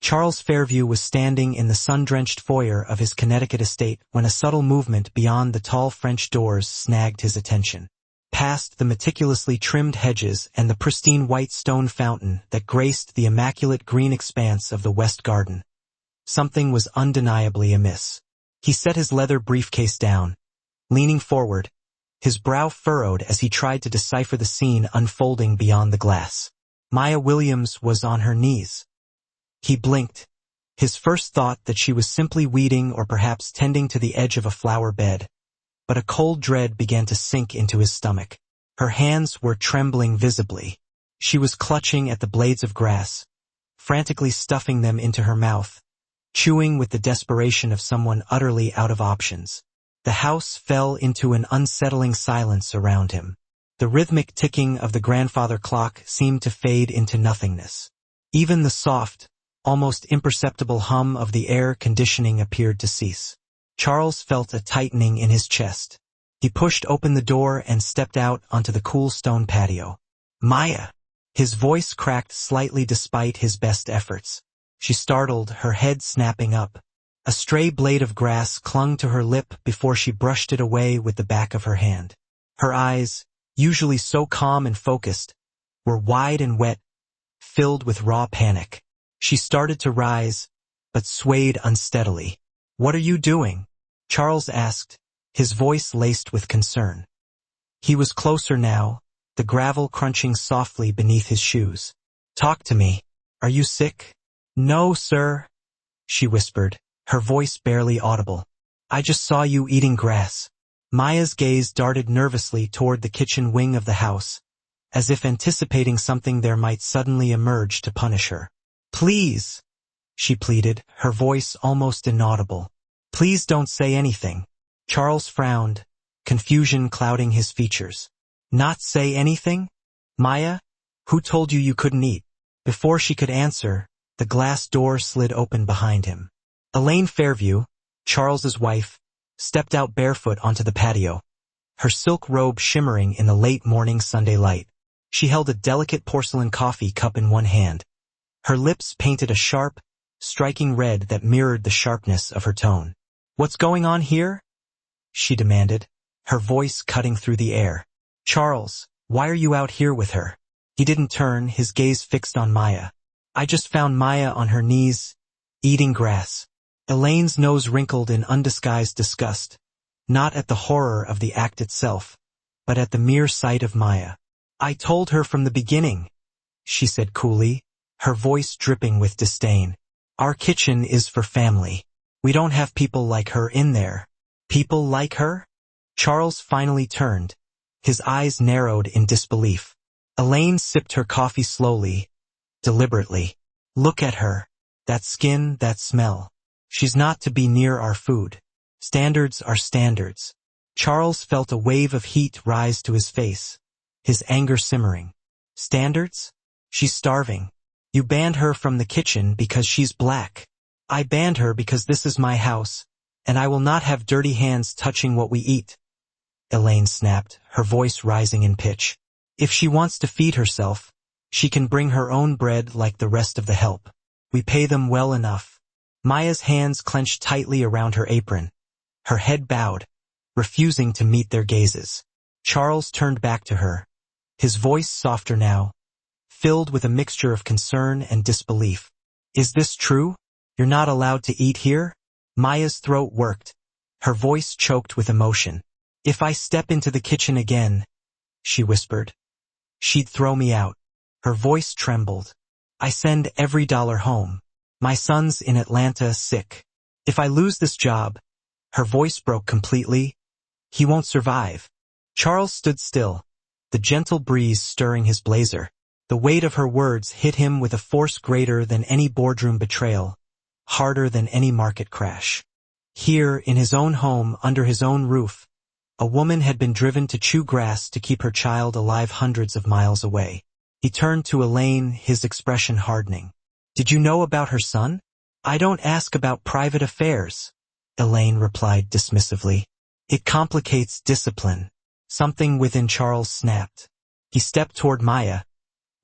Charles Fairview was standing in the sun-drenched foyer of his Connecticut estate when a subtle movement beyond the tall French doors snagged his attention. Past the meticulously trimmed hedges and the pristine white stone fountain that graced the immaculate green expanse of the West Garden, something was undeniably amiss. He set his leather briefcase down, leaning forward, his brow furrowed as he tried to decipher the scene unfolding beyond the glass. Maya Williams was on her knees. He blinked, his first thought that she was simply weeding or perhaps tending to the edge of a flower bed, but a cold dread began to sink into his stomach. Her hands were trembling visibly. She was clutching at the blades of grass, frantically stuffing them into her mouth, chewing with the desperation of someone utterly out of options. The house fell into an unsettling silence around him. The rhythmic ticking of the grandfather clock seemed to fade into nothingness. Even the soft, almost imperceptible hum of the air conditioning appeared to cease. Charles felt a tightening in his chest. He pushed open the door and stepped out onto the cool stone patio. "Maya!" His voice cracked slightly despite his best efforts. She startled, her head snapping up. A stray blade of grass clung to her lip before she brushed it away with the back of her hand. Her eyes, usually so calm and focused, were wide and wet, filled with raw panic. She started to rise, but swayed unsteadily. "What are you doing?" Charles asked, his voice laced with concern. He was closer now, the gravel crunching softly beneath his shoes. "Talk to me. Are you sick?" "No, sir," she whispered, her voice barely audible. "I just saw you eating grass." Maya's gaze darted nervously toward the kitchen wing of the house, as if anticipating something there might suddenly emerge to punish her. "Please," she pleaded, her voice almost inaudible. "Please don't say anything." Charles frowned, confusion clouding his features. "Not say anything? Maya, who told you you couldn't eat?" Before she could answer, the glass door slid open behind him. Elaine Fairview, Charles's wife, stepped out barefoot onto the patio, her silk robe shimmering in the late morning Sunday light. She held a delicate porcelain coffee cup in one hand. Her lips painted a sharp, striking red that mirrored the sharpness of her tone. "What's going on here?" she demanded, her voice cutting through the air. "Charles, why are you out here with her?" He didn't turn, his gaze fixed on Maya. "I just found Maya on her knees, eating grass." Elaine's nose wrinkled in undisguised disgust, not at the horror of the act itself, but at the mere sight of Maya. "I told her from the beginning," she said coolly, her voice dripping with disdain. "Our kitchen is for family. We don't have people like her in there." "People like her?" Charles finally turned, his eyes narrowed in disbelief. Elaine sipped her coffee slowly, deliberately. "Look at her. That skin, that smell. She's not to be near our food. Standards are standards." Charles felt a wave of heat rise to his face, his anger simmering. "Standards? She's starving. You banned her from the kitchen because she's black. I banned her because this is my house, and I will not have dirty hands touching what we eat," Elaine snapped, her voice rising in pitch. "If she wants to feed herself, she can bring her own bread like the rest of the help. We pay them well enough." Maya's hands clenched tightly around her apron, her head bowed, refusing to meet their gazes. Charles turned back to her, his voice softer now, filled with a mixture of concern and disbelief. "Is this true? You're not allowed to eat here?" Maya's throat worked, her voice choked with emotion. "If I step into the kitchen again," she whispered, "she'd throw me out." Her voice trembled. "I send every dollar home. My son's in Atlanta sick. If I lose this job," her voice broke completely, "he won't survive." Charles stood still, the gentle breeze stirring his blazer. The weight of her words hit him with a force greater than any boardroom betrayal, harder than any market crash. Here, in his own home, under his own roof, a woman had been driven to chew grass to keep her child alive hundreds of miles away. He turned to Elaine, his expression hardening. "Did you know about her son?" "I don't ask about private affairs," Elaine replied dismissively. "It complicates discipline." Something within Charles snapped. He stepped toward Maya,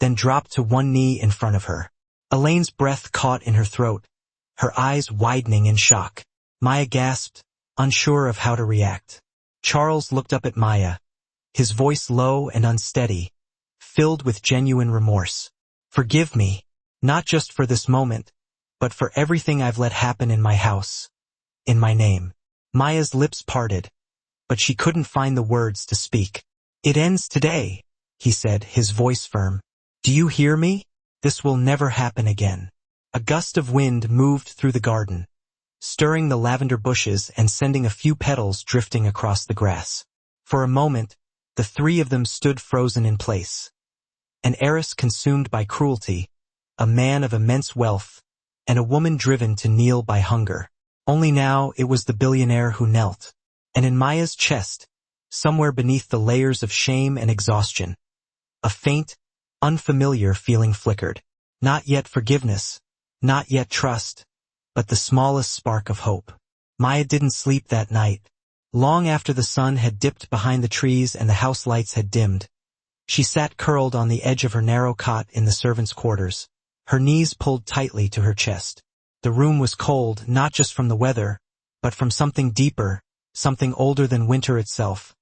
then dropped to one knee in front of her. Elaine's breath caught in her throat, her eyes widening in shock. Maya gasped, unsure of how to react. Charles looked up at Maya, his voice low and unsteady, filled with genuine remorse. Forgive me, not just for this moment, but for everything I've let happen in my house, in my name. Maya's lips parted, but she couldn't find the words to speak. It ends today, he said, his voice firm. Do you hear me? This will never happen again. A gust of wind moved through the garden, stirring the lavender bushes and sending a few petals drifting across the grass. For a moment, the three of them stood frozen in place. An heiress consumed by cruelty, a man of immense wealth, and a woman driven to kneel by hunger. Only now it was the billionaire who knelt. And in Maya's chest, somewhere beneath the layers of shame and exhaustion, a faint, unfamiliar feeling flickered. Not yet forgiveness, not yet trust, but the smallest spark of hope. Maya didn't sleep that night. Long after the sun had dipped behind the trees and the house lights had dimmed, she sat curled on the edge of her narrow cot in the servants' quarters, her knees pulled tightly to her chest. The room was cold, not just from the weather, but from something deeper, something older than winter itself,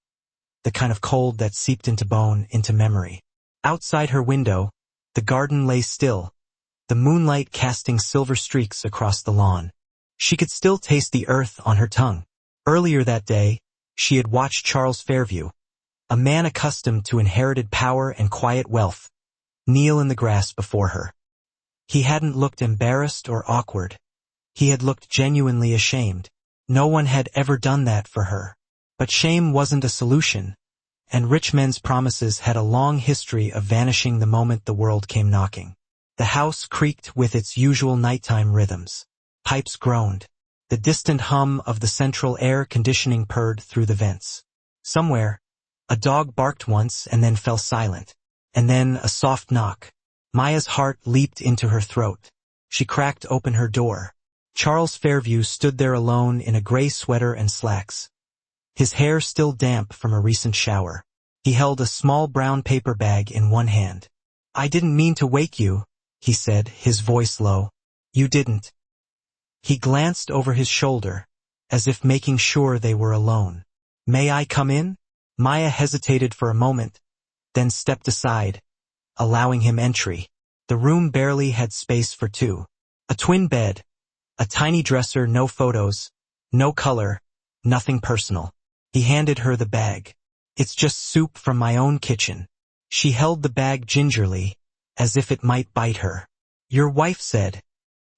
the kind of cold that seeped into bone, into memory. Outside her window, the garden lay still, the moonlight casting silver streaks across the lawn. She could still taste the earth on her tongue. Earlier that day, she had watched Charles Fairview, a man accustomed to inherited power and quiet wealth, kneel in the grass before her. He hadn't looked embarrassed or awkward. He had looked genuinely ashamed. No one had ever done that for her. But shame wasn't a solution, and rich men's promises had a long history of vanishing the moment the world came knocking. The house creaked with its usual nighttime rhythms. Pipes groaned. The distant hum of the central air conditioning purred through the vents. Somewhere, a dog barked once and then fell silent. And then a soft knock. Maya's heart leaped into her throat. She cracked open her door. Charles Fairview stood there alone in a gray sweater and slacks, his hair still damp from a recent shower. He held a small brown paper bag in one hand. I didn't mean to wake you, he said, his voice low. You didn't. He glanced over his shoulder, as if making sure they were alone. May I come in? Maya hesitated for a moment, then stepped aside, allowing him entry. The room barely had space for two. A twin bed, a tiny dresser, no photos, no color, nothing personal. He handed her the bag. It's just soup from my own kitchen. She held the bag gingerly, as if it might bite her. Your wife said.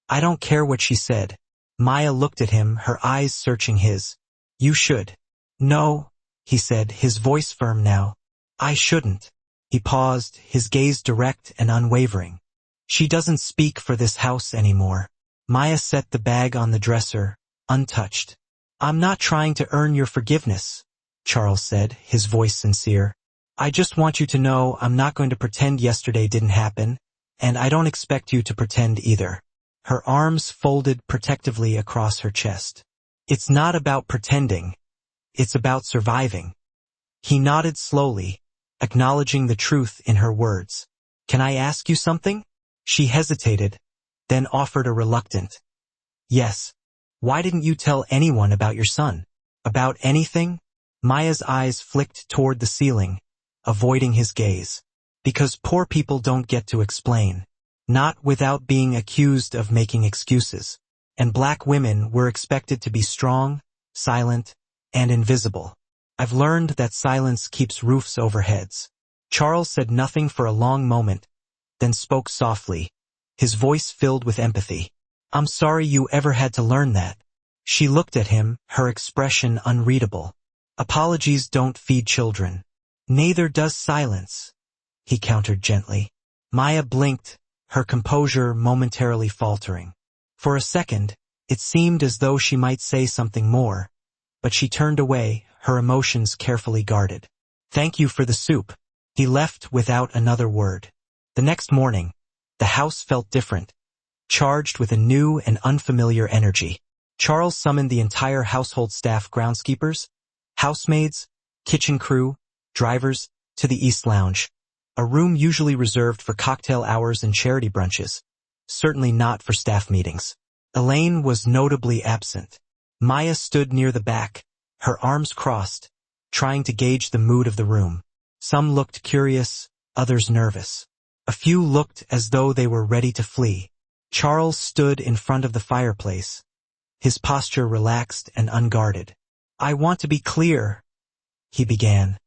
I don't care what she said. Maya looked at him, her eyes searching his. You should. No, he said, his voice firm now. I shouldn't. He paused, his gaze direct and unwavering. She doesn't speak for this house anymore. Maya set the bag on the dresser, untouched. I'm not trying to earn your forgiveness, Charles said, his voice sincere. I just want you to know I'm not going to pretend yesterday didn't happen, and I don't expect you to pretend either. Her arms folded protectively across her chest. It's not about pretending. It's about surviving. He nodded slowly, acknowledging the truth in her words. Can I ask you something? She hesitated, then offered a reluctant. Yes. Why didn't you tell anyone about your son? About anything? Maya's eyes flicked toward the ceiling, avoiding his gaze. Because poor people don't get to explain. Not without being accused of making excuses. And black women were expected to be strong, silent, and invisible. I've learned that silence keeps roofs over heads. Charles said nothing for a long moment, then spoke softly, his voice filled with empathy. I'm sorry you ever had to learn that. She looked at him, her expression unreadable. Apologies don't feed children. Neither does silence, he countered gently. Maya blinked, her composure momentarily faltering. For a second, it seemed as though she might say something more, but she turned away, her emotions carefully guarded. Thank you for the soup. He left without another word. The next morning, the house felt different, charged with a new and unfamiliar energy. Charles summoned the entire household staff, groundskeepers, housemaids, kitchen crew, drivers, to the East Lounge, a room usually reserved for cocktail hours and charity brunches. certainly not for staff meetings. Elaine was notably absent. Maya stood near the back, her arms crossed, trying to gauge the mood of the room. Some looked curious, others nervous. A few looked as though they were ready to flee. Charles stood in front of the fireplace, his posture relaxed and unguarded. "I want to be clear," he began,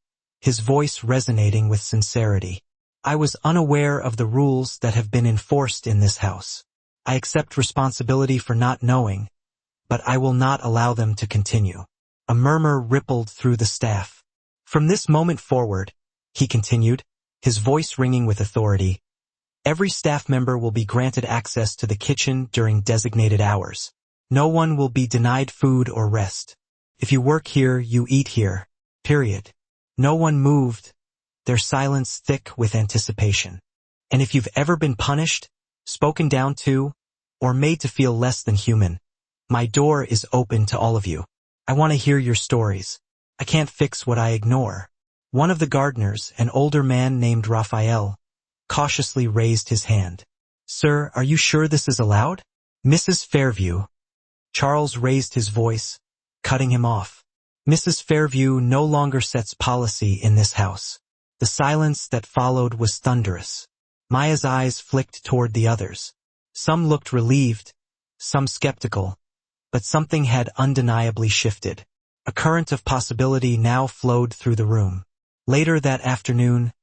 his voice resonating with sincerity. "I was unaware of the rules that have been enforced in this house. I accept responsibility for not knowing, but I will not allow them to continue." A murmur rippled through the staff. "From this moment forward," he continued, his voice ringing with authority, "every staff member will be granted access to the kitchen during designated hours. No one will be denied food or rest. If you work here, you eat here. Period." No one moved, their silence thick with anticipation. "And if you've ever been punished, spoken down to, or made to feel less than human, my door is open to all of you. I want to hear your stories. I can't fix what I ignore." One of the gardeners, an older man named Raphael, cautiously raised his hand. "Sir, are you sure this is allowed?" "Mrs. Fairview." Charles raised his voice, cutting him off. "Mrs. Fairview no longer sets policy in this house." The silence that followed was thunderous. Maya's eyes flicked toward the others. Some looked relieved, some skeptical, but something had undeniably shifted. A current of possibility now flowed through the room. Later that afternoon,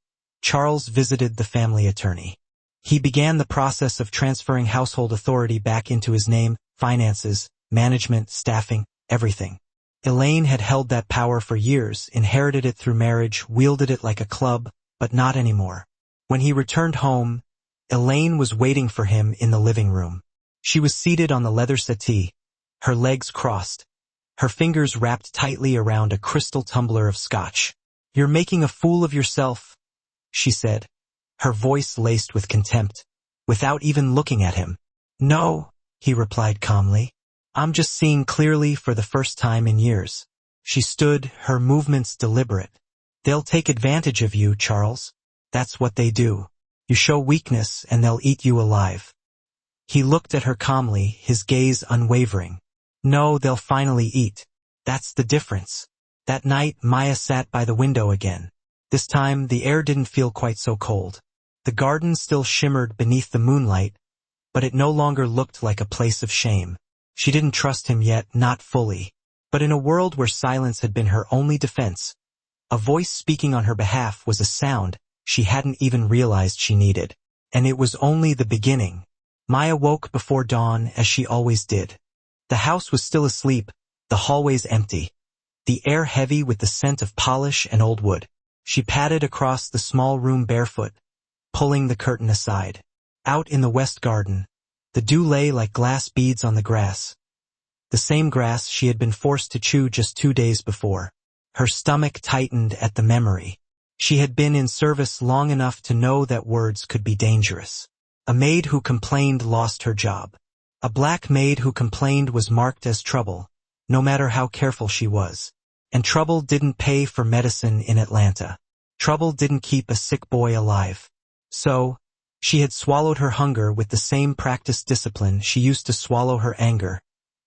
Charles visited the family attorney. He began the process of transferring household authority back into his name, finances, management, staffing, everything. Elaine had held that power for years, inherited it through marriage, wielded it like a club, but not anymore. When he returned home, Elaine was waiting for him in the living room. She was seated on the leather settee, her legs crossed, her fingers wrapped tightly around a crystal tumbler of scotch. "You're making a fool of yourself," she said, her voice laced with contempt, without even looking at him. "No," he replied calmly. "I'm just seeing clearly for the first time in years." She stood, her movements deliberate. "They'll take advantage of you, Charles. That's what they do. You show weakness and they'll eat you alive." He looked at her calmly, his gaze unwavering. "No, they'll finally eat. That's the difference." That night, Maya sat by the window again. This time, the air didn't feel quite so cold. The garden still shimmered beneath the moonlight, but it no longer looked like a place of shame. She didn't trust him yet, not fully. But in a world where silence had been her only defense, a voice speaking on her behalf was a sound she hadn't even realized she needed. And it was only the beginning. Maya woke before dawn, as she always did. The house was still asleep, the hallways empty, the air heavy with the scent of polish and old wood. She padded across the small room barefoot, pulling the curtain aside. Out in the west garden, the dew lay like glass beads on the grass. The same grass she had been forced to chew just 2 days before. Her stomach tightened at the memory. She had been in service long enough to know that words could be dangerous. A maid who complained lost her job. A black maid who complained was marked as trouble, no matter how careful she was. And trouble didn't pay for medicine in Atlanta. Trouble didn't keep a sick boy alive. So, she had swallowed her hunger with the same practiced discipline she used to swallow her anger,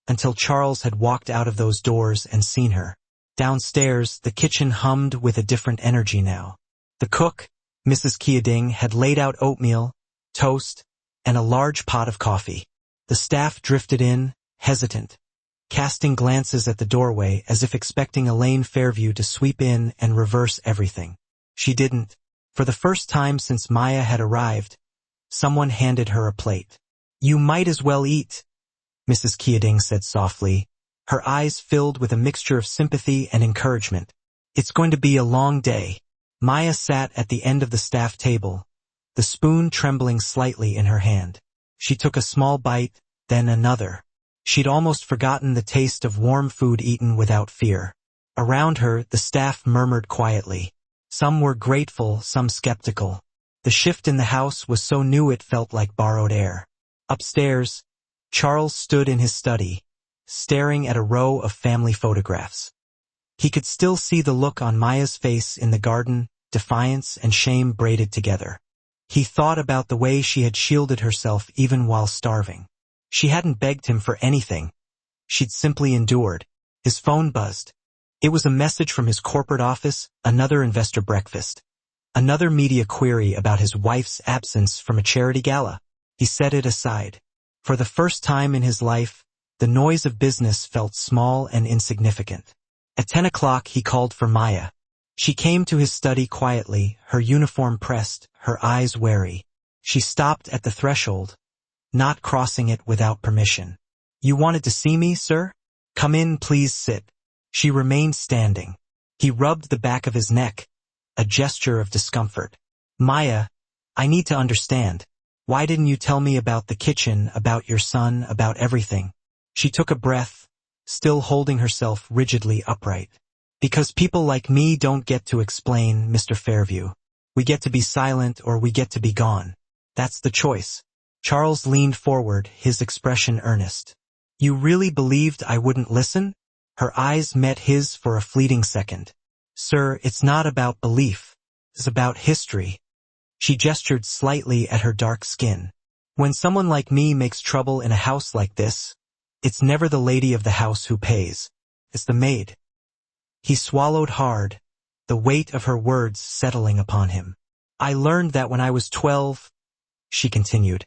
until Charles had walked out of those doors and seen her. Downstairs, the kitchen hummed with a different energy now. The cook, Mrs. Keading, had laid out oatmeal, toast, and a large pot of coffee. The staff drifted in, hesitant, casting glances at the doorway as if expecting Elaine Fairview to sweep in and reverse everything. She didn't. For the first time since Maya had arrived, someone handed her a plate. "You might as well eat," Mrs. Keading said softly, her eyes filled with a mixture of sympathy and encouragement. "It's going to be a long day." Maya sat at the end of the staff table, the spoon trembling slightly in her hand. She took a small bite, then another. She'd almost forgotten the taste of warm food eaten without fear. Around her, the staff murmured quietly. Some were grateful, some skeptical. The shift in the house was so new it felt like borrowed air. Upstairs, Charles stood in his study, staring at a row of family photographs. He could still see the look on Maya's face in the garden, defiance and shame braided together. He thought about the way she had shielded herself even while starving. She hadn't begged him for anything. She'd simply endured. His phone buzzed. It was a message from his corporate office, another investor breakfast. Another media query about his wife's absence from a charity gala. He set it aside. For the first time in his life, the noise of business felt small and insignificant. At 10 o'clock he called for Maya. She came to his study quietly, her uniform pressed, her eyes wary. She stopped at the threshold, not crossing it without permission. "You wanted to see me, sir? Come in, please sit." She remained standing. He rubbed the back of his neck, a gesture of discomfort. "Maya, I need to understand. Why didn't you tell me about the kitchen, about your son, about everything?" She took a breath, still holding herself rigidly upright. "Because people like me don't get to explain, Mr. Fairview. We get to be silent or we get to be gone. That's the choice." Charles leaned forward, his expression earnest. "You really believed I wouldn't listen?" Her eyes met his for a fleeting second. "Sir, it's not about belief. It's about history." She gestured slightly at her dark skin. "When someone like me makes trouble in a house like this, it's never the lady of the house who pays. It's the maid." He swallowed hard, the weight of her words settling upon him. "I learned that when I was 12, she continued,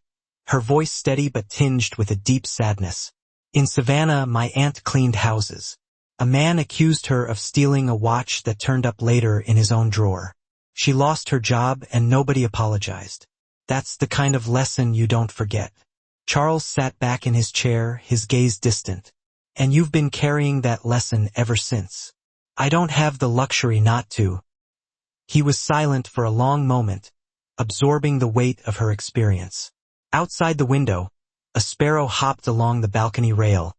her voice steady but tinged with a deep sadness. "In Savannah, my aunt cleaned houses. A man accused her of stealing a watch that turned up later in his own drawer. She lost her job and nobody apologized. That's the kind of lesson you don't forget." Charles sat back in his chair, his gaze distant. "And you've been carrying that lesson ever since." "I don't have the luxury not to." He was silent for a long moment, absorbing the weight of her experience. Outside the window, a sparrow hopped along the balcony rail,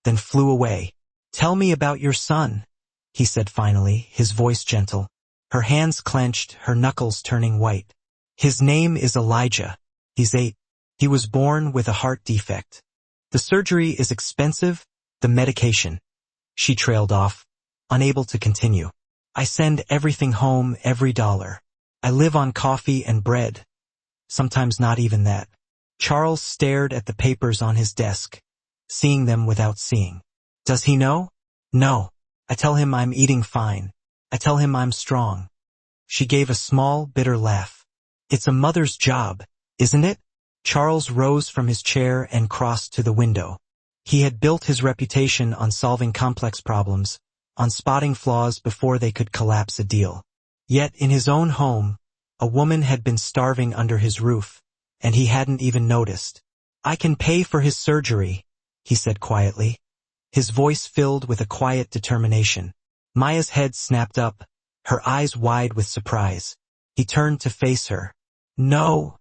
then flew away. "Tell me about your son," he said finally, his voice gentle. Her hands clenched, her knuckles turning white. "His name is Elijah. He's 8. He was born with a heart defect. The surgery is expensive, the medication." She trailed off, unable to continue. "I send everything home, every dollar. I live on coffee and bread. Sometimes not even that." Charles stared at the papers on his desk, seeing them without seeing. "Does he know?" "No. I tell him I'm eating fine. I tell him I'm strong." She gave a small, bitter laugh. "It's a mother's job, isn't it?" Charles rose from his chair and crossed to the window. He had built his reputation on solving complex problems, on spotting flaws before they could collapse a deal. Yet in his own home, a woman had been starving under his roof, and he hadn't even noticed. "I can pay for his surgery," he said quietly, his voice filled with a quiet determination. Maya's head snapped up, her eyes wide with surprise. He turned to face her. "No,"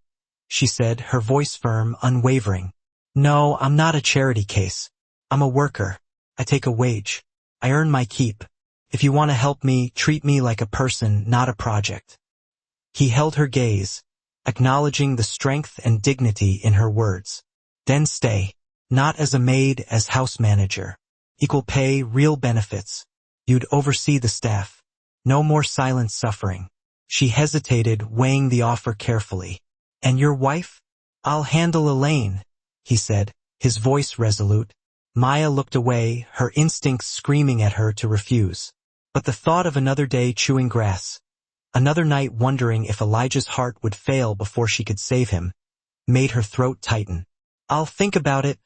she said, her voice firm, unwavering. "No, I'm not a charity case. I'm a worker. I take a wage. I earn my keep. If you want to help me, treat me like a person, not a project." He held her gaze, acknowledging the strength and dignity in her words. "Then stay. Not as a maid, as house manager. Equal pay, real benefits. You'd oversee the staff. No more silent suffering." She hesitated, weighing the offer carefully. "And your wife?" "I'll handle Elaine," he said, his voice resolute. Maya looked away, her instincts screaming at her to refuse. But the thought of another day chewing grass, another night wondering if Elijah's heart would fail before she could save him, made her throat tighten. "I'll think about it,"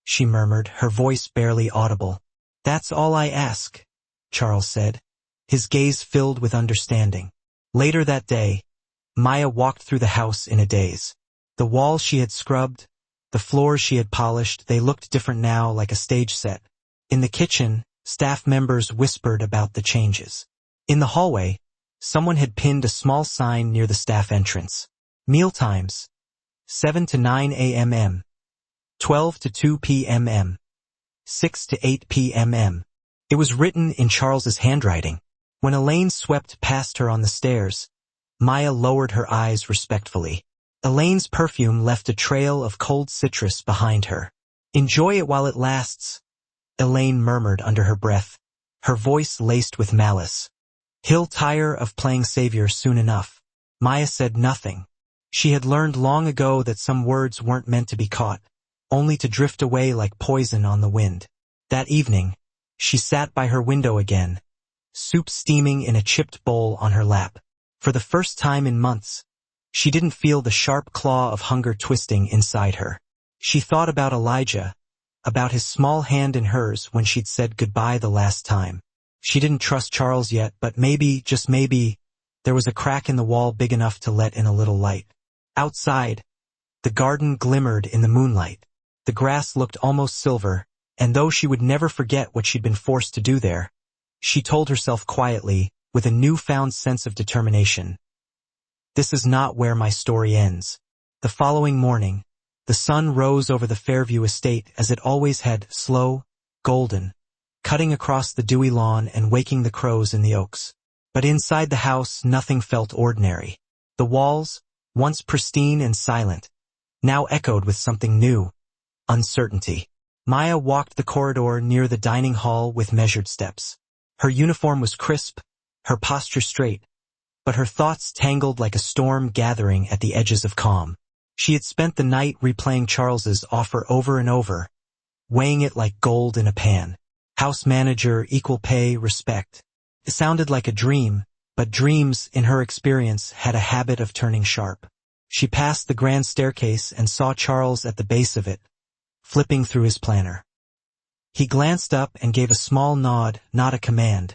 she murmured, her voice barely audible. "That's all I ask," Charles said, his gaze filled with understanding. Later that day, Maya walked through the house in a daze. The walls she had scrubbed, the floors she had polished, they looked different now, like a stage set. In the kitchen, staff members whispered about the changes. In the hallway, someone had pinned a small sign near the staff entrance. Mealtimes, 7 to 9 a.m., 12 to 2 p.m., 6 to 8 p.m. It was written in Charles's handwriting. When Elaine swept past her on the stairs, Maya lowered her eyes respectfully. Elaine's perfume left a trail of cold citrus behind her. "Enjoy it while it lasts," Elaine murmured under her breath, her voice laced with malice. "He'll tire of playing savior soon enough." Maya said nothing, She had learned long ago that some words weren't meant to be caught, only to drift away like poison on the wind. That evening, she sat by her window again, soup steaming in a chipped bowl on her lap. For the first time in months, she didn't feel the sharp claw of hunger twisting inside her. She thought about Elijah, about his small hand in hers when she'd said goodbye the last time. She didn't trust Charles yet, but maybe, just maybe, there was a crack in the wall big enough to let in a little light. Outside, the garden glimmered in the moonlight. The grass looked almost silver, and though she would never forget what she'd been forced to do there, she told herself quietly, with a newfound sense of determination, "This is not where my story ends." The following morning, the sun rose over the Fairview estate as it always had, slow, golden, cutting across the dewy lawn and waking the crows in the oaks. But inside the house nothing felt ordinary. The walls, once pristine and silent, now echoed with something new, uncertainty. Maya walked the corridor near the dining hall with measured steps. Her uniform was crisp, her posture straight, but her thoughts tangled like a storm gathering at the edges of calm. She had spent the night replaying Charles's offer over and over, weighing it like gold in a pan. House manager, equal pay, respect. It sounded like a dream, but dreams, in her experience, had a habit of turning sharp. She passed the grand staircase and saw Charles at the base of it, flipping through his planner. He glanced up and gave a small nod, not a command,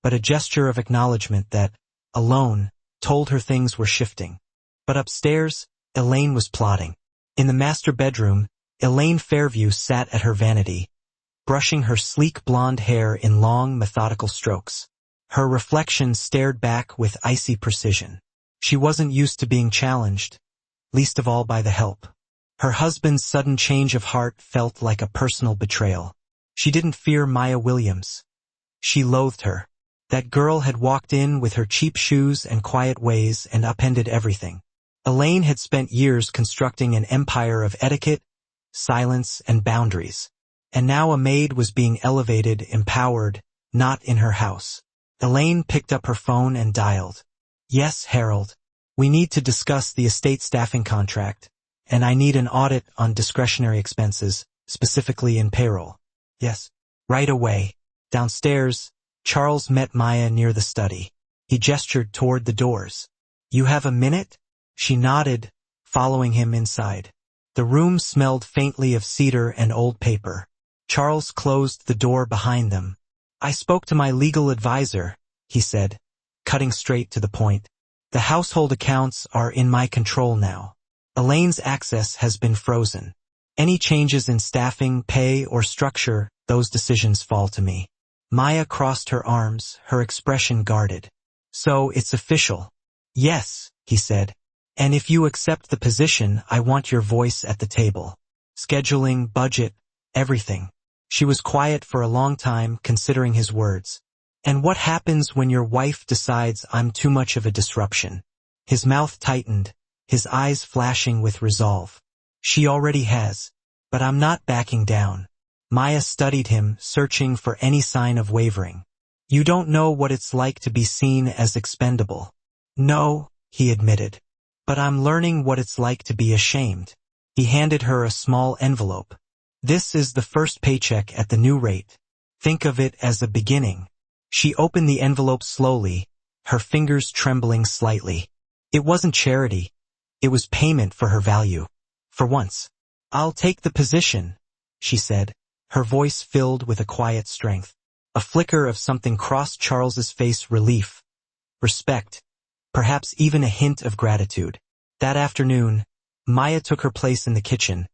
but a gesture of acknowledgement that, alone, told her things were shifting. But upstairs, Elaine was plotting. In the master bedroom, Elaine Fairview sat at her vanity, brushing her sleek blonde hair in long, methodical strokes. Her reflection stared back with icy precision. She wasn't used to being challenged, least of all by the help. Her husband's sudden change of heart felt like a personal betrayal. She didn't fear Maya Williams. She loathed her. That girl had walked in with her cheap shoes and quiet ways and upended everything. Elaine had spent years constructing an empire of etiquette, silence, and boundaries. And now a maid was being elevated, empowered, not in her house. Elaine picked up her phone and dialed. "Yes, Harold. We need to discuss the estate staffing contract, and I need an audit on discretionary expenses, specifically in payroll." "Yes." "Right away." Downstairs, Charles met Maya near the study. He gestured toward the doors. "You have a minute?" She nodded, following him inside. The room smelled faintly of cedar and old paper. Charles closed the door behind them. "I spoke to my legal advisor," he said, cutting straight to the point. "The household accounts are in my control now. Elaine's access has been frozen. Any changes in staffing, pay, or structure, those decisions fall to me." Maya crossed her arms, her expression guarded. "So it's official." "Yes," he said. "And if you accept the position, I want your voice at the table. Scheduling, budget, everything." She was quiet for a long time, considering his words. "And what happens when your wife decides I'm too much of a disruption?" His mouth tightened, his eyes flashing with resolve. "She already has. But I'm not backing down." Maya studied him, searching for any sign of wavering. "You don't know what it's like to be seen as expendable." "No," he admitted. "But I'm learning what it's like to be ashamed." He handed her a small envelope. "This is the first paycheck at the new rate. Think of it as a beginning." She opened the envelope slowly, her fingers trembling slightly. It wasn't charity. It was payment for her value. For once. "I'll take the position," she said, her voice filled with a quiet strength. A flicker of something crossed Charles's face: relief, respect, perhaps even a hint of gratitude. That afternoon, Maya took her place in the kitchen,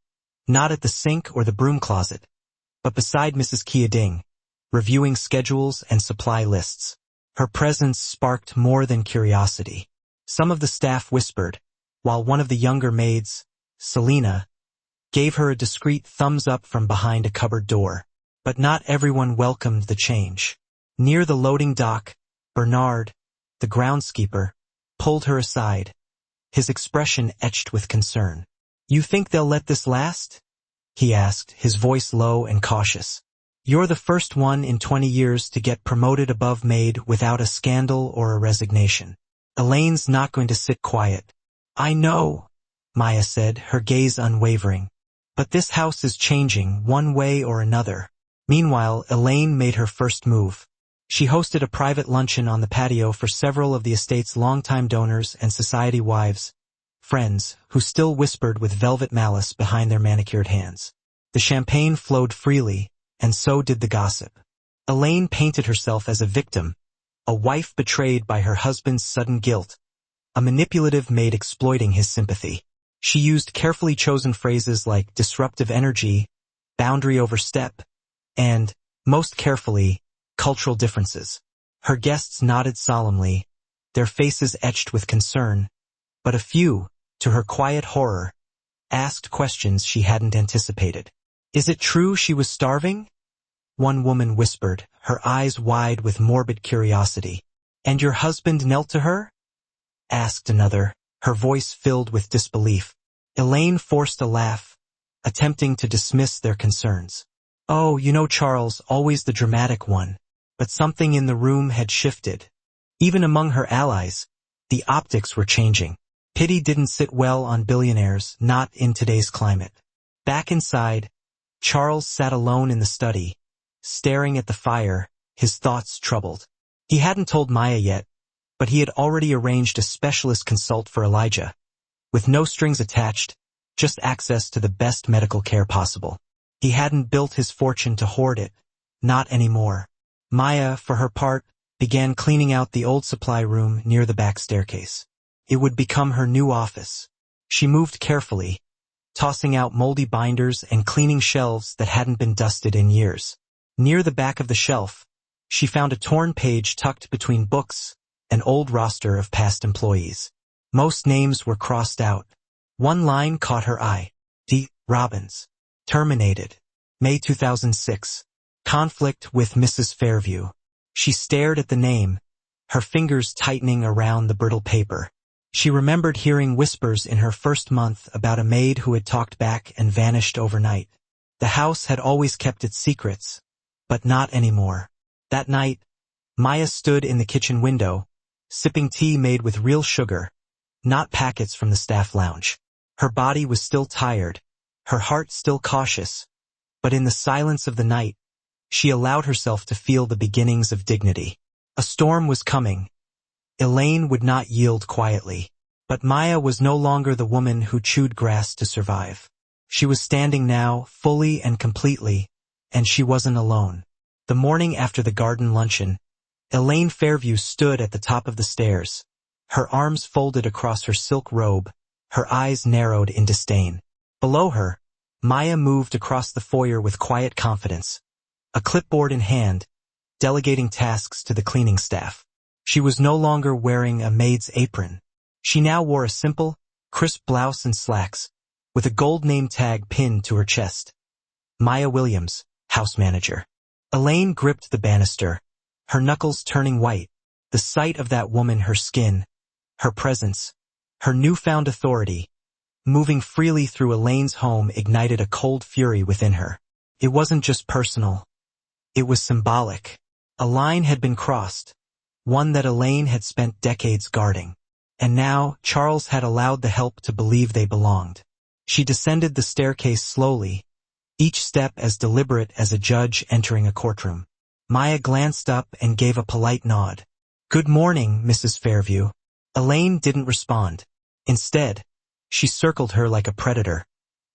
not at the sink or the broom closet, but beside Mrs. Keading, reviewing schedules and supply lists. Her presence sparked more than curiosity. Some of the staff whispered, while one of the younger maids, Selena, gave her a discreet thumbs up from behind a cupboard door. But not everyone welcomed the change. Near the loading dock, Bernard, the groundskeeper, pulled her aside, his expression etched with concern. "You think they'll let this last?" he asked, his voice low and cautious. "You're the first one in 20 years to get promoted above maid without a scandal or a resignation. Elaine's not going to sit quiet." I know, Maya said, her gaze unwavering. But this house is changing, one way or another. Meanwhile, Elaine made her first move. She hosted a private luncheon on the patio for several of the estate's longtime donors and society wives, friends, who still whispered with velvet malice behind their manicured hands. The champagne flowed freely, and so did the gossip. Elaine painted herself as a victim, a wife betrayed by her husband's sudden guilt, a manipulative maid exploiting his sympathy. She used carefully chosen phrases like disruptive energy, boundary overstep, and, most carefully, cultural differences. Her guests nodded solemnly, their faces etched with concern, but a few, to her quiet horror, asked questions she hadn't anticipated. Is it true she was starving? One woman whispered, her eyes wide with morbid curiosity. And your husband knelt to her? Asked another, her voice filled with disbelief. Elaine forced a laugh, attempting to dismiss their concerns. Oh, you know Charles, always the dramatic one. But something in the room had shifted. Even among her allies, the optics were changing. Pity didn't sit well on billionaires, not in today's climate. Back inside, Charles sat alone in the study, staring at the fire, his thoughts troubled. He hadn't told Maya yet, but he had already arranged a specialist consult for Elijah, with no strings attached, just access to the best medical care possible. He hadn't built his fortune to hoard it, not anymore. Maya, for her part, began cleaning out the old supply room near the back staircase. It would become her new office. She moved carefully, tossing out moldy binders and cleaning shelves that hadn't been dusted in years. Near the back of the shelf, she found a torn page tucked between books, an old roster of past employees. Most names were crossed out. One line caught her eye. D. Robbins. Terminated. May 2006. Conflict with Mrs. Fairview. She stared at the name, her fingers tightening around the brittle paper. She remembered hearing whispers in her first month about a maid who had talked back and vanished overnight. The house had always kept its secrets, but not anymore. That night, Maya stood in the kitchen window, sipping tea made with real sugar, not packets from the staff lounge. Her body was still tired, her heart still cautious, but in the silence of the night, she allowed herself to feel the beginnings of dignity. A storm was coming. Elaine would not yield quietly. But Maya was no longer the woman who chewed grass to survive. She was standing now, fully and completely, and she wasn't alone. The morning after the garden luncheon, Elaine Fairview stood at the top of the stairs, her arms folded across her silk robe, her eyes narrowed in disdain. Below her, Maya moved across the foyer with quiet confidence, a clipboard in hand, delegating tasks to the cleaning staff. She was no longer wearing a maid's apron. She now wore a simple, crisp blouse and slacks, with a gold name tag pinned to her chest. Maya Williams, house manager. Elaine gripped the banister, her knuckles turning white. The sight of that woman, her skin, her presence, her newfound authority, moving freely through Elaine's home ignited a cold fury within her. It wasn't just personal. It was symbolic. A line had been crossed, one that Elaine had spent decades guarding. And now, Charles had allowed the help to believe they belonged. She descended the staircase slowly, each step as deliberate as a judge entering a courtroom. Maya glanced up and gave a polite nod. Good morning, Mrs. Fairview. Elaine didn't respond. Instead, she circled her like a predator,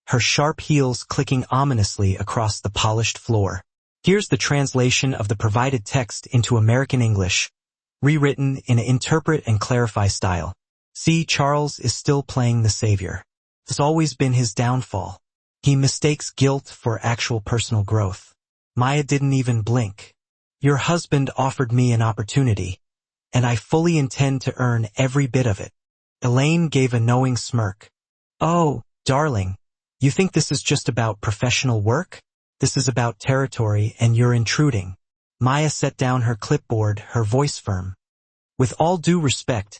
her sharp heels clicking ominously across the polished floor. Here's the translation of the provided text into American English, rewritten in an interpret and clarify style. See, Charles is still playing the savior. It's always been his downfall. He mistakes guilt for actual personal growth. Maya didn't even blink. Your husband offered me an opportunity, and I fully intend to earn every bit of it. Elaine gave a knowing smirk. Oh, darling, you think this is just about professional work? This is about territory, and you're intruding. Maya set down her clipboard, her voice firm. With all due respect,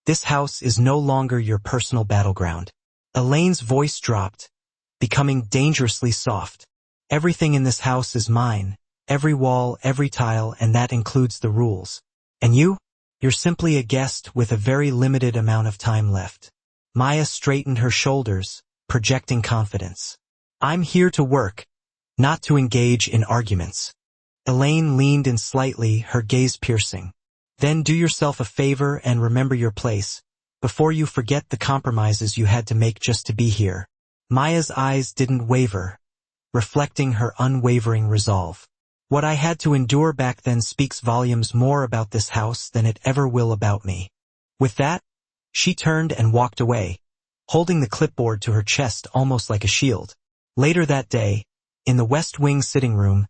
this house is no longer your personal battleground. Elaine's voice dropped, becoming dangerously soft. Everything in this house is mine, every wall, every tile, and that includes the rules. And you're simply a guest with a very limited amount of time left. Maya straightened her shoulders, projecting confidence. I'm here to work, not to engage in arguments. Elaine leaned in slightly, her gaze piercing. Then do yourself a favor and remember your place, before you forget the compromises you had to make just to be here. Maya's eyes didn't waver, reflecting her unwavering resolve. What I had to endure back then speaks volumes more about this house than it ever will about me. With that, she turned and walked away, holding the clipboard to her chest almost like a shield. Later that day, in the West Wing sitting room,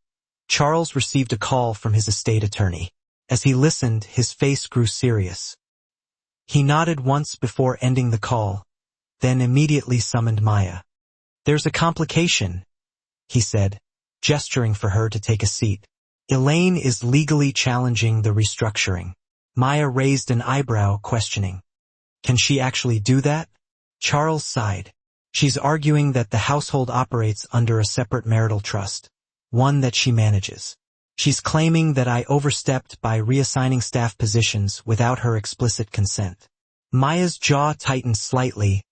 Charles received a call from his estate attorney. As he listened, his face grew serious. He nodded once before ending the call, then immediately summoned Maya. There's a complication, he said, gesturing for her to take a seat. Elaine is legally challenging the restructuring. Maya raised an eyebrow, questioning. Can she actually do that? Charles sighed. She's arguing that the household operates under a separate marital trust, one that she manages. She's claiming that I overstepped by reassigning staff positions without her explicit consent. Maya's jaw tightened slightly,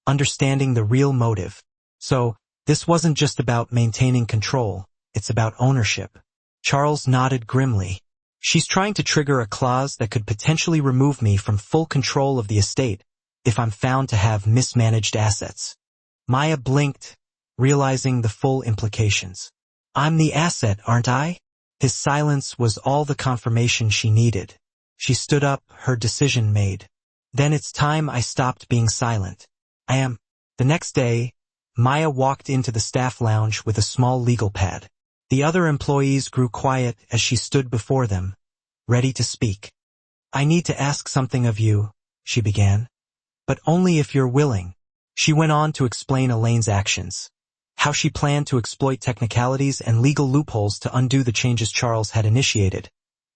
understanding the real motive. So, this wasn't just about maintaining control, it's about ownership. Charles nodded grimly. She's trying to trigger a clause that could potentially remove me from full control of the estate if I'm found to have mismanaged assets. Maya blinked, realizing the full implications. I'm the asset, aren't I? His silence was all the confirmation she needed. She stood up, her decision made. Then it's time I stopped being silent. I am. The next day, Maya walked into the staff lounge with a small legal pad. The other employees grew quiet as she stood before them, ready to speak. I need to ask something of you, she began. But only if you're willing. She went on to explain Elaine's actions, how she planned to exploit technicalities and legal loopholes to undo the changes Charles had initiated,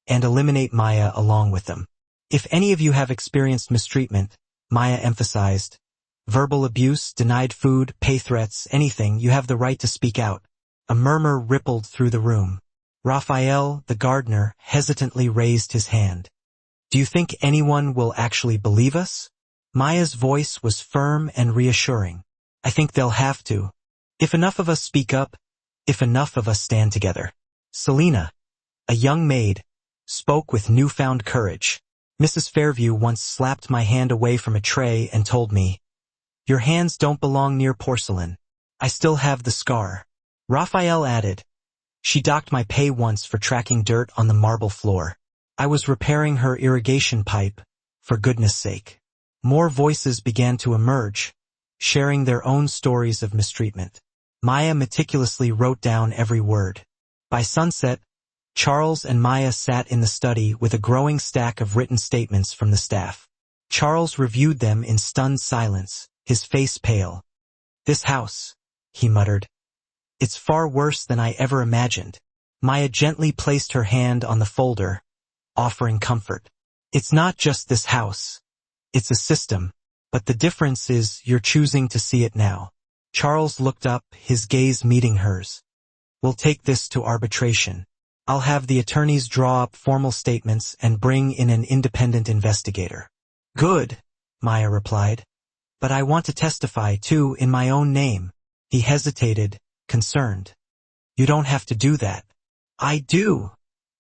and eliminate Maya along with them. If any of you have experienced mistreatment, Maya emphasized, verbal abuse, denied food, pay threats, anything, you have the right to speak out. A murmur rippled through the room. Raphael, the gardener, hesitantly raised his hand. Do you think anyone will actually believe us? Maya's voice was firm and reassuring. I think they'll have to. If enough of us speak up, if enough of us stand together. Selina, a young maid, spoke with newfound courage. Mrs. Fairview once slapped my hand away from a tray and told me, your hands don't belong near porcelain. I still have the scar. Raphael added, she docked my pay once for tracking dirt on the marble floor. I was repairing her irrigation pipe, for goodness sake. More voices began to emerge, sharing their own stories of mistreatment. Maya meticulously wrote down every word. By sunset, Charles and Maya sat in the study with a growing stack of written statements from the staff. Charles reviewed them in stunned silence, his face pale. This house, he muttered. It's far worse than I ever imagined. Maya gently placed her hand on the folder, offering comfort. It's not just this house. It's a system, but the difference is you're choosing to see it now. Charles looked up, his gaze meeting hers. We'll take this to arbitration. I'll have the attorneys draw up formal statements and bring in an independent investigator. Good, Maya replied. But I want to testify, too, in my own name. He hesitated, concerned. You don't have to do that. I do,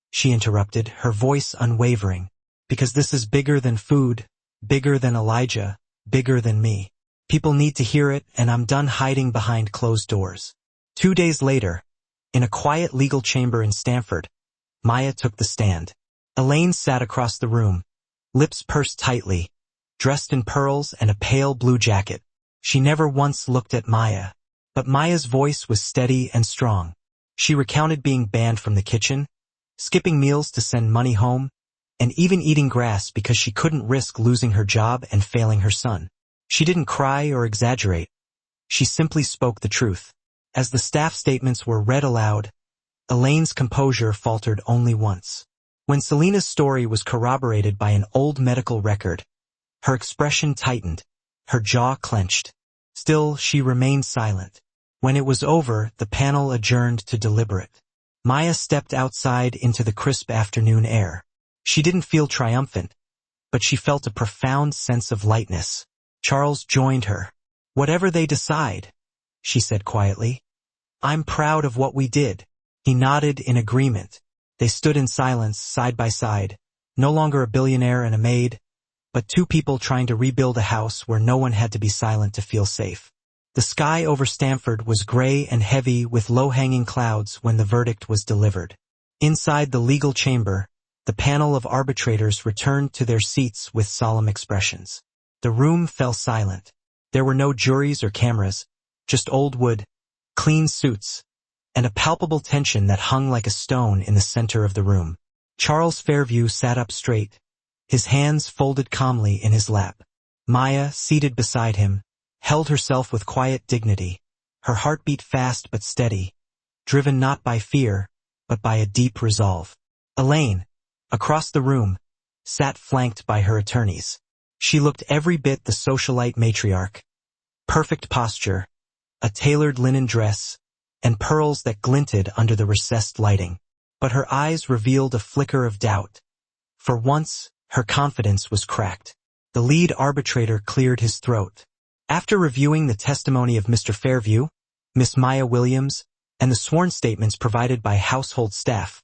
she interrupted, her voice unwavering. Because this is bigger than food, bigger than Elijah, bigger than me. People need to hear it, and I'm done hiding behind closed doors. 2 days later, in a quiet legal chamber in Stamford, Maya took the stand. Elaine sat across the room, lips pursed tightly, dressed in pearls and a pale blue jacket. She never once looked at Maya, but Maya's voice was steady and strong. She recounted being banned from the kitchen, skipping meals to send money home, and even eating grass because she couldn't risk losing her job and failing her son. She didn't cry or exaggerate. She simply spoke the truth. As the staff statements were read aloud, Elaine's composure faltered only once. When Selina's story was corroborated by an old medical record, her expression tightened, her jaw clenched. Still, she remained silent. When it was over, the panel adjourned to deliberate. Maya stepped outside into the crisp afternoon air. She didn't feel triumphant, but she felt a profound sense of lightness. Charles joined her. "Whatever they decide," she said quietly. "I'm proud of what we did." He nodded in agreement. They stood in silence, side by side, no longer a billionaire and a maid, but two people trying to rebuild a house where no one had to be silent to feel safe. The sky over Stamford was gray and heavy with low-hanging clouds when the verdict was delivered. Inside the legal chamber, the panel of arbitrators returned to their seats with solemn expressions. The room fell silent. There were no juries or cameras, just old wood, clean suits, and a palpable tension that hung like a stone in the center of the room. Charles Fairview sat up straight, his hands folded calmly in his lap. Maya, seated beside him, held herself with quiet dignity, her heart beat fast but steady, driven not by fear, but by a deep resolve. Elaine, across the room, sat flanked by her attorneys. She looked every bit the socialite matriarch. Perfect posture, a tailored linen dress, and pearls that glinted under the recessed lighting. But her eyes revealed a flicker of doubt. For once, her confidence was cracked. The lead arbitrator cleared his throat. After reviewing the testimony of Mr. Fairview, Miss Maya Williams, and the sworn statements provided by household staff,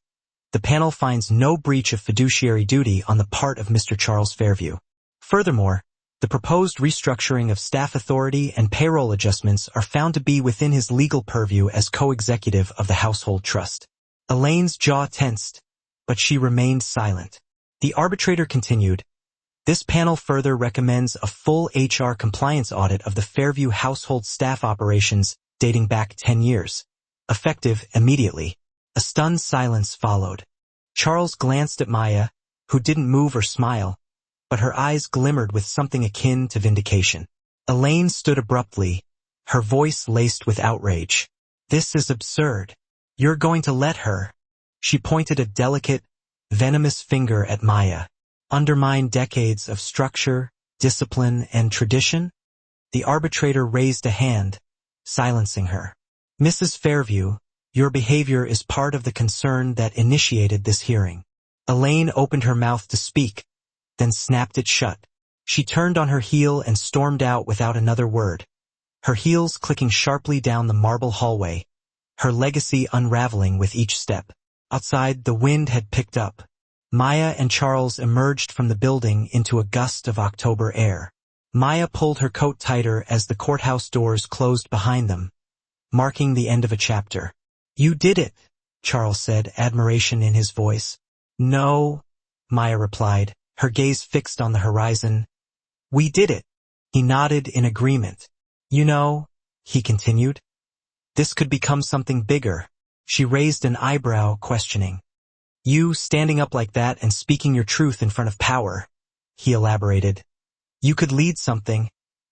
the panel finds no breach of fiduciary duty on the part of Mr. Charles Fairview. Furthermore, the proposed restructuring of staff authority and payroll adjustments are found to be within his legal purview as co-executive of the household trust. Elaine's jaw tensed, but she remained silent. The arbitrator continued, "This panel further recommends a full HR compliance audit of the Fairview household staff operations dating back 10 years, effective immediately." A stunned silence followed. Charles glanced at Maya, who didn't move or smile, but her eyes glimmered with something akin to vindication. Elaine stood abruptly, her voice laced with outrage. "This is absurd. You're going to let her," she pointed a delicate, venomous finger at Maya, "undermine decades of structure, discipline, and tradition?" The arbitrator raised a hand, silencing her. "Mrs. Fairview, your behavior is part of the concern that initiated this hearing." Elaine opened her mouth to speak, then snapped it shut. She turned on her heel and stormed out without another word, her heels clicking sharply down the marble hallway, her legacy unraveling with each step. Outside, the wind had picked up. Maya and Charles emerged from the building into a gust of October air. Maya pulled her coat tighter as the courthouse doors closed behind them, marking the end of a chapter. "You did it," Charles said, admiration in his voice. "No," Maya replied, her gaze fixed on the horizon. "We did it." He nodded in agreement. "You know," he continued, "this could become something bigger." She raised an eyebrow, questioning. "You standing up like that and speaking your truth in front of power," he elaborated. "You could lead something,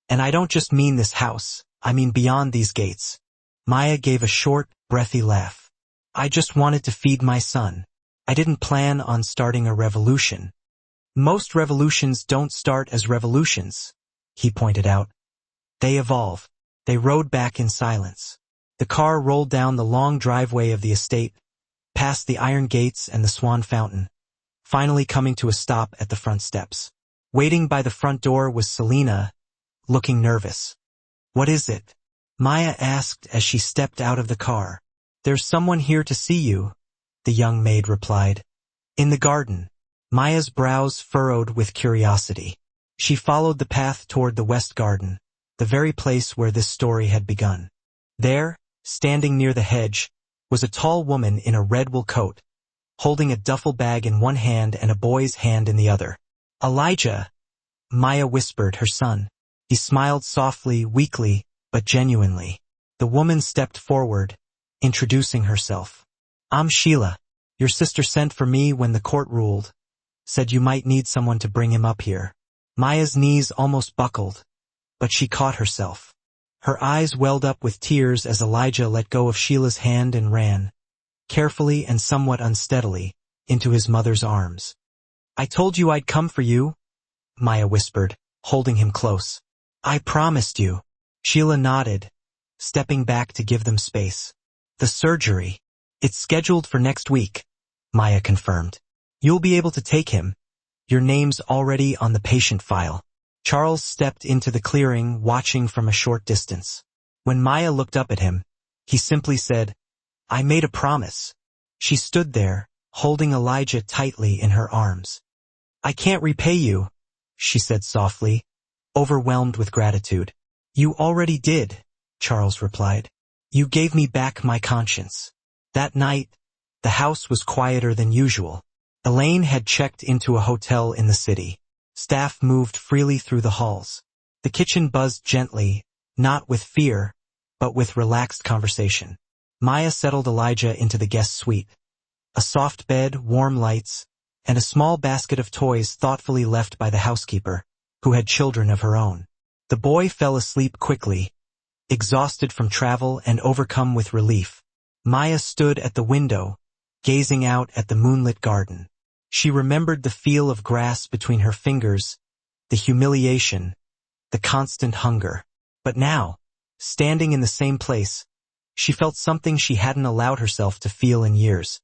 and I don't just mean this house, I mean beyond these gates." Maya gave a short, breathy laugh. "I just wanted to feed my son. I didn't plan on starting a revolution." "Most revolutions don't start as revolutions," he pointed out. "They evolve." They rode back in silence. The car rolled down the long driveway of the estate, past the iron gates and the swan fountain, finally coming to a stop at the front steps. Waiting by the front door was Selina, looking nervous. "What is it?" Maya asked as she stepped out of the car. "There's someone here to see you," the young maid replied. "In the garden." Maya's brows furrowed with curiosity. She followed the path toward the west garden, the very place where this story had begun. There, standing near the hedge, was a tall woman in a red wool coat, holding a duffel bag in one hand and a boy's hand in the other. "Elijah," Maya whispered, her son. He smiled softly, weakly, but genuinely. The woman stepped forward, introducing herself. "I'm Sheila. Your sister sent for me when the court ruled. Said you might need someone to bring him up here." Maya's knees almost buckled, but she caught herself. Her eyes welled up with tears as Elijah let go of Sheila's hand and ran, carefully and somewhat unsteadily, into his mother's arms. "I told you I'd come for you," Maya whispered, holding him close. "I promised you." Sheila nodded, stepping back to give them space. "The surgery. It's scheduled for next week," Maya confirmed. "You'll be able to take him. Your name's already on the patient file." Charles stepped into the clearing, watching from a short distance. When Maya looked up at him, he simply said, "I made a promise." She stood there, holding Elijah tightly in her arms. "I can't repay you," she said softly, overwhelmed with gratitude. "You already did," Charles replied. "You gave me back my conscience." That night, the house was quieter than usual. Elaine had checked into a hotel in the city. Staff moved freely through the halls. The kitchen buzzed gently, not with fear, but with relaxed conversation. Maya settled Elijah into the guest suite. A soft bed, warm lights, and a small basket of toys thoughtfully left by the housekeeper, who had children of her own. The boy fell asleep quickly, exhausted from travel and overcome with relief. Maya stood at the window, gazing out at the moonlit garden. She remembered the feel of grass between her fingers, the humiliation, the constant hunger. But now, standing in the same place, she felt something she hadn't allowed herself to feel in years.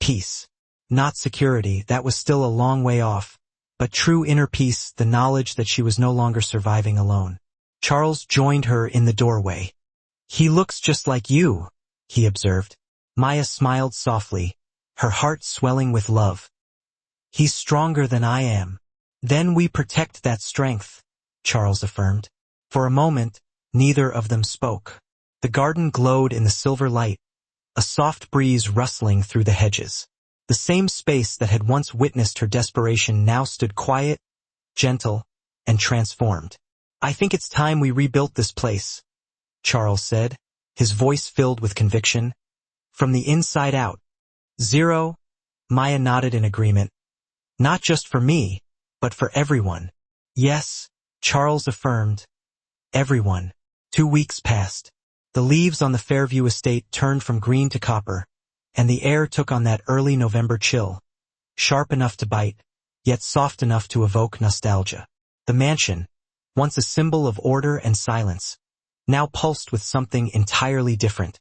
Peace. Not security, that was still a long way off, but true inner peace, the knowledge that she was no longer surviving alone. Charles joined her in the doorway. "He looks just like you," he observed. Maya smiled softly, her heart swelling with love. "He's stronger than I am." "Then we protect that strength," Charles affirmed. For a moment, neither of them spoke. The garden glowed in the silver light, a soft breeze rustling through the hedges. The same space that had once witnessed her desperation now stood quiet, gentle, and transformed. "I think it's time we rebuilt this place," Charles said, his voice filled with conviction. "From the inside out." "Zero," Maya nodded in agreement. "Not just for me, but for everyone." "Yes," Charles affirmed. "Everyone." 2 weeks passed. The leaves on the Fairview estate turned from green to copper, and the air took on that early November chill, sharp enough to bite, yet soft enough to evoke nostalgia. The mansion, once a symbol of order and silence, now pulsed with something entirely different: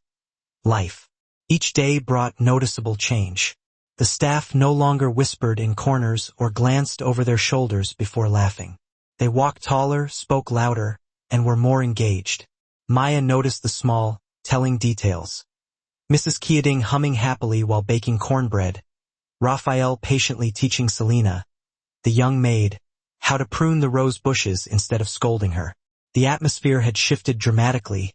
life. Each day brought noticeable change. The staff no longer whispered in corners or glanced over their shoulders before laughing. They walked taller, spoke louder, and were more engaged. Maya noticed the small, telling details. Mrs. Keating humming happily while baking cornbread, Raphael patiently teaching Selena, the young maid, how to prune the rose bushes instead of scolding her. The atmosphere had shifted dramatically,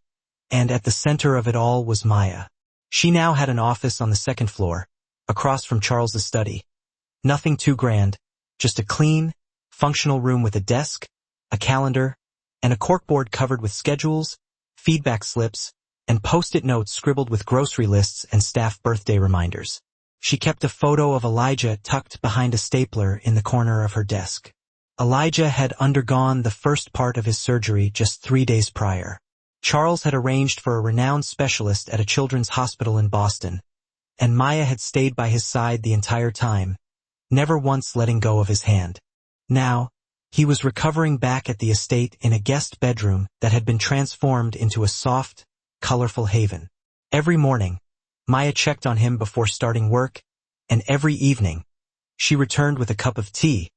and at the center of it all was Maya. She now had an office on the second floor, across from Charles's study. Nothing too grand, just a clean, functional room with a desk, a calendar, and a corkboard covered with schedules, feedback slips, and post-it notes scribbled with grocery lists and staff birthday reminders. She kept a photo of Elijah tucked behind a stapler in the corner of her desk. Elijah had undergone the first part of his surgery just 3 days prior. Charles had arranged for a renowned specialist at a children's hospital in Boston, and Maya had stayed by his side the entire time, never once letting go of his hand. Now, he was recovering back at the estate in a guest bedroom that had been transformed into a soft, colorful haven. Every morning, Maya checked on him before starting work, and every evening, she returned with a cup of tea,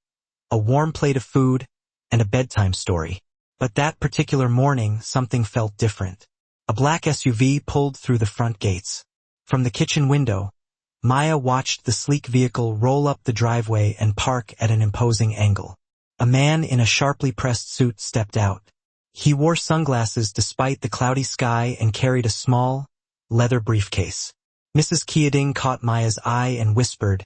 a warm plate of food, and a bedtime story. But that particular morning, something felt different. A black SUV pulled through the front gates. From the kitchen window, Maya watched the sleek vehicle roll up the driveway and park at an imposing angle. A man in a sharply pressed suit stepped out. He wore sunglasses despite the cloudy sky and carried a small, leather briefcase. Mrs. Keating caught Maya's eye and whispered,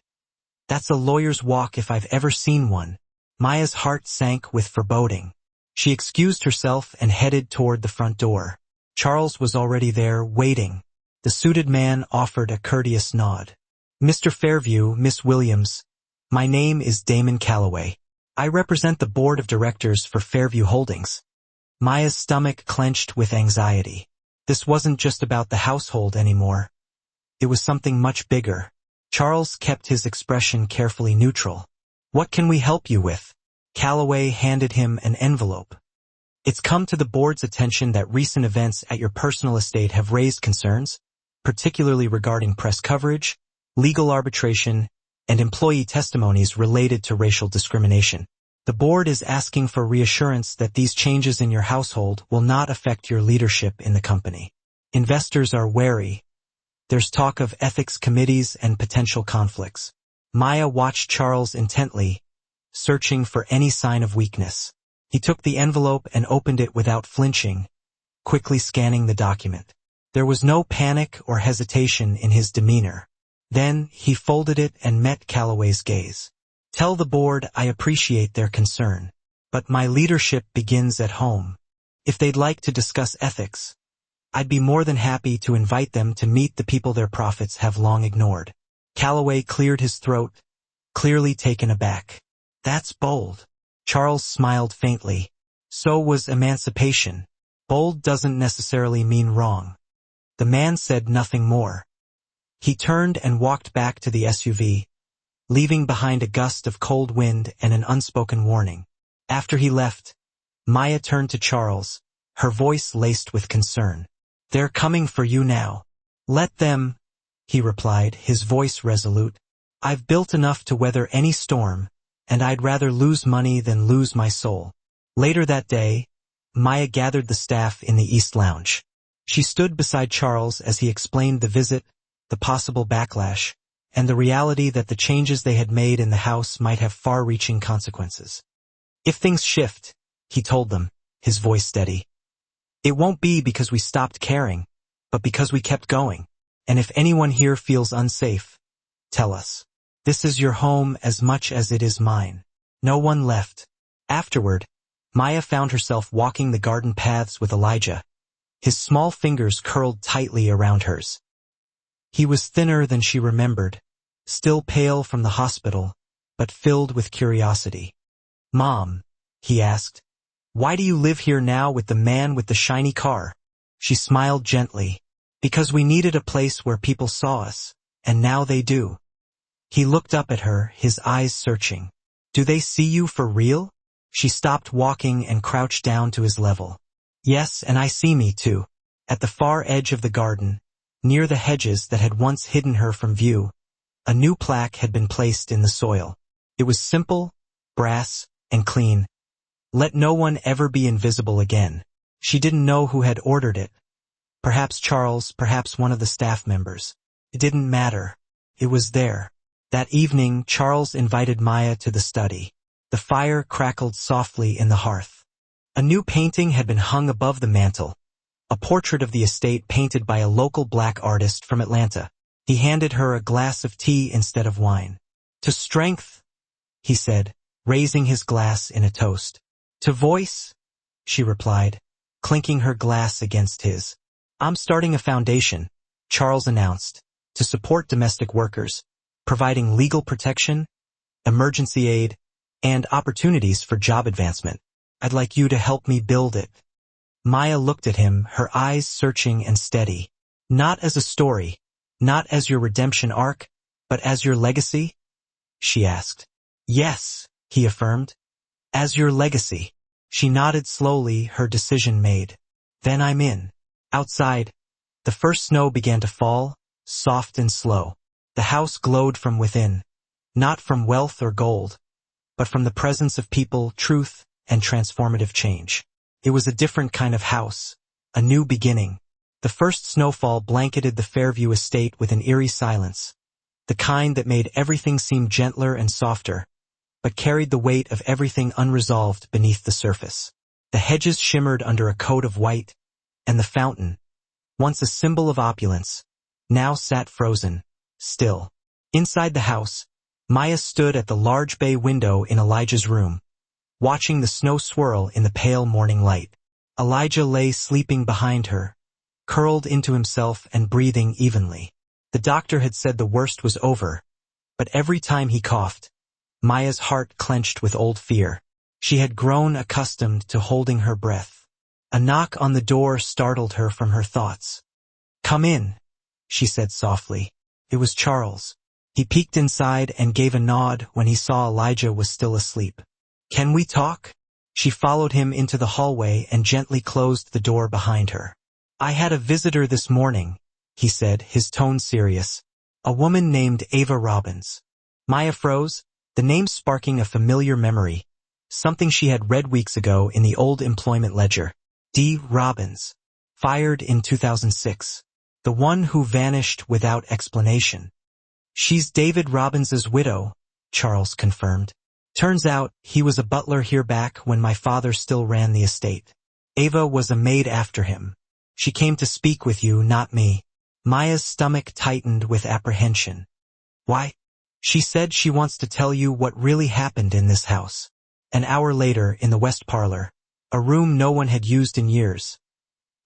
"That's a lawyer's walk if I've ever seen one." Maya's heart sank with foreboding. She excused herself and headed toward the front door. Charles was already there, waiting. The suited man offered a courteous nod. "Mr. Fairview, Miss Williams, my name is Damon Calloway. I represent the board of directors for Fairview Holdings." Maya's stomach clenched with anxiety. This wasn't just about the household anymore. It was something much bigger. Charles kept his expression carefully neutral. "What can we help you with?" Calloway handed him an envelope. "It's come to the board's attention that recent events at your personal estate have raised concerns, particularly regarding press coverage, legal arbitration, and employee testimonies related to racial discrimination. The board is asking for reassurance that these changes in your household will not affect your leadership in the company. Investors are wary. There's talk of ethics committees and potential conflicts. Maya watched Charles intently, searching for any sign of weakness. He took the envelope and opened it without flinching, quickly scanning the document. There was no panic or hesitation in his demeanor. Then he folded it and met Calloway's gaze. Tell the board I appreciate their concern, but my leadership begins at home. If they'd like to discuss ethics, I'd be more than happy to invite them to meet the people their profits have long ignored. Calloway cleared his throat, clearly taken aback. That's bold. Charles smiled faintly. So was emancipation. Bold doesn't necessarily mean wrong. The man said nothing more. He turned and walked back to the SUV, leaving behind a gust of cold wind and an unspoken warning. After he left, Maya turned to Charles, her voice laced with concern. They're coming for you now. Let them, he replied, his voice resolute. I've built enough to weather any storm, and I'd rather lose money than lose my soul. Later that day, Maya gathered the staff in the East Lounge. She stood beside Charles as he explained the visit, the possible backlash, and the reality that the changes they had made in the house might have far-reaching consequences. If things shift, he told them, his voice steady, it won't be because we stopped caring, but because we kept going. And if anyone here feels unsafe, tell us. This is your home as much as it is mine. No one left. Afterward, Maya found herself walking the garden paths with Elijah, his small fingers curled tightly around hers. He was thinner than she remembered, still pale from the hospital, but filled with curiosity. Mom, he asked, why do you live here now with the man with the shiny car? She smiled gently. Because we needed a place where people saw us, and now they do. He looked up at her, his eyes searching. Do they see you for real? She stopped walking and crouched down to his level. Yes, and I see me too. At the far edge of the garden, near the hedges that had once hidden her from view, a new plaque had been placed in the soil. It was simple, brass, and clean. Let no one ever be invisible again. She didn't know who had ordered it. Perhaps Charles, perhaps one of the staff members. It didn't matter. It was there. That evening, Charles invited Maya to the study. The fire crackled softly in the hearth. A new painting had been hung above the mantel, a portrait of the estate painted by a local black artist from Atlanta. He handed her a glass of tea instead of wine. To strength, he said, raising his glass in a toast. To voice, she replied, clinking her glass against his. I'm starting a foundation, Charles announced, to support domestic workers, providing legal protection, emergency aid, and opportunities for job advancement. I'd like you to help me build it. Maya looked at him, her eyes searching and steady. Not as a story, not as your redemption arc, but as your legacy? She asked. Yes, he affirmed. As your legacy. She nodded slowly, her decision made. Then I'm in. Outside, the first snow began to fall, soft and slow. The house glowed from within, not from wealth or gold, but from the presence of people, truth, and transformative change. It was a different kind of house, a new beginning. The first snowfall blanketed the Fairview estate with an eerie silence, the kind that made everything seem gentler and softer, but carried the weight of everything unresolved beneath the surface. The hedges shimmered under a coat of white, and the fountain, once a symbol of opulence, now sat frozen, still. Inside the house, Maya stood at the large bay window in Elijah's room, watching the snow swirl in the pale morning light. Elijah lay sleeping behind her, curled into himself and breathing evenly. The doctor had said the worst was over, but every time he coughed, Maya's heart clenched with old fear. She had grown accustomed to holding her breath. A knock on the door startled her from her thoughts. Come in, she said softly. It was Charles. He peeked inside and gave a nod when he saw Elijah was still asleep. Can we talk? She followed him into the hallway and gently closed the door behind her. I had a visitor this morning, he said, his tone serious. A woman named Ava Robbins. Maya froze, the name sparking a familiar memory, something she had read weeks ago in the old employment ledger. D. Robbins. Fired in 2006. The one who vanished without explanation. She's David Robbins's widow, Charles confirmed. Turns out, he was a butler here back when my father still ran the estate. Ava was a maid after him. She came to speak with you, not me. Maya's stomach tightened with apprehension. Why? She said she wants to tell you what really happened in this house. An hour later, in the West Parlor, a room no one had used in years,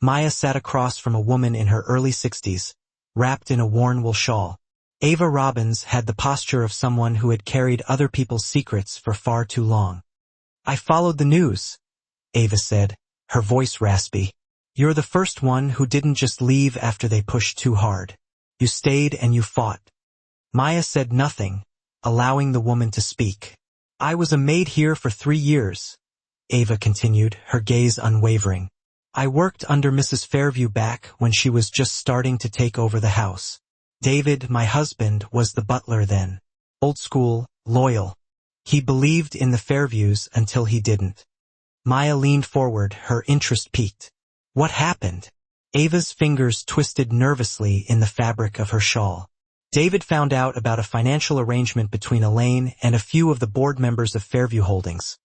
Maya sat across from a woman in her early 60s, wrapped in a worn wool shawl. Ava Robbins had the posture of someone who had carried other people's secrets for far too long. I followed the news, Ava said, her voice raspy. You're the first one who didn't just leave after they pushed too hard. You stayed and you fought. Maya said nothing, allowing the woman to speak. I was a maid here for 3 years, Ava continued, her gaze unwavering. I worked under Mrs. Fairview back when she was just starting to take over the house. David, my husband, was the butler then. Old school, loyal. He believed in the Fairviews until he didn't. Maya leaned forward, her interest piqued. What happened? Ava's fingers twisted nervously in the fabric of her shawl. David found out about a financial arrangement between Elaine and a few of the board members of Fairview Holdings.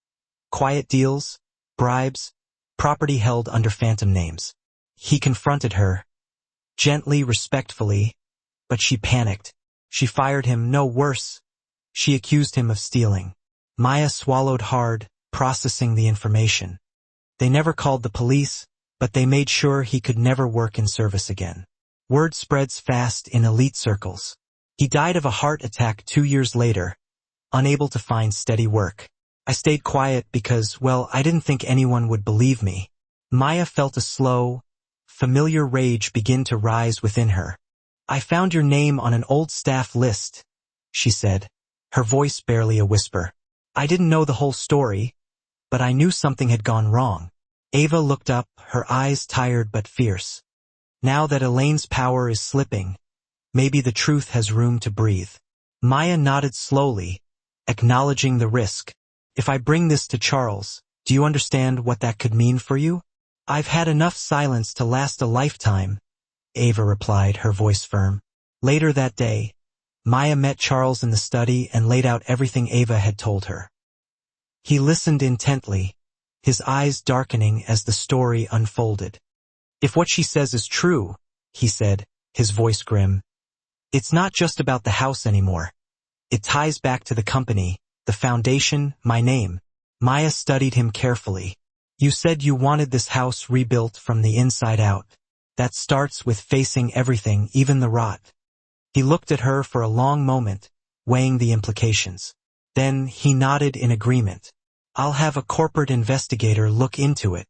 Quiet deals, bribes, property held under phantom names. He confronted her, gently, respectfully, but she panicked. She fired him, no worse. She accused him of stealing. Maya swallowed hard, processing the information. They never called the police, but they made sure he could never work in service again. Word spreads fast in elite circles. He died of a heart attack 2 years later, unable to find steady work. I stayed quiet because, well, I didn't think anyone would believe me. Maya felt a slow, familiar rage begin to rise within her. I found your name on an old staff list, she said, her voice barely a whisper. I didn't know the whole story, but I knew something had gone wrong. Ava looked up, her eyes tired but fierce. Now that Elaine's power is slipping, maybe the truth has room to breathe. Maya nodded slowly, acknowledging the risk. If I bring this to Charles, do you understand what that could mean for you? I've had enough silence to last a lifetime, Ava replied, her voice firm. Later that day, Maya met Charles in the study and laid out everything Ava had told her. He listened intently, his eyes darkening as the story unfolded. If what she says is true, he said, his voice grim, it's not just about the house anymore. It ties back to the company, the foundation, my name. Maya studied him carefully. You said you wanted this house rebuilt from the inside out. That starts with facing everything, even the rot. He looked at her for a long moment, weighing the implications. Then he nodded in agreement. I'll have a corporate investigator look into it.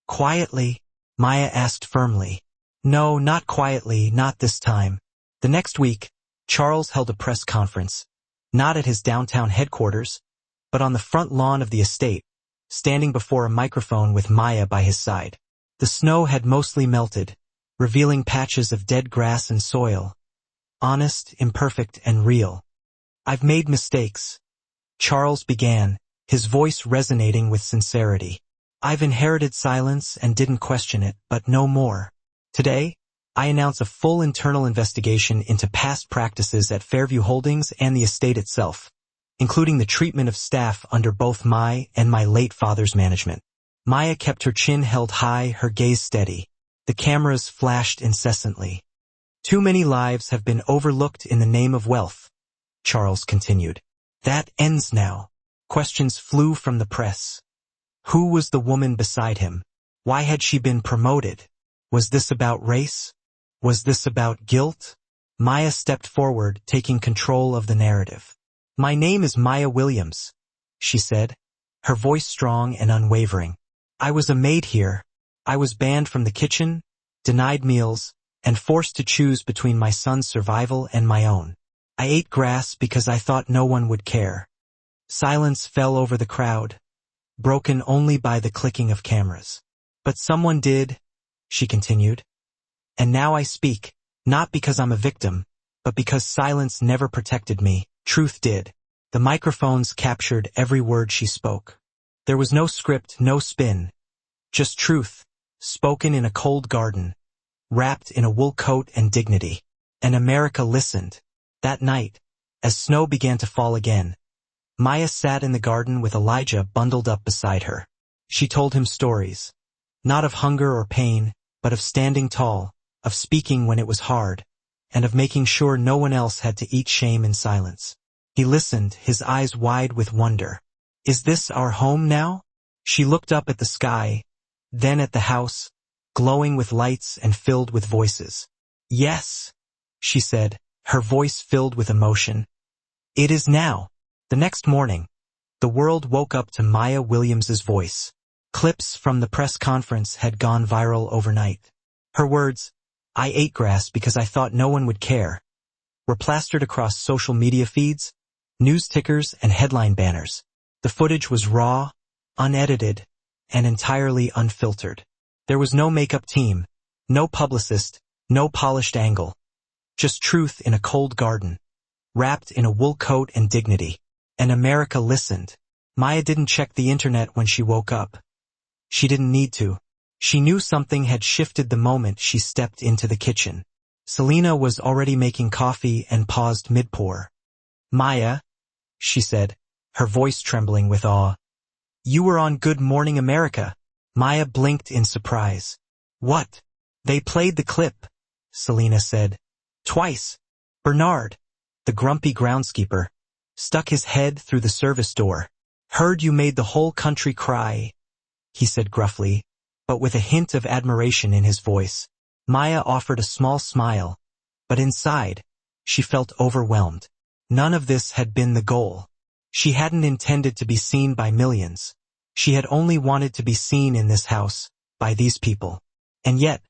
Quietly, Maya asked firmly. No, not quietly, not this time. The next week, Charles held a press conference, not at his downtown headquarters, but on the front lawn of the estate, standing before a microphone with Maya by his side. The snow had mostly melted, revealing patches of dead grass and soil. Honest, imperfect, and real. I've made mistakes, Charles began, his voice resonating with sincerity. I've inherited silence and didn't question it, but no more. Today, I announce a full internal investigation into past practices at Fairview Holdings and the estate itself, including the treatment of staff under both my and my late father's management. Maya kept her chin held high, her gaze steady. The cameras flashed incessantly. Too many lives have been overlooked in the name of wealth, Charles continued. That ends now. Questions flew from the press. Who was the woman beside him? Why had she been promoted? Was this about race? Was this about guilt? Maya stepped forward, taking control of the narrative. My name is Maya Williams, she said, her voice strong and unwavering. I was a maid here. I was banned from the kitchen, denied meals, and forced to choose between my son's survival and my own. I ate grass because I thought no one would care. Silence fell over the crowd, broken only by the clicking of cameras. But someone did, she continued. And now I speak, not because I'm a victim, but because silence never protected me. Truth did. The microphones captured every word she spoke. There was no script, no spin. Just truth, spoken in a cold garden, wrapped in a wool coat and dignity. And America listened. That night, as snow began to fall again, Maya sat in the garden with Elijah bundled up beside her. She told him stories. Not of hunger or pain, but of standing tall, of speaking when it was hard, and of making sure no one else had to eat shame in silence. He listened, his eyes wide with wonder. Is this our home now? She looked up at the sky, then at the house, glowing with lights and filled with voices. Yes, she said, her voice filled with emotion. It is now. The next morning, the world woke up to Maya Williams's voice. Clips from the press conference had gone viral overnight. Her words, "I ate grass because I thought no one would care," were plastered across social media feeds, news tickers, and headline banners. The footage was raw, unedited, and entirely unfiltered. There was no makeup team, no publicist, no polished angle. Just truth in a cold garden, wrapped in a wool coat and dignity. And America listened. Maya didn't check the internet when she woke up. She didn't need to. She knew something had shifted the moment she stepped into the kitchen. Selena was already making coffee and paused mid-pour. "Maya," she said, her voice trembling with awe. "You were on Good Morning America." Maya blinked in surprise. "What?" "They played the clip," Selena said. "Twice. Bernard, the grumpy groundskeeper, stuck his head through the service door. Heard you made the whole country cry," he said gruffly, but with a hint of admiration in his voice. Maya offered a small smile, but inside, she felt overwhelmed. None of this had been the goal. She hadn't intended to be seen by millions. She had only wanted to be seen in this house, by these people. And yet,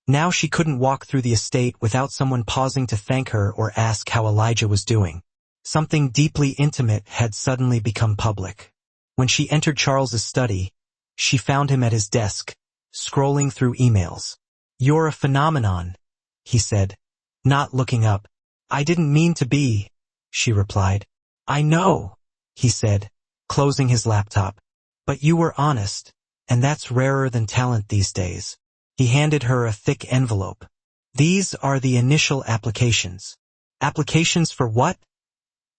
now she couldn't walk through the estate without someone pausing to thank her or ask how Elijah was doing. Something deeply intimate had suddenly become public. When she entered Charles's study, she found him at his desk, scrolling through emails. "You're a phenomenon," he said, not looking up. "I didn't mean to be," she replied. "I know," he said, closing his laptop. "But you were honest, and that's rarer than talent these days." He handed her a thick envelope. "These are the initial applications." "Applications for what?"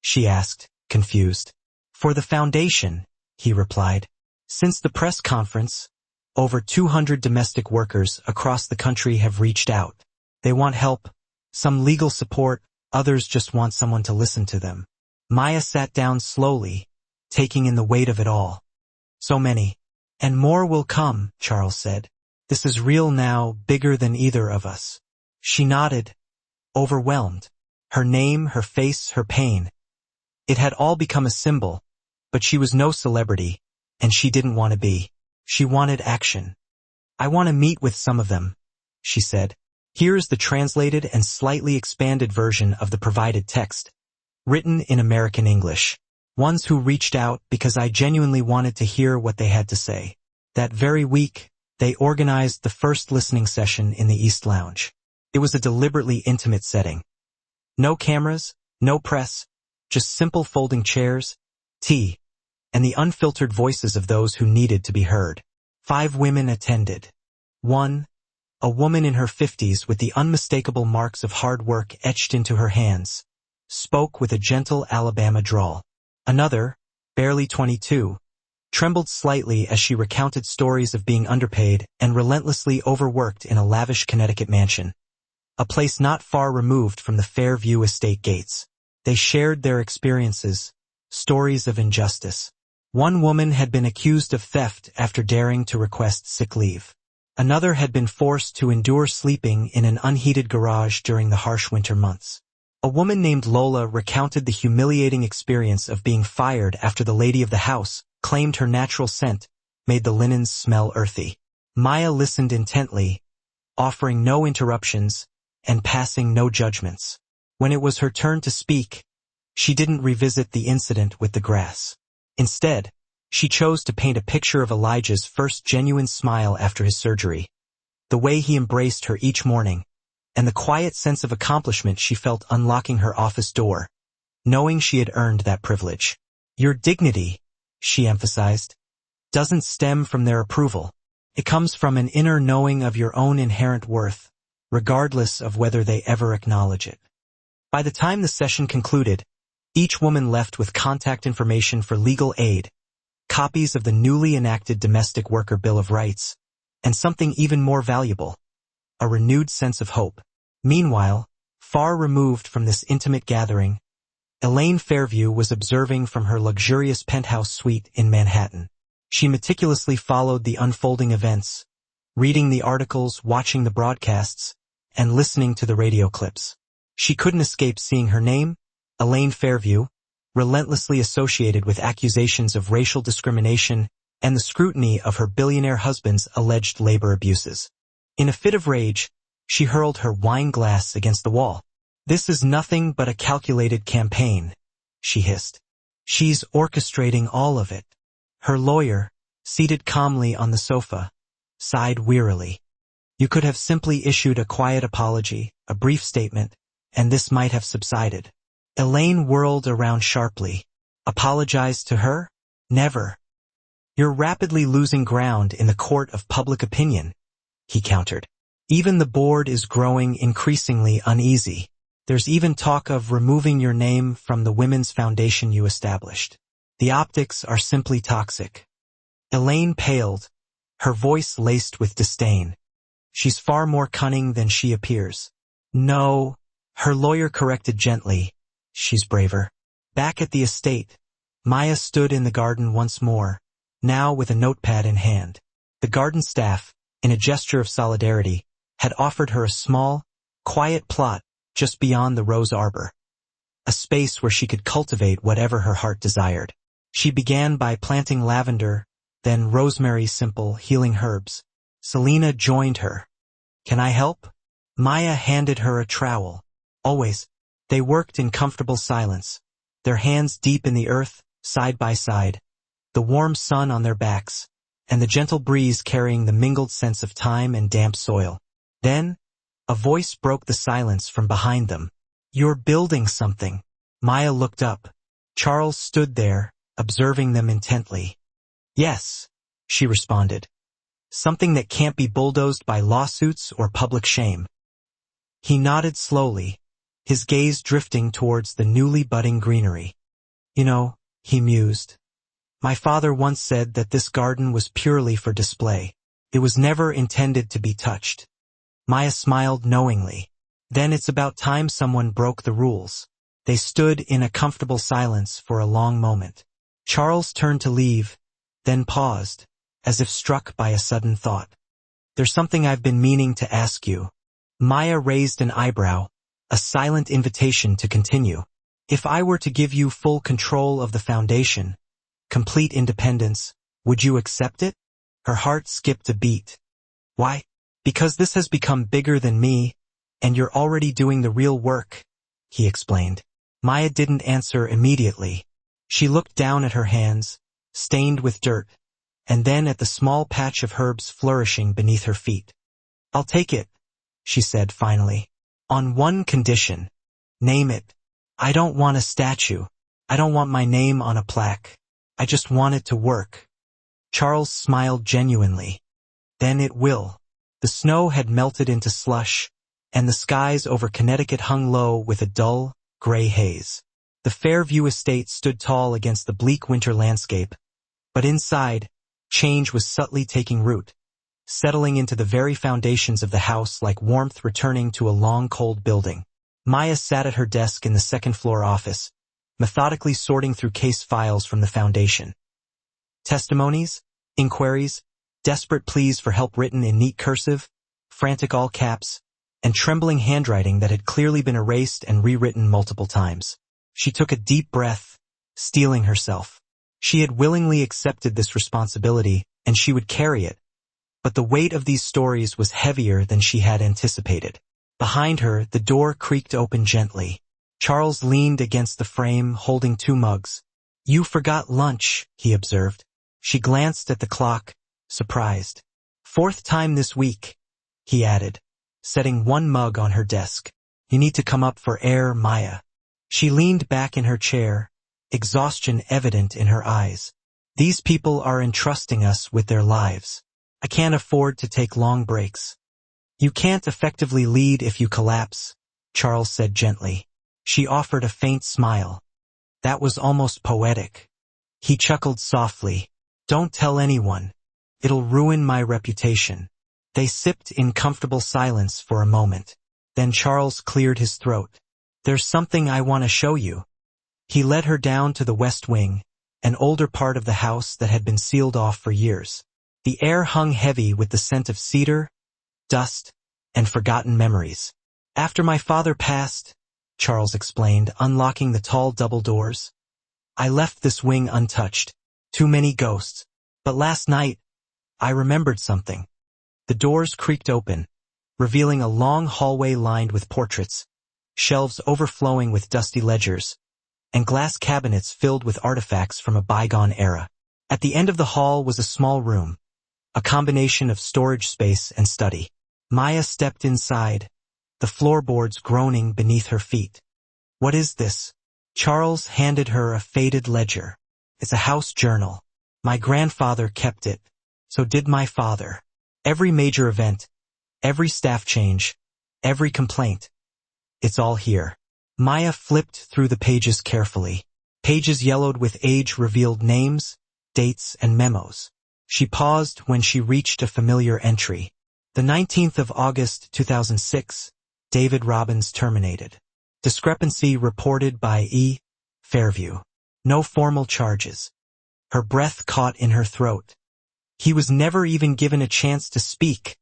she asked, confused. "For the foundation," he replied. "Since the press conference, over 200 domestic workers across the country have reached out. They want help, some legal support, others just want someone to listen to them." Maya sat down slowly, taking in the weight of it all. "So many. And more will come," Charles said. "This is real now, bigger than either of us." She nodded, overwhelmed. Her name, her face, her pain. It had all become a symbol, but she was no celebrity, and she didn't want to be. She wanted action. "I want to meet with some of them," she said. Here's the translated and slightly expanded version of the provided text, written in American English. "Ones who reached out because I genuinely wanted to hear what they had to say. That very week, they organized the first listening session in the East Lounge. It was a deliberately intimate setting. No cameras, no press, just simple folding chairs, tea, and the unfiltered voices of those who needed to be heard. 5 women attended. One, a woman in her 50s with the unmistakable marks of hard work etched into her hands, spoke with a gentle Alabama drawl. Another, barely 22, trembled slightly as she recounted stories of being underpaid and relentlessly overworked in a lavish Connecticut mansion, a place not far removed from the Fairview estate gates. They shared their experiences, stories of injustice. One woman had been accused of theft after daring to request sick leave. Another had been forced to endure sleeping in an unheated garage during the harsh winter months. A woman named Lola recounted the humiliating experience of being fired after the lady of the house claimed her natural scent made the linens smell earthy. Maya listened intently, offering no interruptions and passing no judgments. When it was her turn to speak, she didn't revisit the incident with the grass. Instead, she chose to paint a picture of Elijah's first genuine smile after his surgery, the way he embraced her each morning, and the quiet sense of accomplishment she felt unlocking her office door, knowing she had earned that privilege. "Your dignity," she emphasized. doesn't stem from their approval. It comes from an inner knowing of your own inherent worth, regardless of whether they ever acknowledge it. By the time the session concluded, each woman left with contact information for legal aid, copies of the newly enacted Domestic Worker Bill of Rights, and something even more valuable, a renewed sense of hope. Meanwhile, far removed from this intimate gathering, Elaine Fairview was observing from her luxurious penthouse suite in Manhattan. She meticulously followed the unfolding events, reading the articles, watching the broadcasts, and listening to the radio clips. She couldn't escape seeing her name, Elaine Fairview, relentlessly associated with accusations of racial discrimination and the scrutiny of her billionaire husband's alleged labor abuses. In a fit of rage, she hurled her wine glass against the wall. "This is nothing but a calculated campaign," she hissed. "She's orchestrating all of it." Her lawyer, seated calmly on the sofa, sighed wearily. "You could have simply issued a quiet apology, a brief statement, and this might have subsided." Elaine whirled around sharply. "Apologize to her? Never." "You're rapidly losing ground in the court of public opinion," he countered. "Even the board is growing increasingly uneasy. There's even talk of removing your name from the women's foundation you established. The optics are simply toxic." Elaine paled, her voice laced with disdain. "She's far more cunning than she appears." "No," her lawyer corrected gently. "She's braver." Back at the estate, Maya stood in the garden once more, now with a notepad in hand. The garden staff, in a gesture of solidarity, had offered her a small, quiet plot just beyond the rose arbor, a space where she could cultivate whatever her heart desired. She began by planting lavender, then rosemary, simple, healing herbs. Selena joined her. "Can I help?" Maya handed her a trowel. Always, they worked in comfortable silence, their hands deep in the earth, side by side, the warm sun on their backs, and the gentle breeze carrying the mingled sense of time and damp soil. Then, a voice broke the silence from behind them. "You're building something." Maya looked up. Charles stood there, observing them intently. "Yes," she responded. "Something that can't be bulldozed by lawsuits or public shame." He nodded slowly, his gaze drifting towards the newly budding greenery. "You know," he mused, "my father once said that this garden was purely for display. It was never intended to be touched." Maya smiled knowingly. "Then it's about time someone broke the rules." They stood in a comfortable silence for a long moment. Charles turned to leave, then paused, as if struck by a sudden thought. "There's something I've been meaning to ask you." Maya raised an eyebrow, a silent invitation to continue. "If I were to give you full control of the foundation, complete independence, would you accept it?" Her heart skipped a beat. "Why?" "Because this has become bigger than me, and you're already doing the real work," he explained. Maya didn't answer immediately. She looked down at her hands, stained with dirt, and then at the small patch of herbs flourishing beneath her feet. "I'll take it," she said finally. "On one condition. Name it. I don't want a statue. I don't want my name on a plaque. I just want it to work." Charles smiled genuinely. "Then it will." The snow had melted into slush, and the skies over Connecticut hung low with a dull, gray haze. The Fairview estate stood tall against the bleak winter landscape, but inside, change was subtly taking root, settling into the very foundations of the house like warmth returning to a long cold building. Maya sat at her desk in the second-floor office, methodically sorting through case files from the foundation. Testimonies, inquiries, desperate pleas for help written in neat cursive, frantic all caps, and trembling handwriting that had clearly been erased and rewritten multiple times. She took a deep breath, steeling herself. She had willingly accepted this responsibility, and she would carry it. But the weight of these stories was heavier than she had anticipated. Behind her, the door creaked open gently. Charles leaned against the frame, holding 2 mugs. "You forgot lunch," he observed. She glanced at the clock, surprised. "4th time this week," he added, setting 1 mug on her desk. "You need to come up for air, Maya." She leaned back in her chair, exhaustion evident in her eyes. These people are entrusting us with their lives. I can't afford to take long breaks. You can't effectively lead if you collapse, Charles said gently. She offered a faint smile. That was almost poetic. He chuckled softly. Don't tell anyone. It'll ruin my reputation. They sipped in comfortable silence for a moment. Then Charles cleared his throat. There's something I want to show you. He led her down to the west wing, an older part of the house that had been sealed off for years. The air hung heavy with the scent of cedar, dust, and forgotten memories. After my father passed, Charles explained, unlocking the tall double doors, I left this wing untouched. Too many ghosts. But last night, I remembered something. The doors creaked open, revealing a long hallway lined with portraits, shelves overflowing with dusty ledgers, and glass cabinets filled with artifacts from a bygone era. At the end of the hall was a small room, a combination of storage space and study. Maya stepped inside, the floorboards groaning beneath her feet. What is this? Charles handed her a faded ledger. It's a house journal. My grandfather kept it. So did my father. Every major event, every staff change, every complaint. It's all here. Maya flipped through the pages carefully. Pages yellowed with age revealed names, dates, and memos. She paused when she reached a familiar entry. The 19th of August 2006, David Robbins terminated. Discrepancy reported by E. Fairview. No formal charges. Her breath caught in her throat. He was never even given a chance to speak,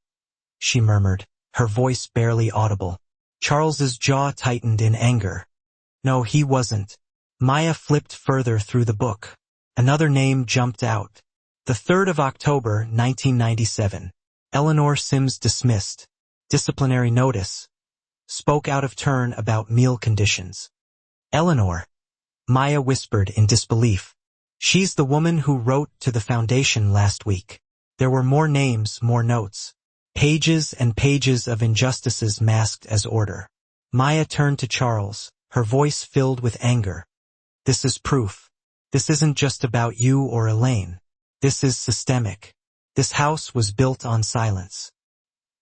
she murmured, her voice barely audible. Charles's jaw tightened in anger. No, he wasn't. Maya flipped further through the book. Another name jumped out. The 3rd of October, 1997. Eleanor Sims dismissed. Disciplinary notice. Spoke out of turn about meal conditions. Eleanor, Maya whispered in disbelief. She's the woman who wrote to the foundation last week. There were more names, more notes. Pages and pages of injustices masked as order. Maya turned to Charles, her voice filled with anger. This is proof. This isn't just about you or Elaine. This is systemic. This house was built on silence.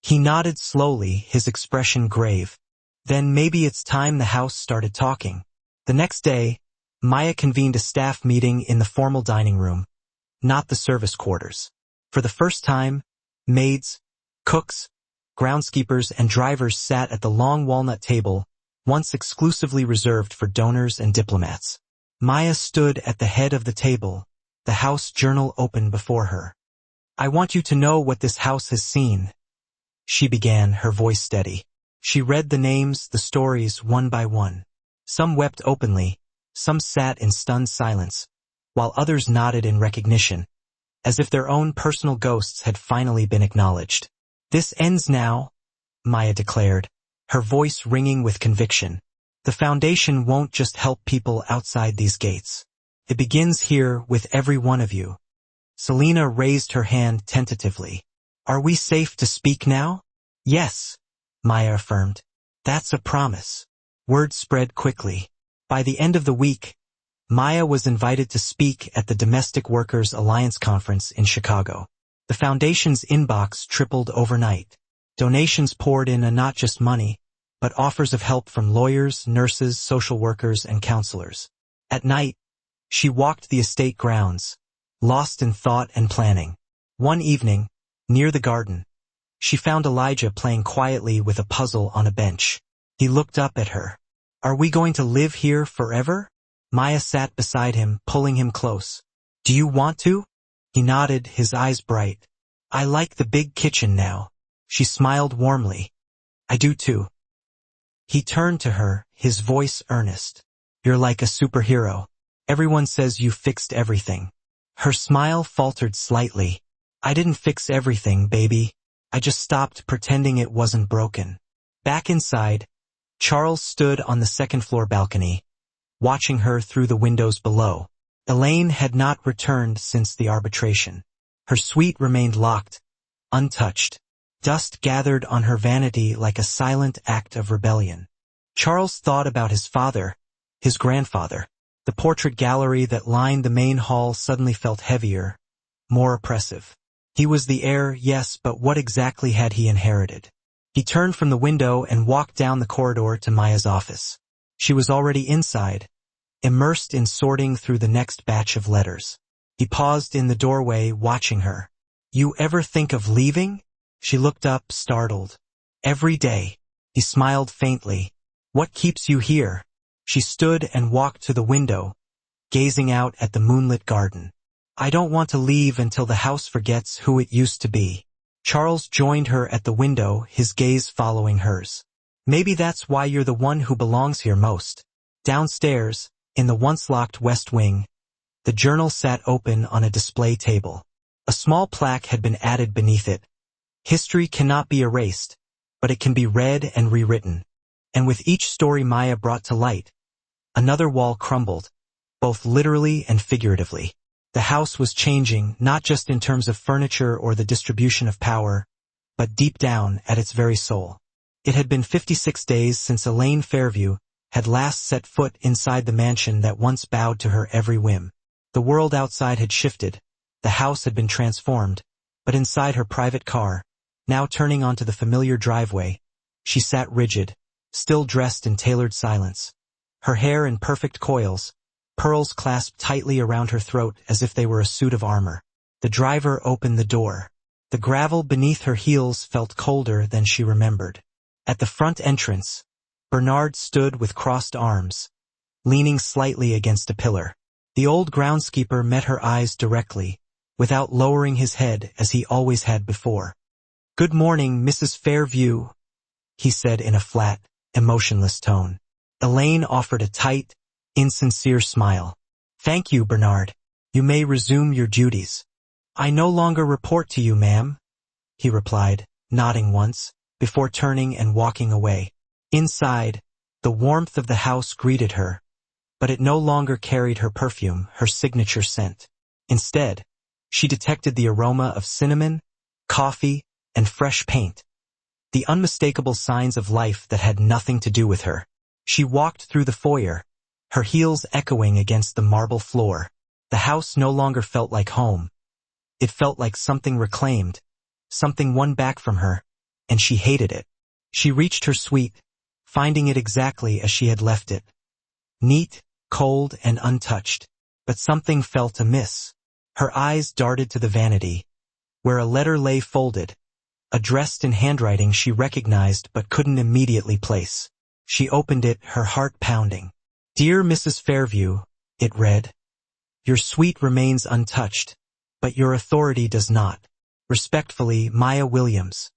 He nodded slowly, his expression grave. Then maybe it's time the house started talking. The next day, Maya convened a staff meeting in the formal dining room, not the service quarters. For the first time, maids, cooks, groundskeepers, and drivers sat at the long walnut table, once exclusively reserved for donors and diplomats. Maya stood at the head of the table, the house journal open before her. I want you to know what this house has seen, she began, her voice steady. She read the names, the stories, one by one. Some wept openly, some sat in stunned silence, while others nodded in recognition, as if their own personal ghosts had finally been acknowledged. This ends now, Maya declared, her voice ringing with conviction. The foundation won't just help people outside these gates. It begins here with every one of you. Selena raised her hand tentatively. Are we safe to speak now? Yes, Maya affirmed. That's a promise. Word spread quickly. By the end of the week, Maya was invited to speak at the Domestic Workers Alliance Conference in Chicago. The foundation's inbox tripled overnight. Donations poured in, and not just money, but offers of help from lawyers, nurses, social workers, and counselors. At night, she walked the estate grounds, lost in thought and planning. One evening, near the garden, she found Elijah playing quietly with a puzzle on a bench. He looked up at her. Are we going to live here forever? Maya sat beside him, pulling him close. Do you want to? He nodded, his eyes bright. I like the big kitchen now. She smiled warmly. I do too. He turned to her, his voice earnest. You're like a superhero. Everyone says you fixed everything. Her smile faltered slightly. I didn't fix everything, baby. I just stopped pretending it wasn't broken. Back inside, Charles stood on the second-floor balcony, watching her through the windows below. Elaine had not returned since the arbitration. Her suite remained locked, untouched. Dust gathered on her vanity like a silent act of rebellion. Charles thought about his father, his grandfather. The portrait gallery that lined the main hall suddenly felt heavier, more oppressive. He was the heir, yes, but what exactly had he inherited? He turned from the window and walked down the corridor to Maya's office. She was already inside, immersed in sorting through the next batch of letters. He paused in the doorway, watching her. "You ever think of leaving?" She looked up, startled. "Every day." He smiled faintly. "What keeps you here?" She stood and walked to the window, gazing out at the moonlit garden. "I don't want to leave until the house forgets who it used to be." Charles joined her at the window, his gaze following hers. "Maybe that's why you're the one who belongs here most." Downstairs, in the once-locked west wing, the journal sat open on a display table. A small plaque had been added beneath it. "History cannot be erased, but it can be read and rewritten." And with each story Maya brought to light, another wall crumbled, both literally and figuratively. The house was changing, not just in terms of furniture or the distribution of power, but deep down at its very soul. It had been 56 days since Elaine Fairview had last set foot inside the mansion that once bowed to her every whim. The world outside had shifted, the house had been transformed, but inside her private car, now turning onto the familiar driveway, she sat rigid, still dressed in tailored silence. Her hair in perfect coils, pearls clasped tightly around her throat as if they were a suit of armor. The driver opened the door. The gravel beneath her heels felt colder than she remembered. At the front entrance, Bernard stood with crossed arms, leaning slightly against a pillar. The old groundskeeper met her eyes directly, without lowering his head as he always had before. "Good morning, Mrs. Fairview," he said in a flat, emotionless tone. Elaine offered a tight, insincere smile. "Thank you, Bernard. You may resume your duties." "I no longer report to you, ma'am," he replied, nodding once, before turning and walking away. Inside, the warmth of the house greeted her, but it no longer carried her perfume, her signature scent. Instead, she detected the aroma of cinnamon, coffee, and fresh paint, the unmistakable signs of life that had nothing to do with her. She walked through the foyer, her heels echoing against the marble floor. The house no longer felt like home. It felt like something reclaimed, something won back from her, and she hated it. She reached her suite, finding it exactly as she had left it. Neat, cold, and untouched. But something felt amiss. Her eyes darted to the vanity, where a letter lay folded, addressed in handwriting she recognized but couldn't immediately place. She opened it, her heart pounding. "Dear Mrs. Fairview," it read, "your suite remains untouched, but your authority does not. Respectfully, Maya Williams."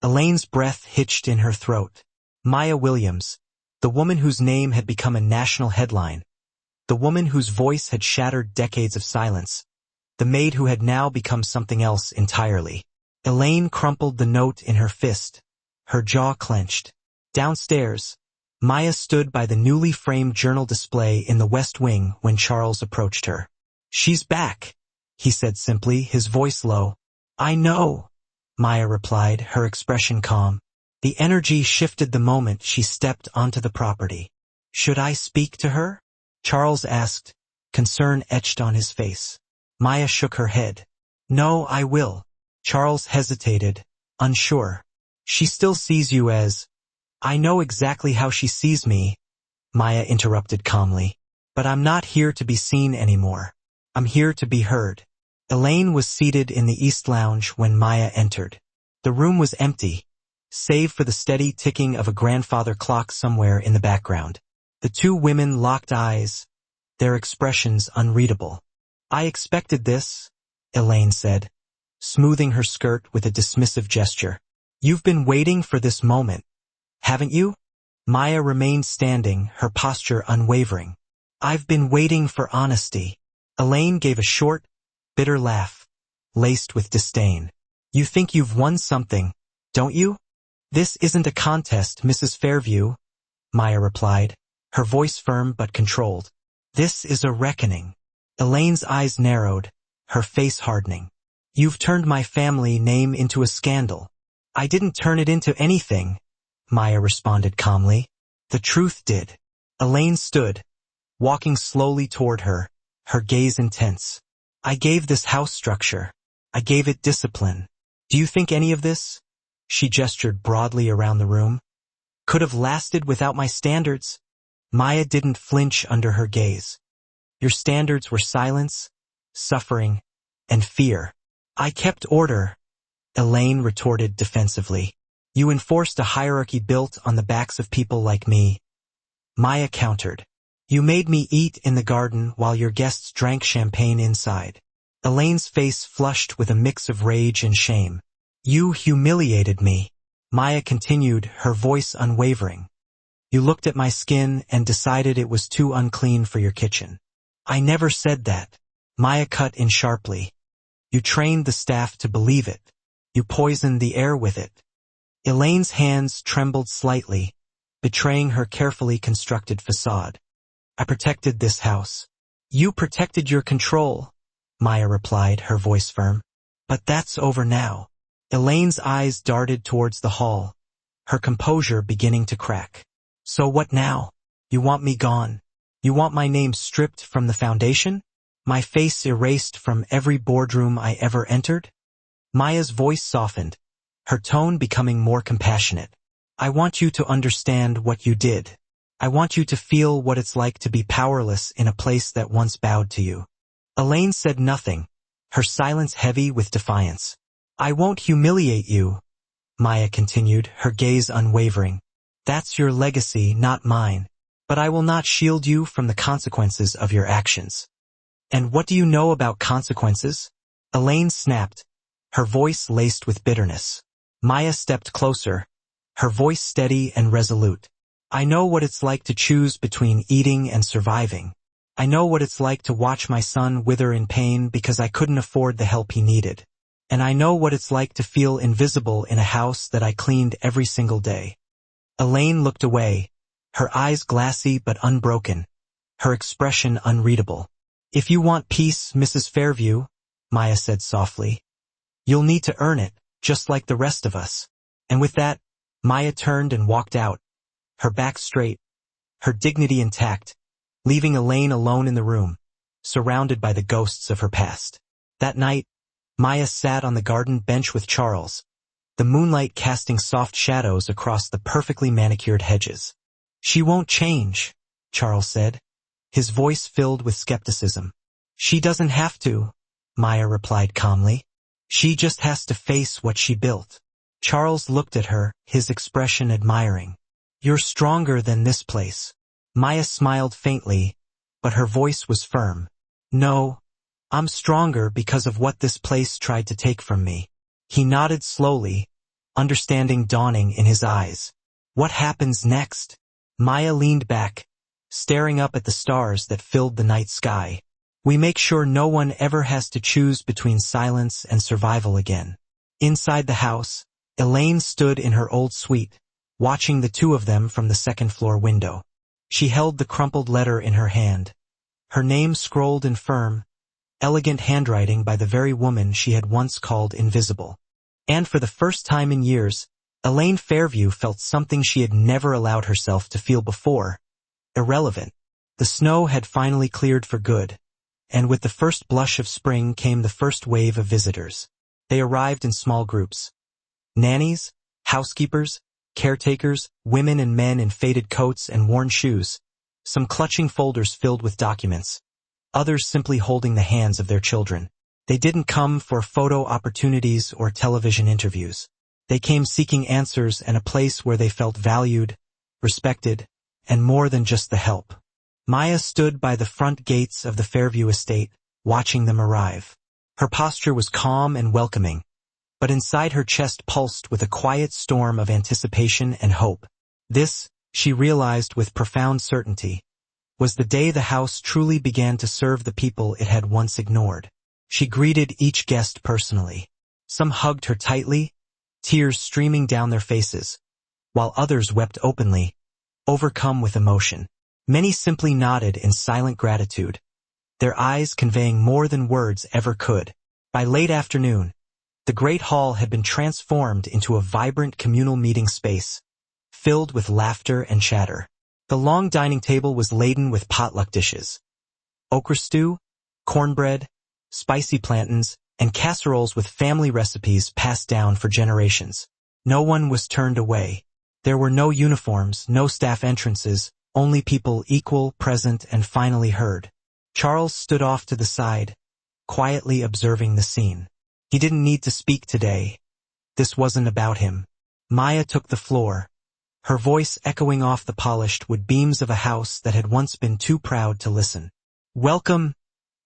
Elaine's breath hitched in her throat. Maya Williams, the woman whose name had become a national headline, the woman whose voice had shattered decades of silence, the maid who had now become something else entirely. Elaine crumpled the note in her fist, her jaw clenched. Downstairs, Maya stood by the newly framed journal display in the West Wing when Charles approached her. "She's back," he said simply, his voice low. "I know," Maya replied, her expression calm. The energy shifted the moment she stepped onto the property. "Should I speak to her?" Charles asked, concern etched on his face. Maya shook her head. "No, I will." Charles hesitated, unsure. "She still sees you as—" "I know exactly how she sees me," Maya interrupted calmly. "But I'm not here to be seen anymore. I'm here to be heard." Elaine was seated in the East Lounge when Maya entered. The room was empty, save for the steady ticking of a grandfather clock somewhere in the background. The two women locked eyes, their expressions unreadable. "I expected this," Elaine said, smoothing her skirt with a dismissive gesture. "You've been waiting for this moment, haven't you?" Maya remained standing, her posture unwavering. "I've been waiting for honesty." Elaine gave a short, bitter laugh, laced with disdain. "You think you've won something, don't you?" "This isn't a contest, Mrs. Fairview," Maya replied, her voice firm but controlled. "This is a reckoning." Elaine's eyes narrowed, her face hardening. "You've turned my family name into a scandal." "I didn't turn it into anything," Maya responded calmly. "The truth did." Elaine stood, walking slowly toward her, her gaze intense. I gave this house structure. I gave it discipline. Do you think any of this, she gestured broadly around the room, could have lasted without my standards? Maya didn't flinch under her gaze. Your standards were silence, suffering, and fear. I kept order, Elaine retorted defensively. You enforced a hierarchy built on the backs of people like me. Maya countered. You made me eat in the garden while your guests drank champagne inside. Elaine's face flushed with a mix of rage and shame. You humiliated me. Maya continued, her voice unwavering. You looked at my skin and decided it was too unclean for your kitchen. I never said that. Maya cut in sharply. You trained the staff to believe it. You poisoned the air with it. Elaine's hands trembled slightly, betraying her carefully constructed facade. I protected this house. You protected your control, Maya replied, her voice firm. But that's over now. Elaine's eyes darted towards the hall, her composure beginning to crack. So what now? You want me gone? You want my name stripped from the foundation? My face erased from every boardroom I ever entered? Maya's voice softened, her tone becoming more compassionate. I want you to understand what you did. I want you to feel what it's like to be powerless in a place that once bowed to you. Elaine said nothing, her silence heavy with defiance. I won't humiliate you, Maya continued, her gaze unwavering. That's your legacy, not mine. But I will not shield you from the consequences of your actions. And what do you know about consequences? Elaine snapped, her voice laced with bitterness. Maya stepped closer, her voice steady and resolute. I know what it's like to choose between eating and surviving. I know what it's like to watch my son wither in pain because I couldn't afford the help he needed. And I know what it's like to feel invisible in a house that I cleaned every single day. Elaine looked away, her eyes glassy but unbroken, her expression unreadable. If you want peace, Mrs. Fairview, Maya said softly, you'll need to earn it, just like the rest of us. And with that, Maya turned and walked out, her back straight, her dignity intact, leaving Elaine alone in the room, surrounded by the ghosts of her past. That night, Maya sat on the garden bench with Charles, the moonlight casting soft shadows across the perfectly manicured hedges. She won't change, Charles said, his voice filled with skepticism. She doesn't have to, Maya replied calmly. She just has to face what she built. Charles looked at her, his expression admiring. You're stronger than this place. Maya smiled faintly, but her voice was firm. No, I'm stronger because of what this place tried to take from me. He nodded slowly, understanding dawning in his eyes. What happens next? Maya leaned back, staring up at the stars that filled the night sky. We make sure no one ever has to choose between silence and survival again. Inside the house, Elaine stood in her old suite, watching the two of them from the second-floor window. She held the crumpled letter in her hand, her name scrolled in firm, elegant handwriting by the very woman she had once called invisible. And for the first time in years, Elaine Fairview felt something she had never allowed herself to feel before. Irrelevant. The snow had finally cleared for good, and with the first blush of spring came the first wave of visitors. They arrived in small groups. Nannies, housekeepers, caretakers, women and men in faded coats and worn shoes, some clutching folders filled with documents, others simply holding the hands of their children. They didn't come for photo opportunities or television interviews. They came seeking answers and a place where they felt valued, respected, and more than just the help. Maya stood by the front gates of the Fairview estate, watching them arrive. Her posture was calm and welcoming, but inside her chest pulsed with a quiet storm of anticipation and hope. This, she realized with profound certainty, was the day the house truly began to serve the people it had once ignored. She greeted each guest personally. Some hugged her tightly, tears streaming down their faces, while others wept openly, overcome with emotion. Many simply nodded in silent gratitude, their eyes conveying more than words ever could. By late afternoon, the great hall had been transformed into a vibrant communal meeting space, filled with laughter and chatter. The long dining table was laden with potluck dishes. Okra stew, cornbread, spicy plantains, and casseroles with family recipes passed down for generations. No one was turned away. There were no uniforms, no staff entrances, only people equal, present, and finally heard. Charles stood off to the side, quietly observing the scene. He didn't need to speak today. This wasn't about him. Maya took the floor, her voice echoing off the polished wood beams of a house that had once been too proud to listen. "Welcome,"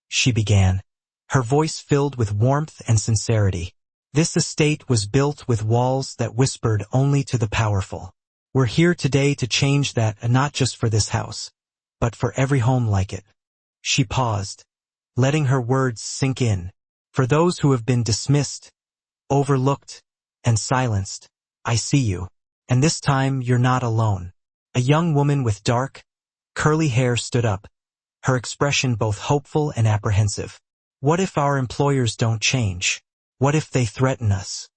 she began, her voice filled with warmth and sincerity. "This estate was built with walls that whispered only to the powerful. We're here today to change that, and not just for this house, but for every home like it." She paused, letting her words sink in. "For those who have been dismissed, overlooked, and silenced, I see you. And this time you're not alone." A young woman with dark, curly hair stood up, her expression both hopeful and apprehensive. "What if our employers don't change? What if they threaten us?"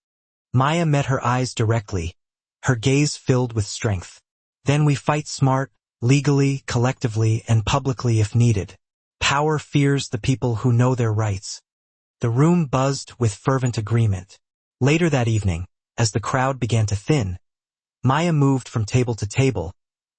Maya met her eyes directly, her gaze filled with strength. "Then we fight smart, legally, collectively, and publicly if needed. Power fears the people who know their rights." The room buzzed with fervent agreement. Later that evening, as the crowd began to thin, Maya moved from table to table,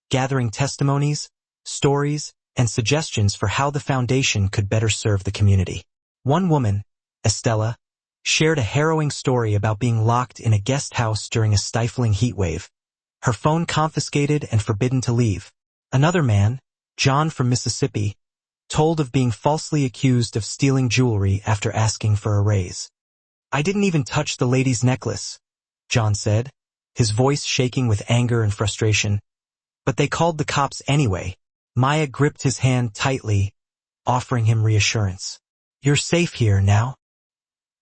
gathering testimonies, stories, and suggestions for how the foundation could better serve the community. One woman, Estella, shared a harrowing story about being locked in a guest house during a stifling heat wave, her phone confiscated and forbidden to leave. Another man, John from Mississippi, told of being falsely accused of stealing jewelry after asking for a raise. "I didn't even touch the lady's necklace," John said, his voice shaking with anger and frustration. "But they called the cops anyway." Maya gripped his hand tightly, offering him reassurance. "You're safe here now."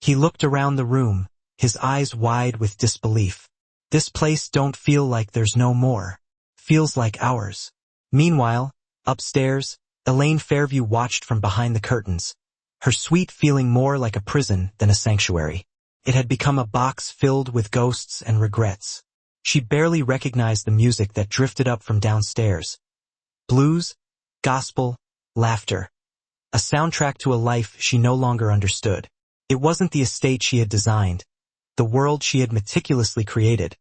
He looked around the room, his eyes wide with disbelief. "This place don't feel like there's no more. Feels like ours." Meanwhile, upstairs, Elaine Fairview watched from behind the curtains, her suite feeling more like a prison than a sanctuary. It had become a box filled with ghosts and regrets. She barely recognized the music that drifted up from downstairs. Blues, gospel, laughter. A soundtrack to a life she no longer understood. It wasn't the estate she had designed, the world she had meticulously created,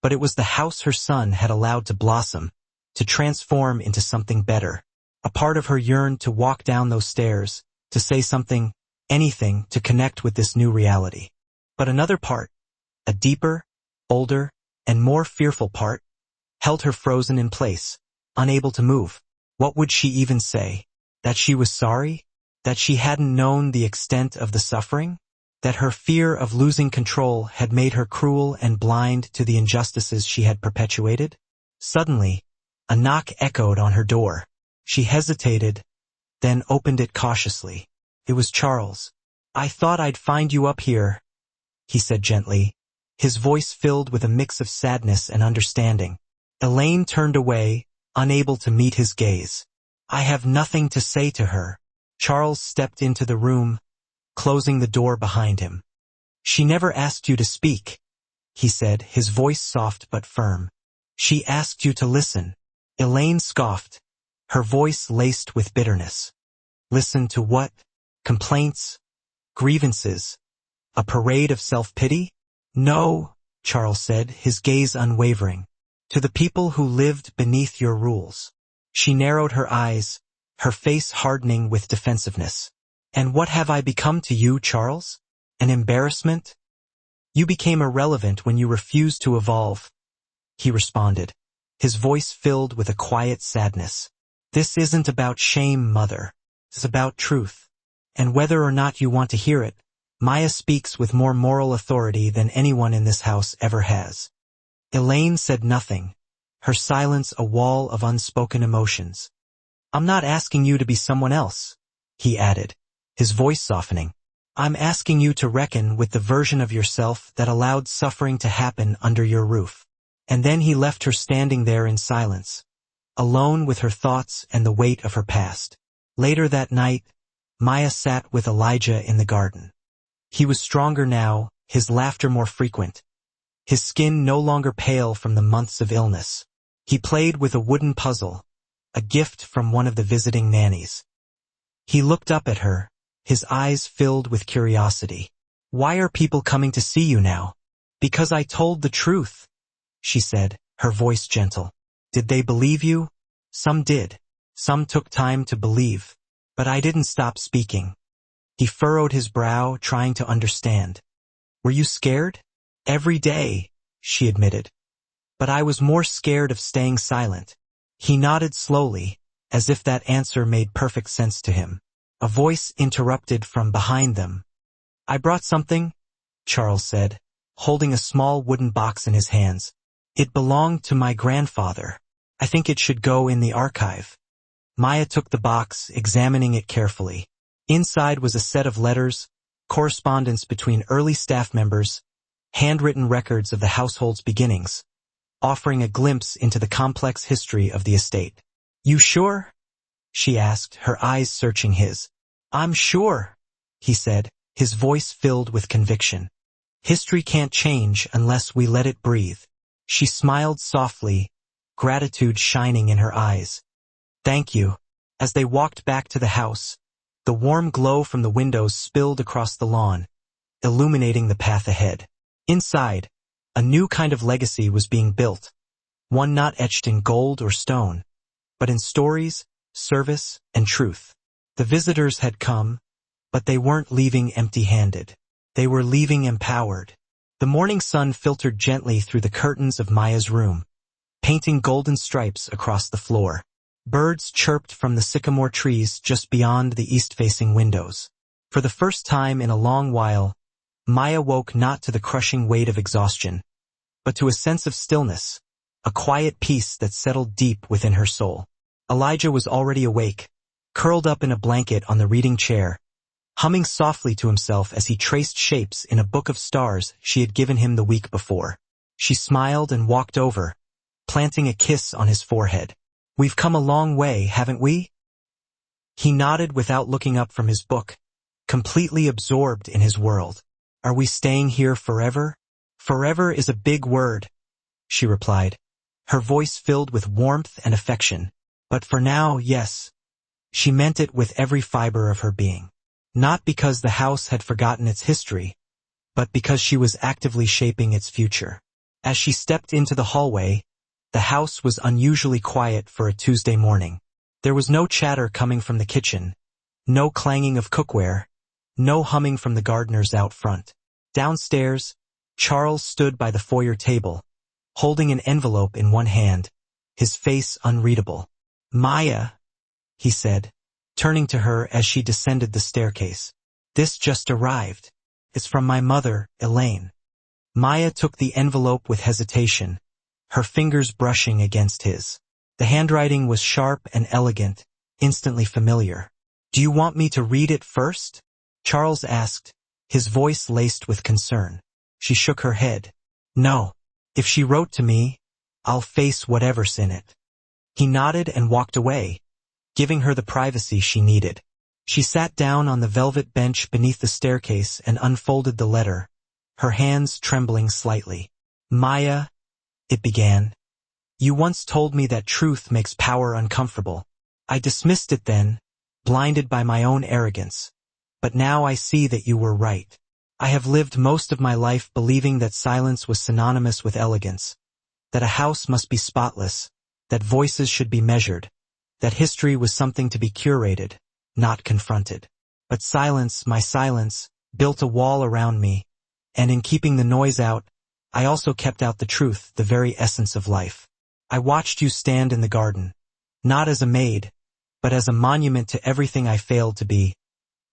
but it was the house her son had allowed to blossom, to transform into something better. A part of her yearned to walk down those stairs, to say something, anything, to connect with this new reality. But another part, a deeper, older, and more fearful part, held her frozen in place, unable to move. What would she even say? That she was sorry? That she hadn't known the extent of the suffering? That her fear of losing control had made her cruel and blind to the injustices she had perpetuated? Suddenly, a knock echoed on her door. She hesitated, then opened it cautiously. It was Charles. "I thought I'd find you up here," he said gently, his voice filled with a mix of sadness and understanding. Elaine turned away, unable to meet his gaze. "I have nothing to say to her." Charles stepped into the room, closing the door behind him. "She never asked you to speak," he said, his voice soft but firm. "She asked you to listen." Elaine scoffed, her voice laced with bitterness. "Listen to what? Complaints? Grievances? A parade of self-pity?" "No," Charles said, his gaze unwavering. "To the people who lived beneath your rules." She narrowed her eyes, her face hardening with defensiveness. "And what have I become to you, Charles? An embarrassment?" "You became irrelevant when you refused to evolve," he responded, his voice filled with a quiet sadness. "This isn't about shame, Mother. It's about truth. And whether or not you want to hear it, Maya speaks with more moral authority than anyone in this house ever has." Elaine said nothing, her silence a wall of unspoken emotions. "I'm not asking you to be someone else," he added, his voice softening. "I'm asking you to reckon with the version of yourself that allowed suffering to happen under your roof." And then he left her standing there in silence, alone with her thoughts and the weight of her past. Later that night, Maya sat with Elijah in the garden. He was stronger now, his laughter more frequent, his skin no longer pale from the months of illness. He played with a wooden puzzle, a gift from one of the visiting nannies. He looked up at her, his eyes filled with curiosity. "Why are people coming to see you now?" "Because I told the truth," she said, her voice gentle. "Did they believe you?" "Some did. Some took time to believe. But I didn't stop speaking." He furrowed his brow, trying to understand. "Were you scared?" "Every day," she admitted. "But I was more scared of staying silent." He nodded slowly, as if that answer made perfect sense to him. A voice interrupted from behind them. "I brought something," Charles said, holding a small wooden box in his hands. "It belonged to my grandfather. I think it should go in the archive." Maya took the box, examining it carefully. Inside was a set of letters, correspondence between early staff members, handwritten records of the household's beginnings, offering a glimpse into the complex history of the estate. "You sure?" she asked, her eyes searching his. "I'm sure," he said, his voice filled with conviction. "History can't change unless we let it breathe." She smiled softly, gratitude shining in her eyes. "Thank you." As they walked back to the house, the warm glow from the windows spilled across the lawn, illuminating the path ahead. Inside, a new kind of legacy was being built, one not etched in gold or stone, but in stories, service, and truth. The visitors had come, but they weren't leaving empty-handed. They were leaving empowered. The morning sun filtered gently through the curtains of Maya's room, painting golden stripes across the floor. Birds chirped from the sycamore trees just beyond the east-facing windows. For the first time in a long while, Maya woke not to the crushing weight of exhaustion, but to a sense of stillness, a quiet peace that settled deep within her soul. Elijah was already awake, curled up in a blanket on the reading chair, humming softly to himself as he traced shapes in a book of stars she had given him the week before. She smiled and walked over, planting a kiss on his forehead. "We've come a long way, haven't we?" He nodded without looking up from his book, completely absorbed in his world. "Are we staying here forever?" "Forever is a big word," she replied, her voice filled with warmth and affection. "But for now, yes." She meant it with every fiber of her being. Not because the house had forgotten its history, but because she was actively shaping its future. As she stepped into the hallway, the house was unusually quiet for a Tuesday morning. There was no chatter coming from the kitchen, no clanging of cookware, no humming from the gardeners out front. Downstairs, Charles stood by the foyer table, holding an envelope in one hand, his face unreadable. "Maya," he said, turning to her as she descended the staircase. "This just arrived. It's from my mother, Elaine." Maya took the envelope with hesitation, her fingers brushing against his. The handwriting was sharp and elegant, instantly familiar. "Do you want me to read it first?" Charles asked, his voice laced with concern. She shook her head. "No. If she wrote to me, I'll face whatever's in it." He nodded and walked away, giving her the privacy she needed. She sat down on the velvet bench beneath the staircase and unfolded the letter, her hands trembling slightly. "Maya," it began, "you once told me that truth makes power uncomfortable. I dismissed it then, blinded by my own arrogance. But now I see that you were right. I have lived most of my life believing that silence was synonymous with elegance, that a house must be spotless, that voices should be measured, that history was something to be curated, not confronted. But silence, my silence, built a wall around me, and in keeping the noise out, I also kept out the truth, the very essence of life. I watched you stand in the garden, not as a maid, but as a monument to everything I failed to be.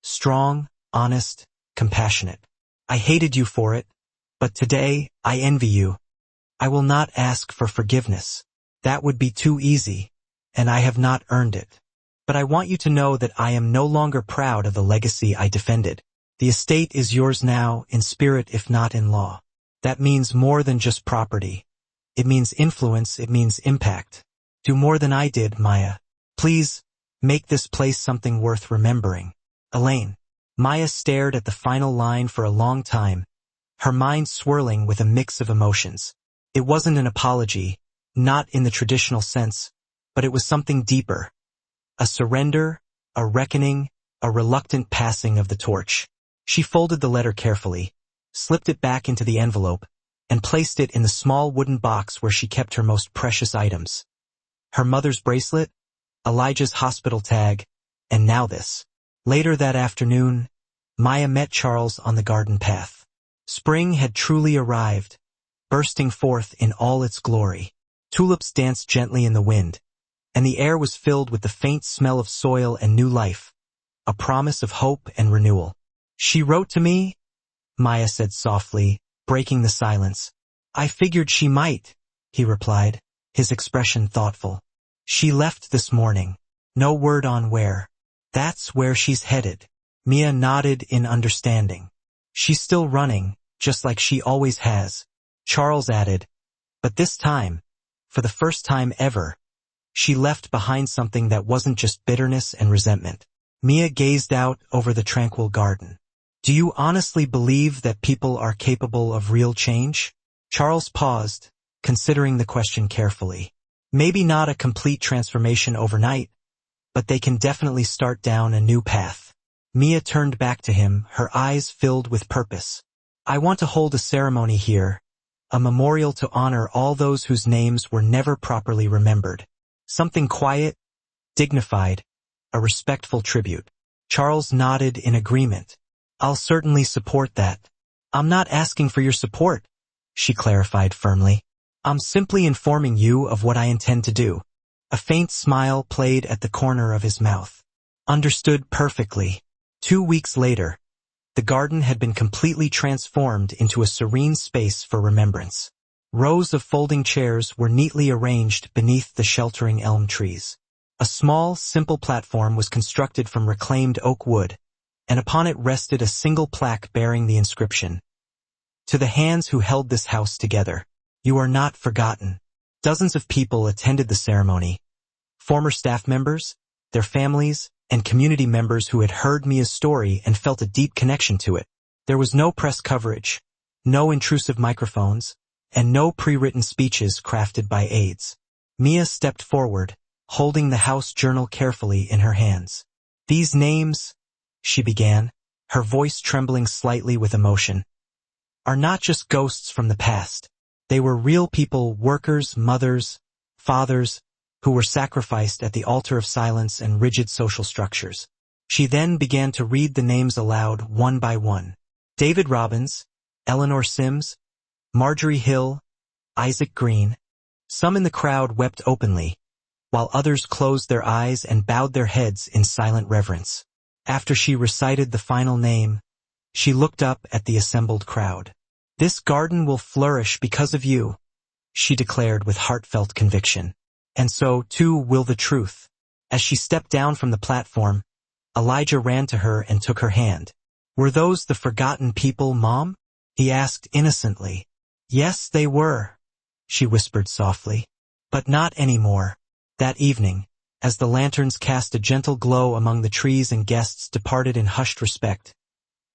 Strong, honest, compassionate. I hated you for it, but today I envy you. I will not ask for forgiveness. That would be too easy, and I have not earned it. But I want you to know that I am no longer proud of the legacy I defended. The estate is yours now, in spirit if not in law. That means more than just property. It means influence, it means impact. Do more than I did, Maya. Please, make this place something worth remembering. Elaine." Maya stared at the final line for a long time, her mind swirling with a mix of emotions. It wasn't an apology, not in the traditional sense, but it was something deeper. A surrender, a reckoning, a reluctant passing of the torch. She folded the letter carefully, slipped it back into the envelope, and placed it in the small wooden box where she kept her most precious items. Her mother's bracelet, Elijah's hospital tag, and now this. Later that afternoon, Maya met Charles on the garden path. Spring had truly arrived, bursting forth in all its glory. Tulips danced gently in the wind, and the air was filled with the faint smell of soil and new life, a promise of hope and renewal. "She wrote to me?" Maya said softly, breaking the silence. "I figured she might," he replied, his expression thoughtful. "She left this morning. No word on where." "That's where she's headed." Mia nodded in understanding. "She's still running, just like she always has," Charles added. "But this time, for the first time ever, she left behind something that wasn't just bitterness and resentment." Mia gazed out over the tranquil garden. "Do you honestly believe that people are capable of real change?" Charles paused, considering the question carefully. "Maybe not a complete transformation overnight, but they can definitely start down a new path." Mia turned back to him, her eyes filled with purpose. "I want to hold a ceremony here, a memorial to honor all those whose names were never properly remembered. Something quiet, dignified, a respectful tribute." Charles nodded in agreement. "I'll certainly support that." "I'm not asking for your support," she clarified firmly. "I'm simply informing you of what I intend to do." A faint smile played at the corner of his mouth. "Understood perfectly." 2 weeks later, the garden had been completely transformed into a serene space for remembrance. Rows of folding chairs were neatly arranged beneath the sheltering elm trees. A small, simple platform was constructed from reclaimed oak wood, and upon it rested a single plaque bearing the inscription, "To the hands who held this house together, you are not forgotten." Dozens of people attended the ceremony. Former staff members, their families, and community members who had heard Mia's story and felt a deep connection to it. There was no press coverage, no intrusive microphones, and no pre-written speeches crafted by aides. Mia stepped forward, holding the house journal carefully in her hands. "These names," she began, her voice trembling slightly with emotion, "are not just ghosts from the past. They were real people, workers, mothers, fathers, who were sacrificed at the altar of silence and rigid social structures." She then began to read the names aloud one by one. David Robbins, Eleanor Sims, Marjorie Hill, Isaac Green. Some in the crowd wept openly, while others closed their eyes and bowed their heads in silent reverence. After she recited the final name, she looked up at the assembled crowd. "This garden will flourish because of you," she declared with heartfelt conviction. "And so, too, will the truth." As she stepped down from the platform, Elijah ran to her and took her hand. "Were those the forgotten people, Mom?" he asked innocently. "Yes, they were," she whispered softly. "But not anymore." That evening, as the lanterns cast a gentle glow among the trees and guests departed in hushed respect,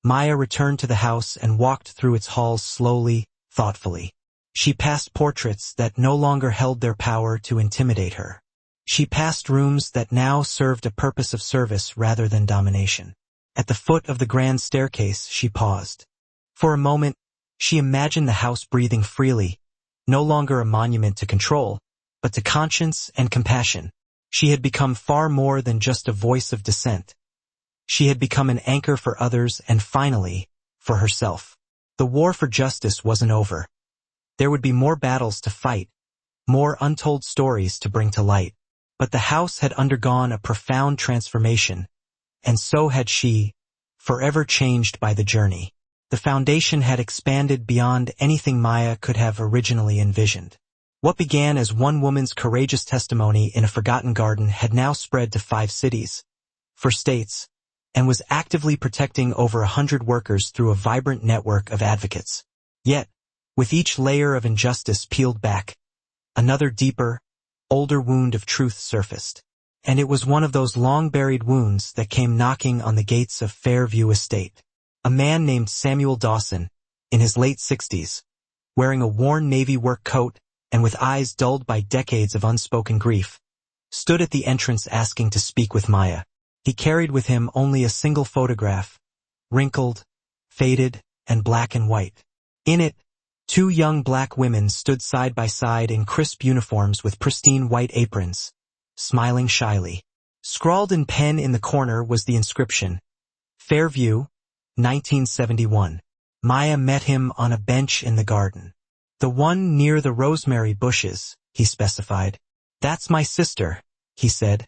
Maya returned to the house and walked through its halls slowly, thoughtfully. She passed portraits that no longer held their power to intimidate her. She passed rooms that now served a purpose of service rather than domination. At the foot of the grand staircase, she paused. For a moment, she imagined the house breathing freely, no longer a monument to control, but to conscience and compassion. She had become far more than just a voice of dissent. She had become an anchor for others and finally, for herself. The war for justice wasn't over. There would be more battles to fight, more untold stories to bring to light. But the house had undergone a profound transformation, and so had she, forever changed by the journey. The foundation had expanded beyond anything Maya could have originally envisioned. What began as one woman's courageous testimony in a forgotten garden had now spread to 5 cities, 4 states, and was actively protecting over 100 workers through a vibrant network of advocates. Yet, with each layer of injustice peeled back, another deeper, older wound of truth surfaced. And it was one of those long-buried wounds that came knocking on the gates of Fairview Estate. A man named Samuel Dawson, in his late 60s, wearing a worn navy work coat and with eyes dulled by decades of unspoken grief, stood at the entrance asking to speak with Maya. He carried with him only a single photograph, wrinkled, faded, and black and white. In it, two young black women stood side by side in crisp uniforms with pristine white aprons, smiling shyly. Scrawled in pen in the corner was the inscription, Fairview, 1971. Maya met him on a bench in the garden. The one near the rosemary bushes, he specified. That's my sister, he said,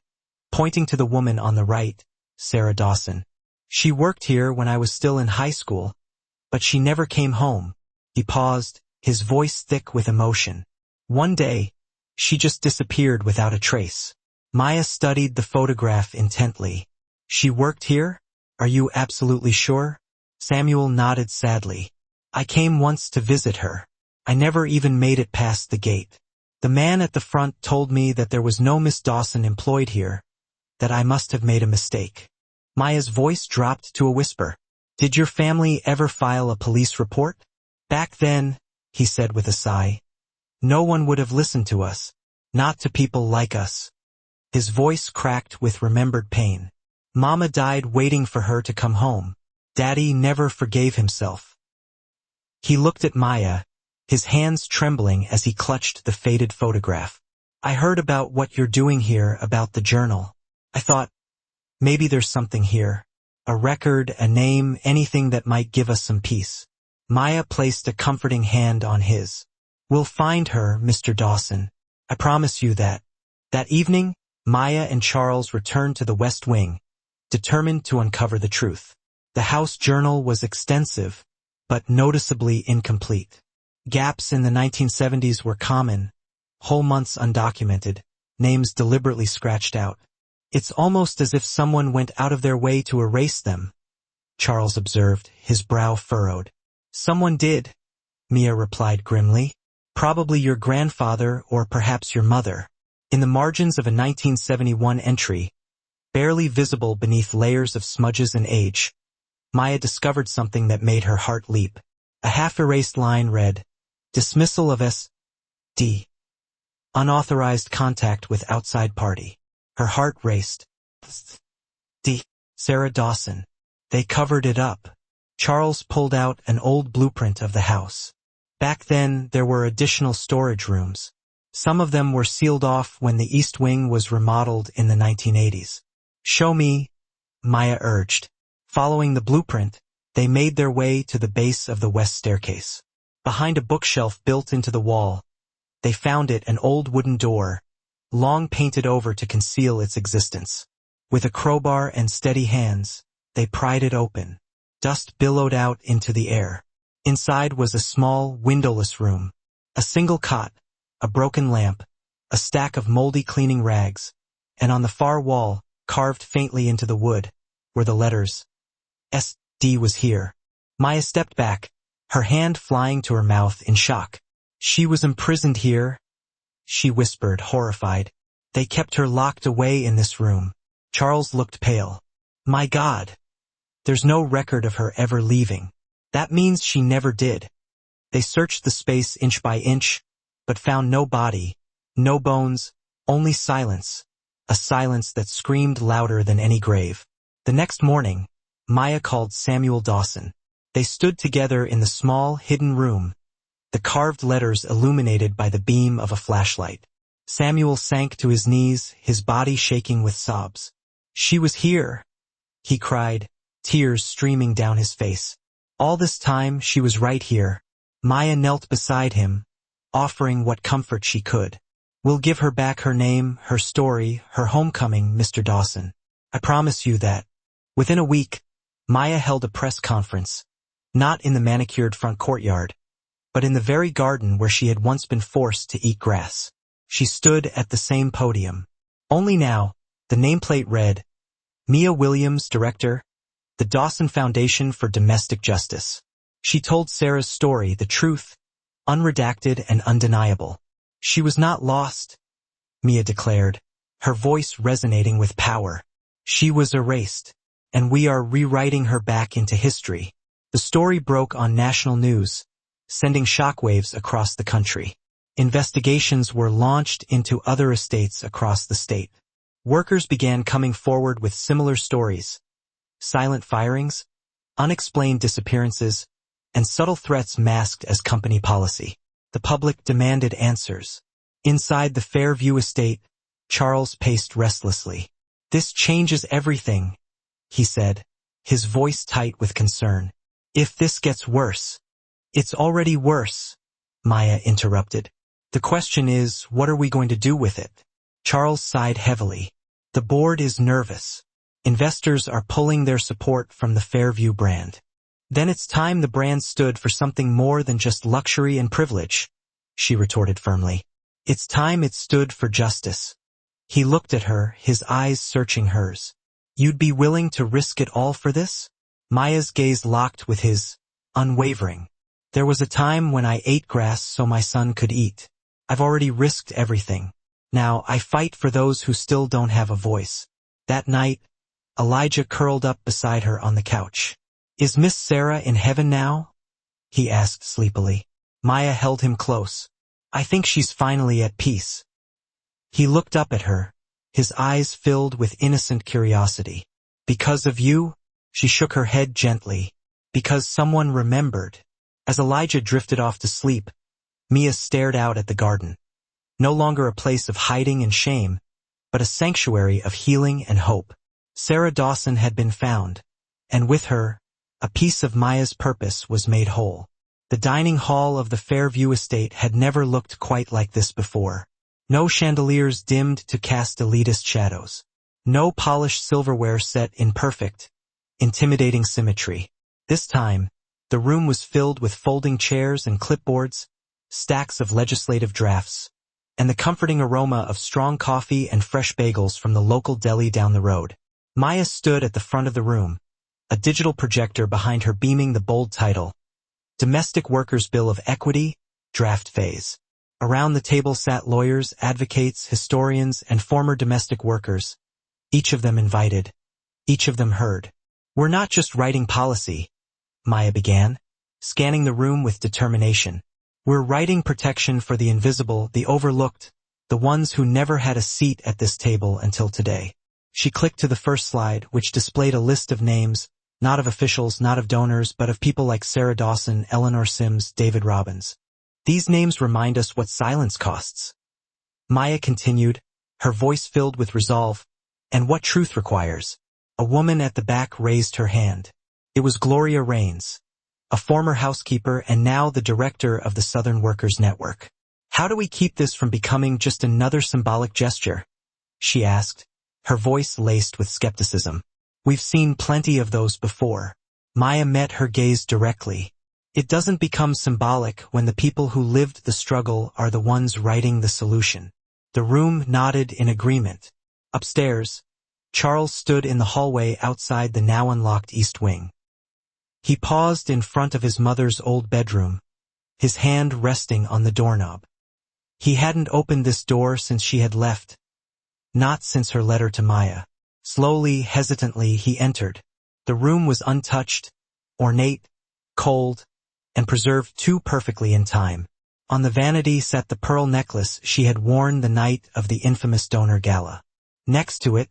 pointing to the woman on the right, Sarah Dawson. She worked here when I was still in high school, but she never came home. He paused, his voice thick with emotion. One day, she just disappeared without a trace. Maya studied the photograph intently. She worked here? Are you absolutely sure? Samuel nodded sadly. I came once to visit her. I never even made it past the gate. The man at the front told me that there was no Miss Dawson employed here, that I must have made a mistake. Maya's voice dropped to a whisper. Did your family ever file a police report? Back then, he said with a sigh, no one would have listened to us, not to people like us. His voice cracked with remembered pain. Mama died waiting for her to come home. Daddy never forgave himself. He looked at Maya, his hands trembling as he clutched the faded photograph. I heard about what you're doing here about the journal. I thought, maybe there's something here. A record, a name, anything that might give us some peace. Maya placed a comforting hand on his. We'll find her, Mr. Dawson. I promise you that. That evening, Maya and Charles returned to the West Wing, determined to uncover the truth. The house journal was extensive, but noticeably incomplete. Gaps in the 1970s were common, whole months undocumented, names deliberately scratched out. It's almost as if someone went out of their way to erase them, Charles observed, his brow furrowed. Someone did, Mia replied grimly. Probably your grandfather or perhaps your mother. In the margins of a 1971 entry, barely visible beneath layers of smudges and age, Maya discovered something that made her heart leap. A half-erased line read, Dismissal of S.D. Unauthorized contact with outside party. Her heart raced. D. Sarah Dawson. They covered it up. Charles pulled out an old blueprint of the house. Back then, there were additional storage rooms. Some of them were sealed off when the East Wing was remodeled in the 1980s. Show me, Maya urged. Following the blueprint, they made their way to the base of the west staircase. Behind a bookshelf built into the wall, they found an old wooden door, long painted over to conceal its existence. With a crowbar and steady hands, they pried it open. Dust billowed out into the air. Inside was a small, windowless room. A single cot, a broken lamp, a stack of moldy cleaning rags, and on the far wall, carved faintly into the wood, were the letters, S.D. was here. Maya stepped back, her hand flying to her mouth in shock. She was imprisoned here, she whispered, horrified. They kept her locked away in this room. Charles looked pale. My God! There's no record of her ever leaving. That means she never did. They searched the space inch by inch, but found no body, no bones, only silence. A silence that screamed louder than any grave. The next morning, Maya called Samuel Dawson. They stood together in the small, hidden room, the carved letters illuminated by the beam of a flashlight. Samuel sank to his knees, his body shaking with sobs. She was here, he cried, tears streaming down his face. All this time, she was right here. Maya knelt beside him, offering what comfort she could. We'll give her back her name, her story, her homecoming, Mr. Dawson. I promise you that. Within a week, Maya held a press conference, not in the manicured front courtyard, but in the very garden where she had once been forced to eat grass. She stood at the same podium. Only now, the nameplate read, Mia Williams, Director, the Dawson Foundation for Domestic Justice. She told Sarah's story, the truth, unredacted and undeniable. She was not lost, Mia declared, her voice resonating with power. She was erased, and we are rewriting her back into history. The story broke on national news, sending shockwaves across the country. Investigations were launched into other estates across the state. Workers began coming forward with similar stories: silent firings, unexplained disappearances, and subtle threats masked as company policy. The public demanded answers. Inside the Fairview estate, Charles paced restlessly. "This changes everything," he said, his voice tight with concern. "If this gets worse." "It's already worse," Maya interrupted. "The question is, what are we going to do with it?" Charles sighed heavily. "The board is nervous. Investors are pulling their support from the Fairview brand." "Then it's time the brand stood for something more than just luxury and privilege," she retorted firmly. "It's time it stood for justice." He looked at her, his eyes searching hers. "You'd be willing to risk it all for this?" Maya's gaze locked with his, unwavering. "There was a time when I ate grass so my son could eat. I've already risked everything. Now I fight for those who still don't have a voice." That night, Elijah curled up beside her on the couch. "Is Miss Sarah in heaven now?" he asked sleepily. Maya held him close. "I think she's finally at peace." He looked up at her, his eyes filled with innocent curiosity. "Because of you?" She shook her head gently. "Because someone remembered." As Elijah drifted off to sleep, Mia stared out at the garden. No longer a place of hiding and shame, but a sanctuary of healing and hope. Sarah Dawson had been found, and with her, a piece of Maya's purpose was made whole. The dining hall of the Fairview estate had never looked quite like this before. No chandeliers dimmed to cast elitist shadows. No polished silverware set in perfect, intimidating symmetry. This time, the room was filled with folding chairs and clipboards, stacks of legislative drafts, and the comforting aroma of strong coffee and fresh bagels from the local deli down the road. Maya stood at the front of the room, a digital projector behind her beaming the bold title, Domestic Workers' Bill of Equity, Draft Phase. Around the table sat lawyers, advocates, historians, and former domestic workers, each of them invited, each of them heard. "We're not just writing policy," Maya began, scanning the room with determination. "We're writing protection for the invisible, the overlooked, the ones who never had a seat at this table until today." She clicked to the first slide, which displayed a list of names, not of officials, not of donors, but of people like Sarah Dawson, Eleanor Sims, David Robbins. "These names remind us what silence costs," Maya continued, her voice filled with resolve, "and what truth requires." A woman at the back raised her hand. It was Gloria Rains, a former housekeeper and now the director of the Southern Workers Network. "How do we keep this from becoming just another symbolic gesture?" she asked, her voice laced with skepticism. "We've seen plenty of those before." Maya met her gaze directly. "It doesn't become symbolic when the people who lived the struggle are the ones writing the solution." The room nodded in agreement. Upstairs, Charles stood in the hallway outside the now unlocked East Wing. He paused in front of his mother's old bedroom, his hand resting on the doorknob. He hadn't opened this door since she had left, not since her letter to Maya. Slowly, hesitantly, he entered. The room was untouched, ornate, cold, and preserved too perfectly in time. On the vanity sat the pearl necklace she had worn the night of the infamous donor gala. Next to it,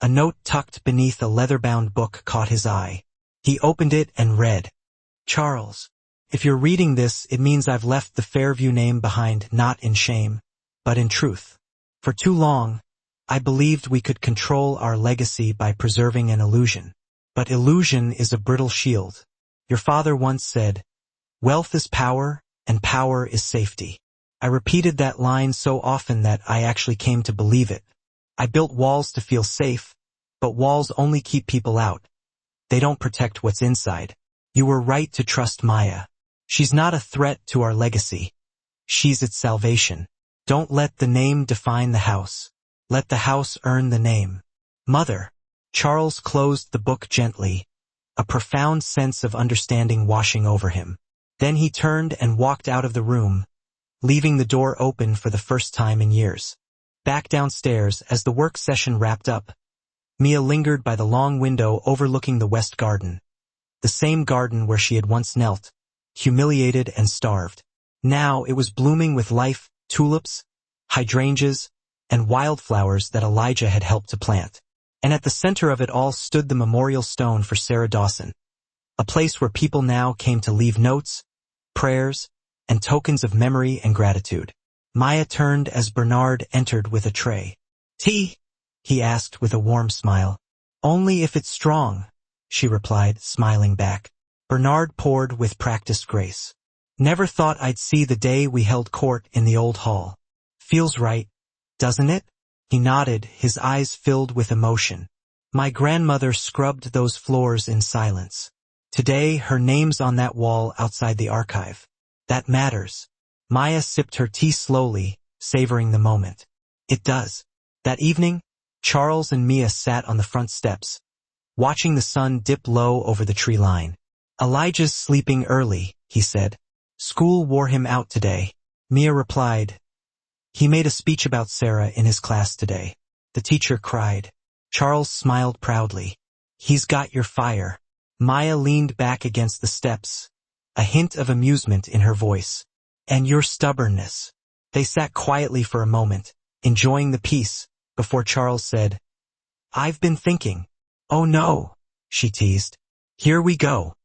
a note tucked beneath a leather-bound book caught his eye. He opened it and read, "Charles, if you're reading this, it means I've left the Fairview name behind not in shame, but in truth. For too long, I believed we could control our legacy by preserving an illusion. But illusion is a brittle shield. Your father once said, 'Wealth is power, and power is safety.' I repeated that line so often that I actually came to believe it. I built walls to feel safe, but walls only keep people out. They don't protect what's inside. You were right to trust Maya. She's not a threat to our legacy. She's its salvation. Don't let the name define the house. Let the house earn the name." "Mother." Charles closed the book gently, a profound sense of understanding washing over him. Then he turned and walked out of the room, leaving the door open for the first time in years. Back downstairs, as the work session wrapped up, Mia lingered by the long window overlooking the west garden, the same garden where she had once knelt, humiliated and starved. Now it was blooming with life, tulips, hydrangeas, and wildflowers that Elijah had helped to plant. And at the center of it all stood the memorial stone for Sarah Dawson, a place where people now came to leave notes, prayers, and tokens of memory and gratitude. Maya turned as Bernard entered with a tray. "Tea?" he asked with a warm smile. "Only if it's strong," she replied, smiling back. Bernard poured with practiced grace. "Never thought I'd see the day we held court in the old hall. Feels right, doesn't it?" He nodded, his eyes filled with emotion. "My grandmother scrubbed those floors in silence. Today, her name's on that wall outside the archive. That matters." Maya sipped her tea slowly, savoring the moment. "It does." That evening, Charles and Mia sat on the front steps, watching the sun dip low over the tree line. "Elijah's sleeping early," he said. "School wore him out today." Mia replied, "He made a speech about Sarah in his class today." The teacher cried. Charles smiled proudly. "He's got your fire." Maya leaned back against the steps, a hint of amusement in her voice. "And your stubbornness." They sat quietly for a moment, enjoying the peace, before Charles said, "I've been thinking." "Oh no," she teased. "Here we go.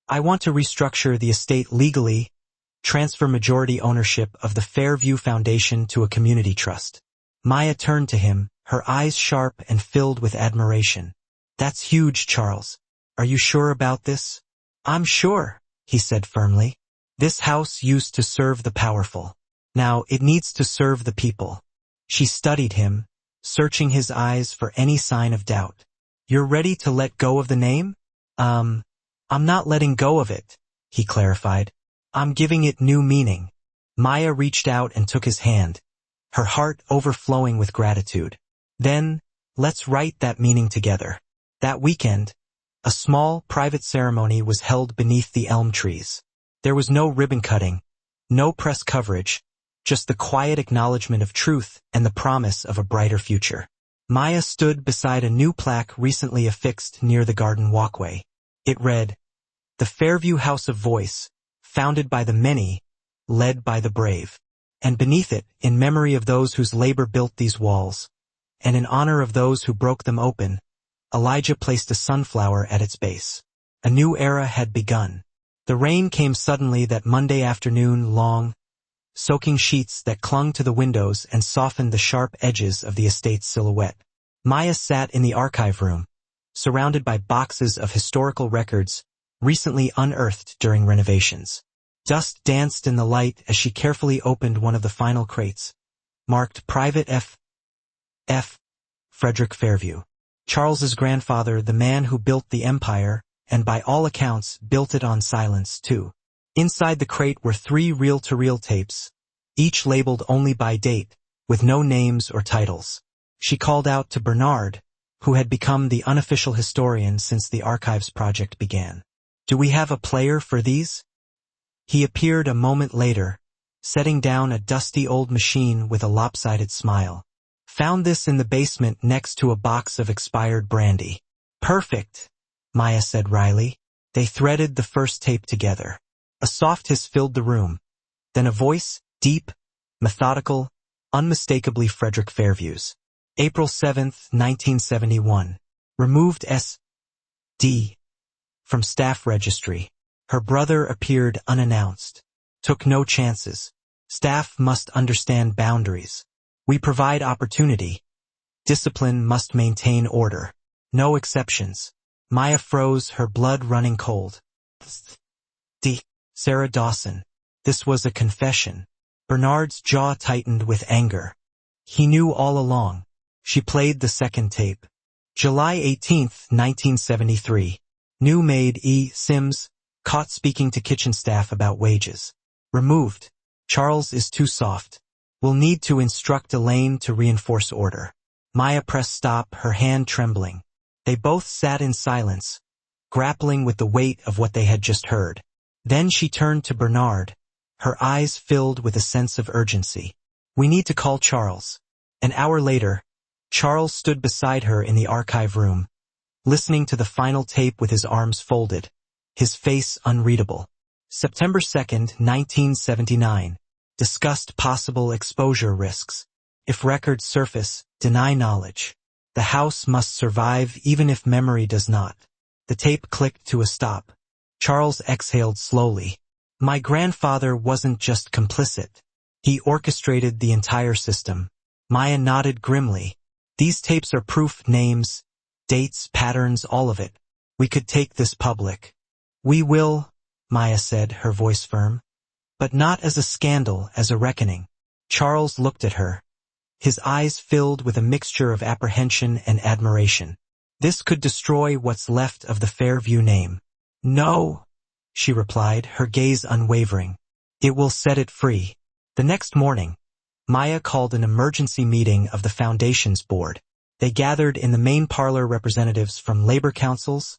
I want to restructure the estate legally, transfer majority ownership of the Fairview Foundation to a community trust." Maya turned to him, her eyes sharp and filled with admiration. "That's huge, Charles. Are you sure about this?" "I'm sure," he said firmly. "This house used to serve the powerful. Now it needs to serve the people." She studied him, searching his eyes for any sign of doubt. "You're ready to let go of the name?" I'm not letting go of it," he clarified. "I'm giving it new meaning." Maya reached out and took his hand, her heart overflowing with gratitude. "Then, let's write that meaning together." That weekend, a small, private ceremony was held beneath the elm trees. There was no ribbon cutting, no press coverage, just the quiet acknowledgement of truth and the promise of a brighter future. Maya stood beside a new plaque recently affixed near the garden walkway. It read, "The Fairview House of Voice, founded by the many, led by the brave." And beneath it, in memory of those whose labor built these walls, and in honor of those who broke them open, Elijah placed a sunflower at its base. A new era had begun. The rain came suddenly that Monday afternoon, long, soaking sheets that clung to the windows and softened the sharp edges of the estate's silhouette. Maya sat in the archive room, surrounded by boxes of historical records recently unearthed during renovations. Dust danced in the light as she carefully opened one of the final crates, marked Private F. Frederick Fairview. Charles's grandfather, the man who built the empire, and by all accounts built it on silence too. Inside the crate were 3 reel-to-reel tapes, each labeled only by date, with no names or titles. She called out to Bernard, who had become the unofficial historian since the archives project began. "Do we have a player for these?" He appeared a moment later, setting down a dusty old machine with a lopsided smile. "Found this in the basement next to a box of expired brandy." "Perfect," Maya said wryly. They threaded the first tape together. A soft hiss filled the room. Then a voice, deep, methodical, unmistakably Frederick Fairview's. "April 7th, 1971. Removed S.D. from staff registry." Her brother appeared unannounced. "Took no chances. Staff must understand boundaries. We provide opportunity. Discipline must maintain order. No exceptions." Maya froze, her blood running cold. D. Sarah Dawson. This was a confession. Bernard's jaw tightened with anger. He knew all along. She played the second tape. July 18th, 1973. New maid E. Sims, caught speaking to kitchen staff about wages. Removed. Charles is too soft. We'll need to instruct Elaine to reinforce order. Maya pressed stop, her hand trembling. They both sat in silence, grappling with the weight of what they had just heard. Then she turned to Bernard, her eyes filled with a sense of urgency. "We need to call Charles." An hour later, Charles stood beside her in the archive room, listening to the final tape with his arms folded, his face unreadable. September 2nd, 1979. discussed possible exposure risks. If records surface, deny knowledge. The house must survive even if memory does not. The tape clicked to a stop. Charles exhaled slowly. My grandfather wasn't just complicit. He orchestrated the entire system. Maya nodded grimly. These tapes are proof, names, dates, patterns, all of it. We could take this public. We will, Maya said, her voice firm. But not as a scandal, as a reckoning. Charles looked at her. His eyes filled with a mixture of apprehension and admiration. This could destroy what's left of the Fairview name. No, she replied, her gaze unwavering. It will set it free. The next morning, Maya called an emergency meeting of the Foundation's board. They gathered in the main parlor representatives from labor councils,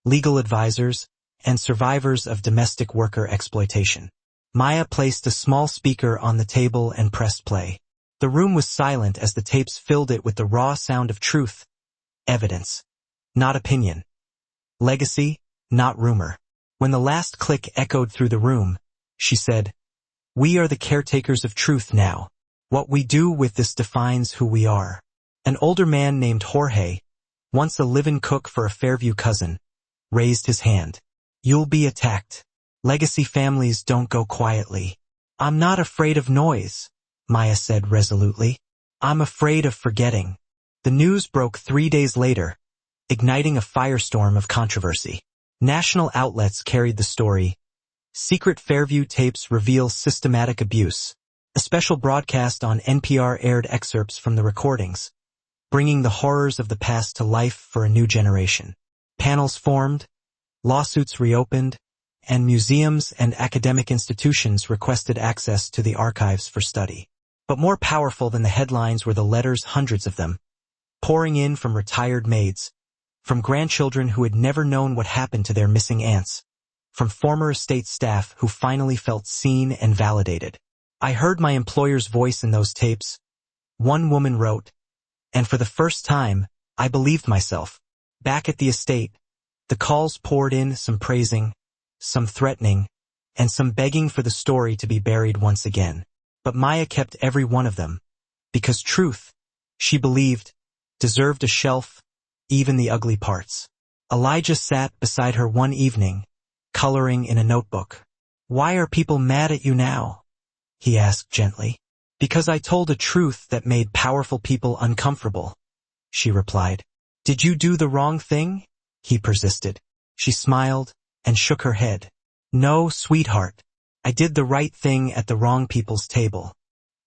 legal advisors, and survivors of domestic worker exploitation. Maya placed a small speaker on the table and pressed play. The room was silent as the tapes filled it with the raw sound of truth, evidence, not opinion, legacy, not rumor. When the last click echoed through the room, she said, "We are the caretakers of truth now. What we do with this defines who we are." An older man named Jorge, once a live-in cook for a Fairview cousin, raised his hand. "You'll be attacked. Legacy families don't go quietly." "I'm not afraid of noise," Maya said resolutely. "I'm afraid of forgetting." The news broke 3 days later, igniting a firestorm of controversy. National outlets carried the story. Secret Fairview tapes reveal systematic abuse. A special broadcast on NPR aired excerpts from the recordings, bringing the horrors of the past to life for a new generation. Panels formed, lawsuits reopened, and museums and academic institutions requested access to the archives for study. But more powerful than the headlines were the letters, hundreds of them, pouring in from retired maids, from grandchildren who had never known what happened to their missing aunts, from former estate staff who finally felt seen and validated. "I heard my employer's voice in those tapes," one woman wrote, "and for the first time, I believed myself." Back at the estate, the calls poured in, some praising, some threatening, and some begging for the story to be buried once again. But Maya kept every one of them, because truth, she believed, deserved a shelf, even the ugly parts. Elijah sat beside her one evening, coloring in a notebook. "Why are people mad at you now?" he asked gently. "Because I told a truth that made powerful people uncomfortable," she replied. "Did you do the wrong thing?" he persisted. She smiled and shook her head. "No, sweetheart. I did the right thing at the wrong people's table."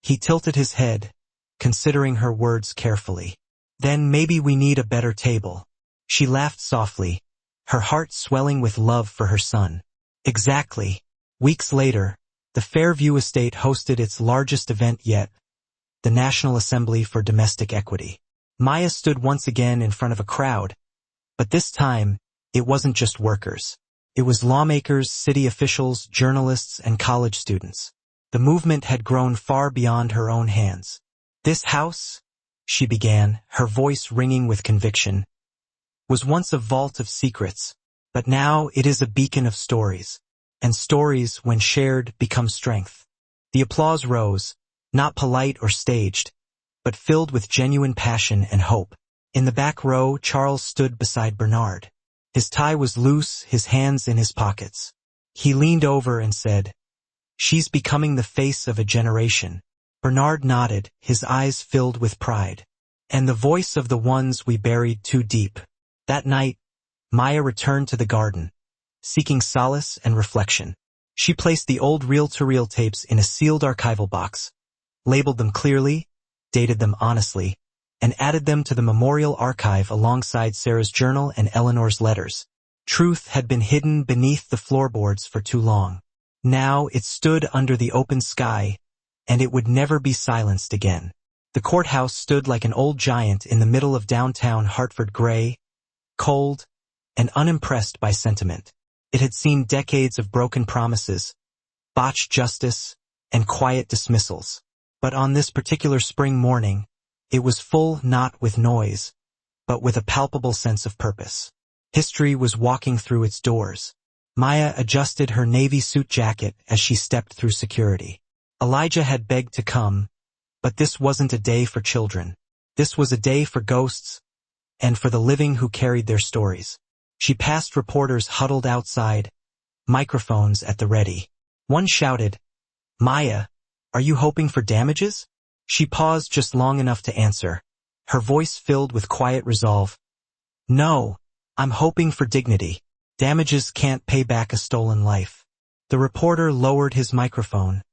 He tilted his head, considering her words carefully. "Then maybe we need a better table." She laughed softly, her heart swelling with love for her son. Exactly. Weeks later, the Fairview estate hosted its largest event yet, the National Assembly for Domestic Equity. Maya stood once again in front of a crowd, but this time, it wasn't just workers. It was lawmakers, city officials, journalists, and college students. The movement had grown far beyond her own hands. "This house," she began, her voice ringing with conviction, "was once a vault of secrets, but now it is a beacon of stories. And stories, when shared, become strength." The applause rose, not polite or staged, but filled with genuine passion and hope. In the back row, Charles stood beside Bernard. His tie was loose, his hands in his pockets. He leaned over and said, "She's becoming the face of a generation." Bernard nodded, his eyes filled with pride. "And the voice of the ones we buried too deep." That night, Maya returned to the garden, seeking solace and reflection. She placed the old reel-to-reel tapes in a sealed archival box, labeled them clearly, dated them honestly, and added them to the memorial archive alongside Sarah's journal and Eleanor's letters. Truth had been hidden beneath the floorboards for too long. Now it stood under the open sky, and it would never be silenced again. The courthouse stood like an old giant in the middle of downtown Hartford, gray, cold, and unimpressed by sentiment. It had seen decades of broken promises, botched justice, and quiet dismissals. But on this particular spring morning, it was full not with noise, but with a palpable sense of purpose. History was walking through its doors. Maya adjusted her navy suit jacket as she stepped through security. Elijah had begged to come, but this wasn't a day for children. This was a day for ghosts, and for the living who carried their stories. She passed reporters huddled outside, microphones at the ready. One shouted, "Maya, are you hoping for damages?" She paused just long enough to answer, her voice filled with quiet resolve. "No, I'm hoping for dignity. Damages can't pay back a stolen life." The reporter lowered his microphone,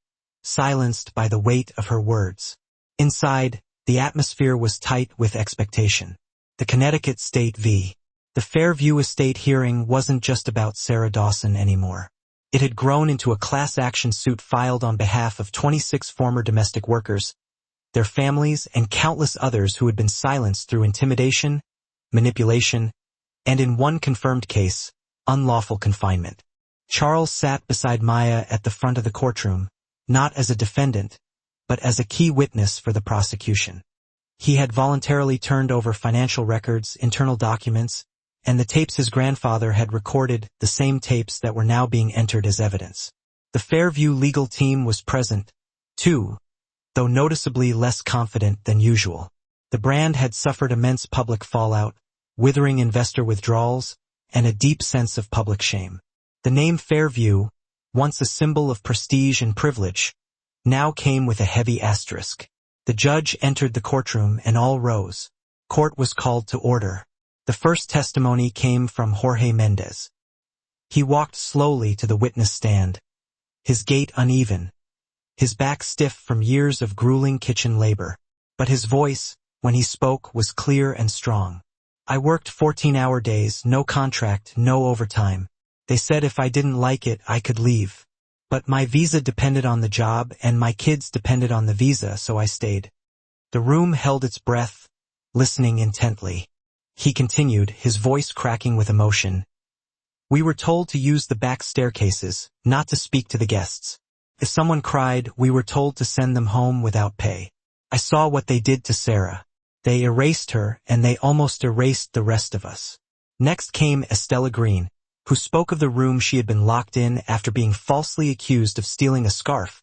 silenced by the weight of her words. Inside, the atmosphere was tight with expectation. The Connecticut State v. The Fairview Estate hearing wasn't just about Sarah Dawson anymore. It had grown into a class action suit filed on behalf of 26 former domestic workers, their families, and countless others who had been silenced through intimidation, manipulation, and in one confirmed case, unlawful confinement. Charles sat beside Maya at the front of the courtroom, not as a defendant, but as a key witness for the prosecution. He had voluntarily turned over financial records, internal documents, and the tapes his grandfather had recorded, the same tapes that were now being entered as evidence. The Fairview legal team was present, too, though noticeably less confident than usual. The brand had suffered immense public fallout, withering investor withdrawals, and a deep sense of public shame. The name Fairview, once a symbol of prestige and privilege, now came with a heavy asterisk. The judge entered the courtroom and all rose. Court was called to order. The first testimony came from Jorge Mendez. He walked slowly to the witness stand, his gait uneven, his back stiff from years of grueling kitchen labor. But his voice, when he spoke, was clear and strong. "I worked 14-hour days, no contract, no overtime. They said if I didn't like it, I could leave. But my visa depended on the job and my kids depended on the visa, so I stayed." The room held its breath, listening intently. He continued, his voice cracking with emotion. "We were told to use the back staircases, not to speak to the guests. If someone cried, we were told to send them home without pay. I saw what they did to Sarah. They erased her, and they almost erased the rest of us." Next came Estella Green, who spoke of the room she had been locked in after being falsely accused of stealing a scarf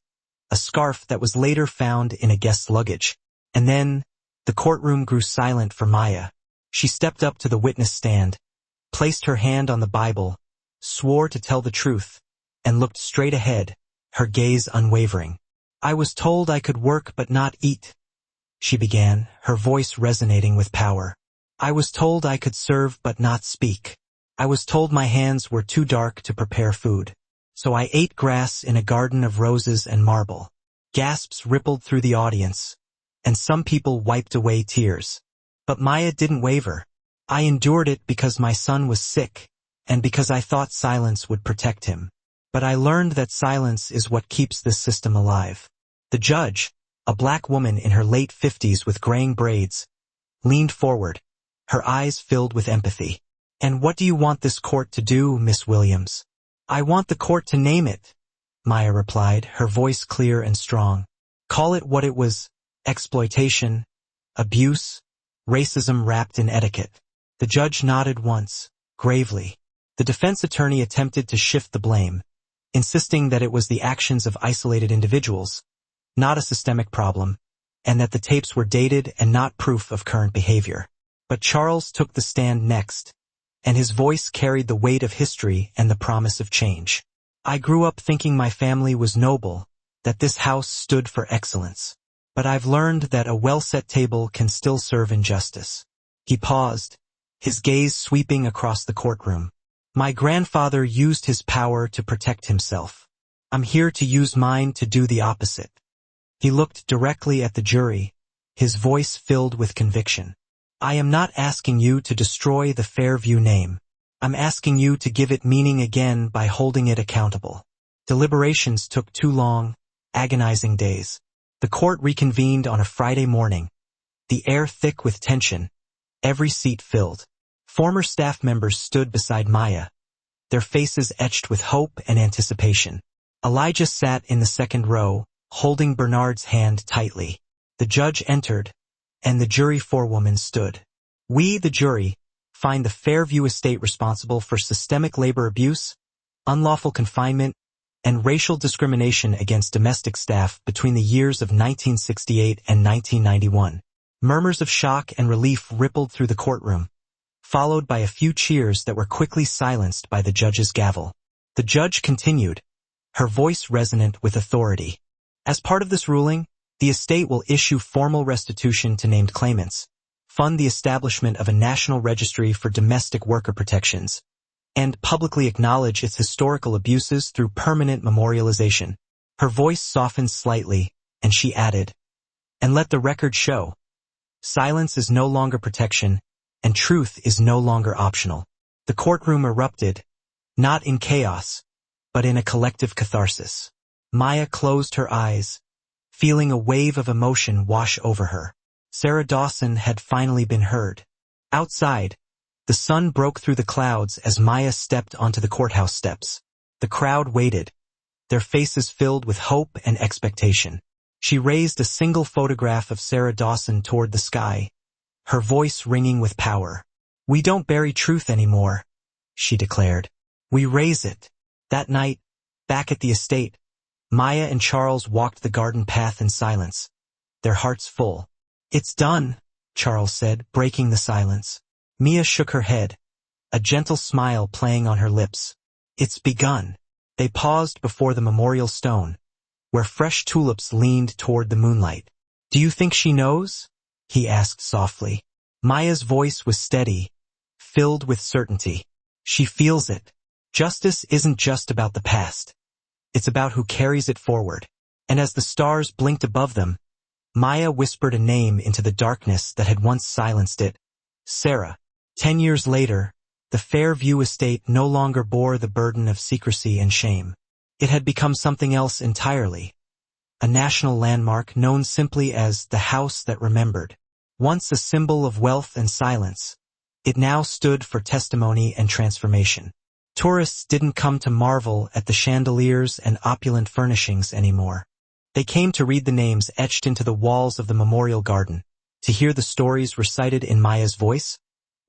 that was later found in a guest's luggage. And then, the courtroom grew silent for Maya. She stepped up to the witness stand, placed her hand on the Bible, swore to tell the truth, and looked straight ahead, her gaze unwavering. "I was told I could work but not eat," she began, her voice resonating with power. "I was told I could serve but not speak. I was told my hands were too dark to prepare food. So I ate grass in a garden of roses and marble." Gasps rippled through the audience, and some people wiped away tears. But Maya didn't waver. "I endured it because my son was sick, and because I thought silence would protect him. But I learned that silence is what keeps this system alive." The judge, a black woman in her late 50s with graying braids, leaned forward, her eyes filled with empathy. "And what do you want this court to do, Miss Williams?" "I want the court to name it," Maya replied, her voice clear and strong. "Call it what it was, exploitation, abuse, racism wrapped in etiquette." The judge nodded once, gravely. The defense attorney attempted to shift the blame, insisting that it was the actions of isolated individuals, not a systemic problem, and that the tapes were dated and not proof of current behavior. But Charles took the stand next, and his voice carried the weight of history and the promise of change. "I grew up thinking my family was noble, that this house stood for excellence. But I've learned that a well-set table can still serve injustice." He paused, his gaze sweeping across the courtroom. "My grandfather used his power to protect himself. I'm here to use mine to do the opposite." He looked directly at the jury, his voice filled with conviction. "I am not asking you to destroy the Fairview name. I'm asking you to give it meaning again by holding it accountable." Deliberations took 2 long, agonizing days. The court reconvened on a Friday morning, the air thick with tension, every seat filled. Former staff members stood beside Maya, their faces etched with hope and anticipation. Elijah sat in the second row, holding Bernard's hand tightly. The judge entered, and the jury forewoman stood. "We, the jury, find the Fairview estate responsible for systemic labor abuse, unlawful confinement, and racial discrimination against domestic staff between the years of 1968 and 1991. Murmurs of shock and relief rippled through the courtroom, followed by a few cheers that were quickly silenced by the judge's gavel. The judge continued, her voice resonant with authority. As part of this ruling, the estate will issue formal restitution to named claimants, fund the establishment of a national registry for domestic worker protections, and publicly acknowledge its historical abuses through permanent memorialization. Her voice softened slightly, and she added, and let the record show. Silence is no longer protection, and truth is no longer optional. The courtroom erupted, not in chaos, but in a collective catharsis. Maya closed her eyes, feeling a wave of emotion wash over her. Sarah Dawson had finally been heard. Outside, the sun broke through the clouds as Maya stepped onto the courthouse steps. The crowd waited, their faces filled with hope and expectation. She raised a single photograph of Sarah Dawson toward the sky, her voice ringing with power. We don't bury truth anymore, she declared. We raise it. That night, back at the estate, Maya and Charles walked the garden path in silence, their hearts full. It's done, Charles said, breaking the silence. Mia shook her head, a gentle smile playing on her lips. It's begun. They paused before the memorial stone, where fresh tulips leaned toward the moonlight. Do you think she knows? He asked softly. Maya's voice was steady, filled with certainty. She feels it. Justice isn't just about the past. It's about who carries it forward. And as the stars blinked above them, Maya whispered a name into the darkness that had once silenced it. Sarah. 10 years later, the Fairview estate no longer bore the burden of secrecy and shame. It had become something else entirely. A national landmark known simply as the house that remembered. Once a symbol of wealth and silence, it now stood for testimony and transformation. Tourists didn't come to marvel at the chandeliers and opulent furnishings anymore. They came to read the names etched into the walls of the memorial garden, to hear the stories recited in Maya's voice,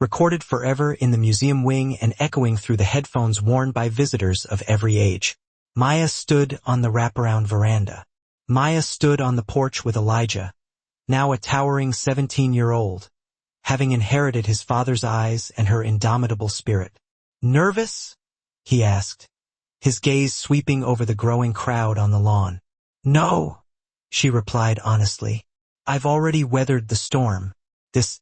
recorded forever in the museum wing and echoing through the headphones worn by visitors of every age. Maya stood on the wraparound veranda. Maya stood on the porch with Elijah, now a towering 17-year-old, having inherited his father's eyes and her indomitable spirit. Nervous? He asked, his gaze sweeping over the growing crowd on the lawn. No, she replied honestly. I've already weathered the storm. This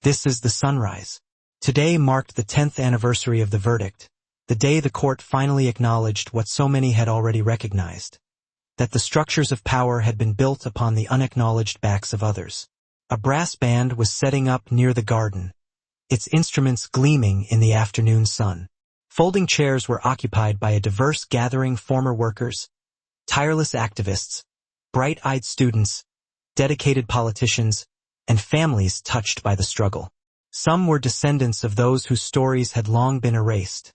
is the sunrise. Today marked the 10th anniversary of the verdict, the day the court finally acknowledged what so many had already recognized, that the structures of power had been built upon the unacknowledged backs of others. A brass band was setting up near the garden, its instruments gleaming in the afternoon sun. Folding chairs were occupied by a diverse gathering: former workers, tireless activists, bright-eyed students, dedicated politicians, and families touched by the struggle. Some were descendants of those whose stories had long been erased.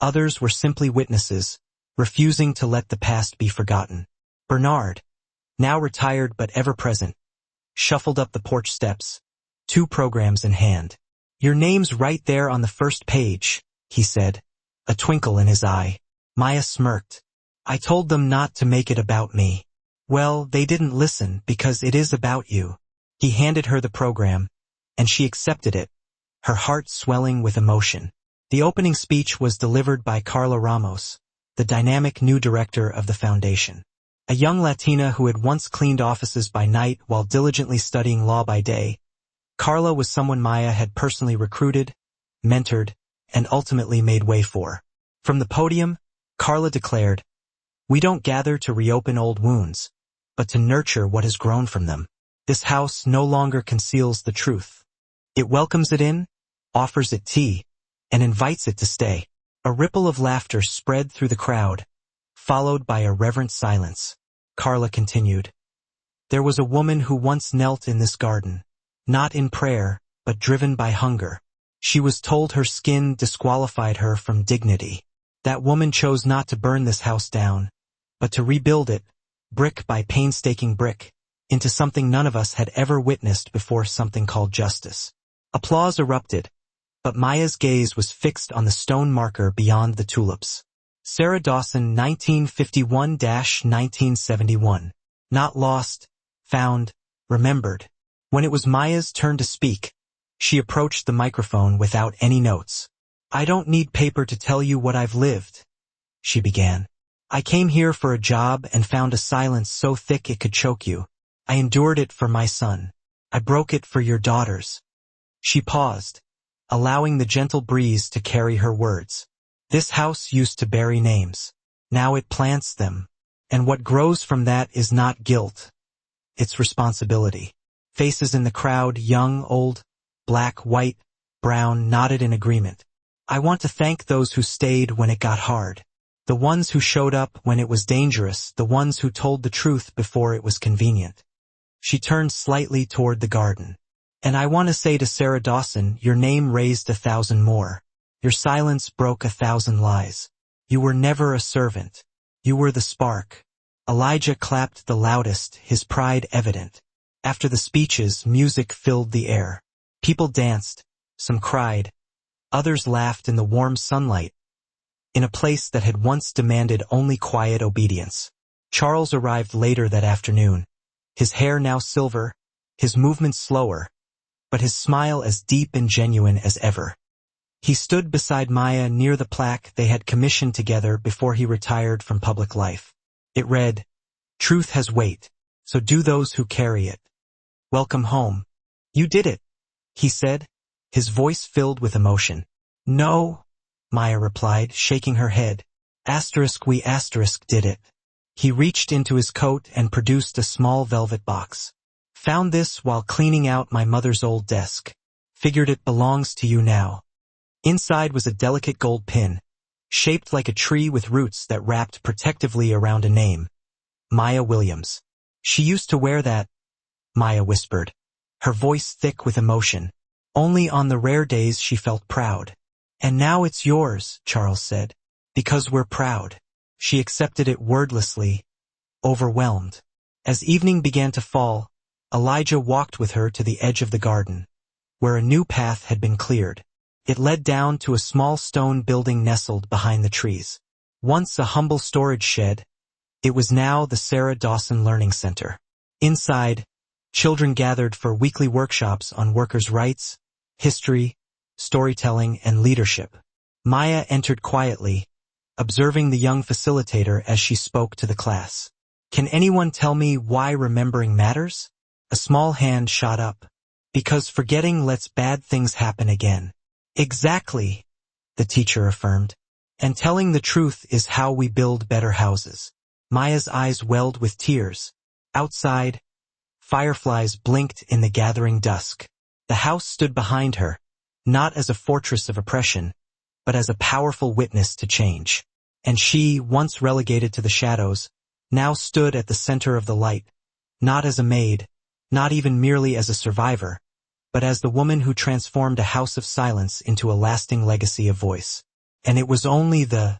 Others were simply witnesses, refusing to let the past be forgotten. Bernard, now retired but ever present, shuffled up the porch steps, 2 programs in hand. Your name's right there on the first page, he said, a twinkle in his eye. Maya smirked. I told them not to make it about me. Well, they didn't listen because it is about you. He handed her the program, and she accepted it, her heart swelling with emotion. The opening speech was delivered by Carla Ramos, the dynamic new director of the foundation. A young Latina who had once cleaned offices by night while diligently studying law by day, Carla was someone Maya had personally recruited, mentored, and ultimately made way for. From the podium, Carla declared, "We don't gather to reopen old wounds, but to nurture what has grown from them. This house no longer conceals the truth. It welcomes it in, offers it tea, and invites it to stay." A ripple of laughter spread through the crowd, followed by a reverent silence. Carla continued, "There was a woman who once knelt in this garden, not in prayer, but driven by hunger. She was told her skin disqualified her from dignity. That woman chose not to burn this house down, but to rebuild it, brick by painstaking brick, into something none of us had ever witnessed before, something called justice." Applause erupted, but Maya's gaze was fixed on the stone marker beyond the tulips. Sarah Dawson, 1951-1971. Not lost, found, remembered. When it was Maya's turn to speak, she approached the microphone without any notes. "I don't need paper to tell you what I've lived," she began. "I came here for a job and found a silence so thick it could choke you. I endured it for my son. I broke it for your daughters." She paused, allowing the gentle breeze to carry her words. "This house used to bury names. Now it plants them. And what grows from that is not guilt. It's responsibility." Faces in the crowd, young, old, black, white, brown, nodded in agreement. "I want to thank those who stayed when it got hard. The ones who showed up when it was dangerous, the ones who told the truth before it was convenient." She turned slightly toward the garden. "And I want to say to Sarah Dawson, your name raised 1,000 more. Your silence broke 1,000 lies. You were never a servant. You were the spark." Elijah clapped the loudest, his pride evident. After the speeches, music filled the air. People danced, some cried, others laughed in the warm sunlight, in a place that had once demanded only quiet obedience. Charles arrived later that afternoon, his hair now silver, his movements slower, but his smile as deep and genuine as ever. He stood beside Maya near the plaque they had commissioned together before he retired from public life. It read, "Truth has weight, so do those who carry it. Welcome home. You did it," he said, his voice filled with emotion. "No," Maya replied, shaking her head. We did it." He reached into his coat and produced a small velvet box. "Found this while cleaning out my mother's old desk. Figured it belongs to you now." Inside was a delicate gold pin, shaped like a tree with roots that wrapped protectively around a name. Maya Williams. "She used to wear that," Maya whispered, her voice thick with emotion. "Only on the rare days she felt proud." "And now it's yours," Charles said. "Because we're proud." She accepted it wordlessly, overwhelmed. As evening began to fall, Elijah walked with her to the edge of the garden, where a new path had been cleared. It led down to a small stone building nestled behind the trees. Once a humble storage shed, it was now the Sarah Dawson Learning Center. Inside, children gathered for weekly workshops on workers' rights, history, storytelling, and leadership. Maya entered quietly, observing the young facilitator as she spoke to the class. "Can anyone tell me why remembering matters?" A small hand shot up. "Because forgetting lets bad things happen again." "Exactly," the teacher affirmed. "And telling the truth is how we build better houses." Maya's eyes welled with tears. Outside, fireflies blinked in the gathering dusk. The house stood behind her, not as a fortress of oppression, but as a powerful witness to change. And she, once relegated to the shadows, now stood at the center of the light, not as a maid, not even merely as a survivor, but as the woman who transformed a house of silence into a lasting legacy of voice. And it was only the